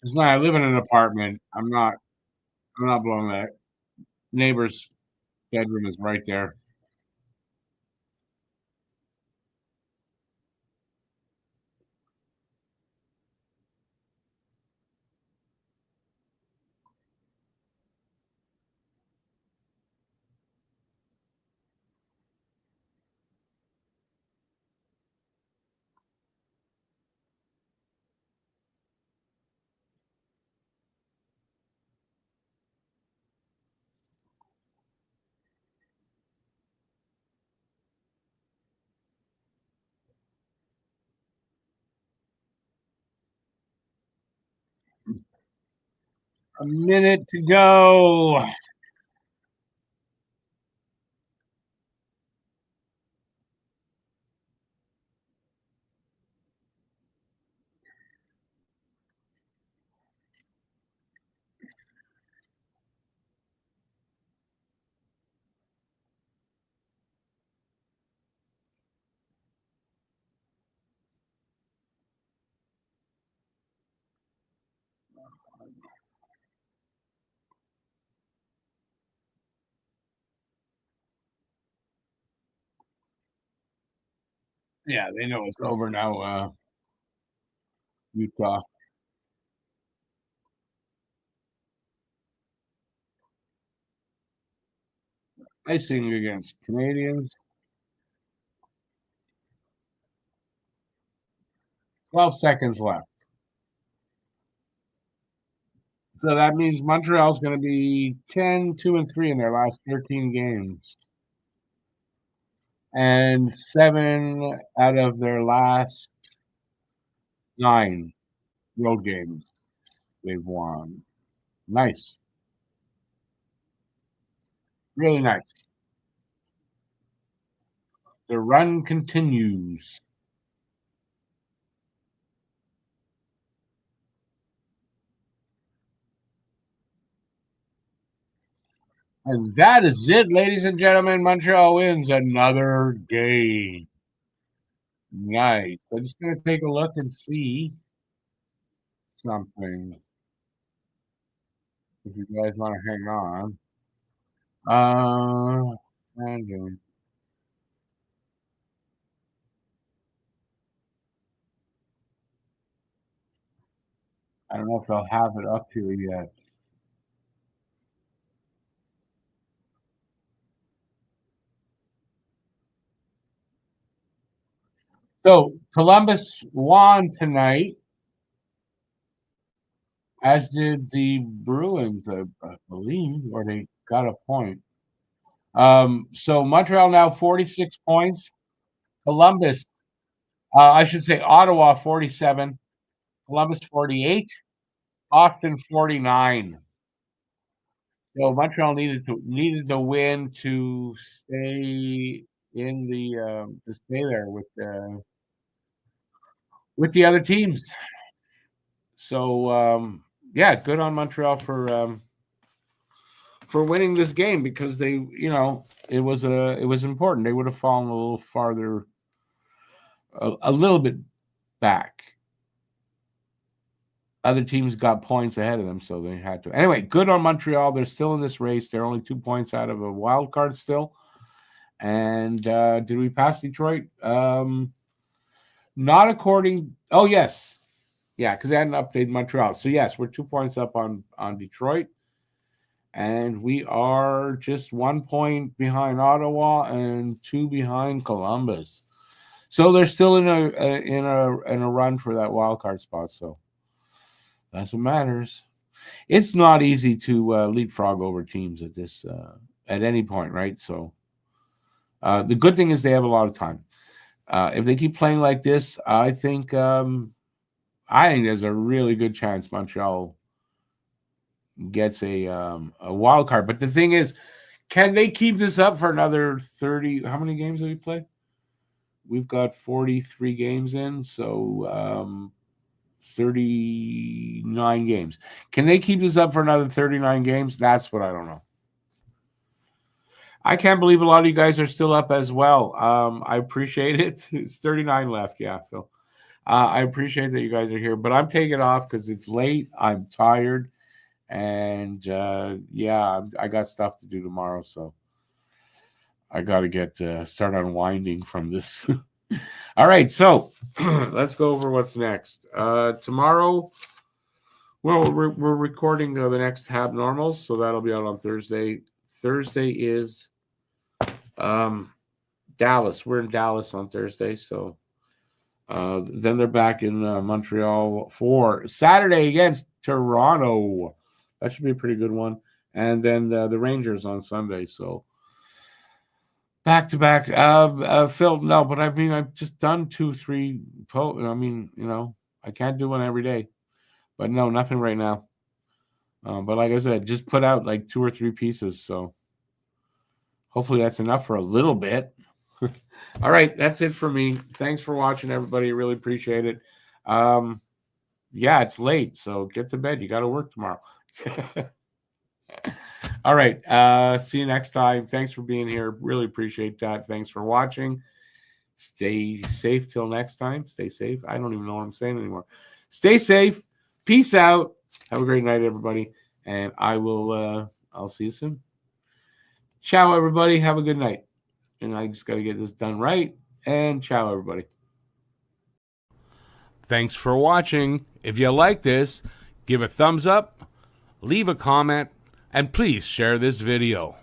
[SPEAKER 1] It's not I live in an apartment. I'm not blowing that. Neighbor's bedroom is right there. A minute to go. Yeah, they know it's over now, Utah. Icing against Canadians. 12 seconds left. So that means Montreal's going to be 10, 2, and 3 in their last 13 games. And 7 out of their last 9 road games they've won. Nice. Really nice. The run continues. And that is it, ladies and gentlemen. Montreal wins another game. Nice. I'm just going to take a look and see something if you guys want to hang on. And, I don't know if they'll have it up here yet. So Columbus won tonight, as did the Bruins, I believe, or they got a point. So Montreal now 46 points. Columbus, I should say Ottawa 47, Columbus 48, Boston 49. So Montreal needed the win to stay in the to stay there with the other teams. So yeah, good on Montreal for winning this game because they, it was important. They would have fallen a little farther, a little bit back. Other teams got points ahead of them, so they had to. Anyway, good on Montreal. They're still in this race. They're only 2 points out of a wild card still. And did we pass Detroit? Not according. Oh yes, yeah, because they hadn't updated Montreal. So yes, we're 2 points up on Detroit, and we are just 1 point behind Ottawa and 2 behind Columbus. So they're still in a run for that wild card spot. So that's what matters. It's not easy to leapfrog over teams at any point, right? So the good thing is they have a lot of time. If they keep playing like this, I think there's a really good chance Montreal gets a wild card. But the thing is, can they keep this up for another 30? How many games have we played? We've got 43 games in, so 39 games. Can they keep this up for another 39 games? That's what I don't know. I can't believe a lot of you guys are still up as well. I appreciate it. It's 39 left. Yeah, Phil. I appreciate that you guys are here, but I'm taking off because it's late. I'm tired. And yeah, I got stuff to do tomorrow. So I got to get start unwinding from this. All right. So let's go over what's next. Tomorrow, well, we're recording the next Hab Normals. So that'll be out on Thursday. Thursday is Dallas. We're in Dallas on Thursday, so then they're back in Montreal for Saturday against Toronto. That should be a pretty good one. And then the Rangers on Sunday. So back to back. Phil, no, but I mean, I've just done 2, 3. I mean, I can't do one every day. But no, nothing right now. But like I said, just put out like 2 or 3 pieces. So hopefully that's enough for a little bit. All right, that's it for me. Thanks for watching, everybody. Really appreciate it. Yeah, it's late, so get to bed. You got to work tomorrow. All right. See you next time. Thanks for being here. Really appreciate that. Thanks for watching. Stay safe till next time. Stay safe. I don't even know what I'm saying anymore. Stay safe. Peace out. Have a great night, everybody. And I'll see you soon. Ciao, everybody. Have a good night. And I just got to get this done right. And ciao, everybody. Thanks for watching. If you like this, give a thumbs up, leave a comment, and please share this video.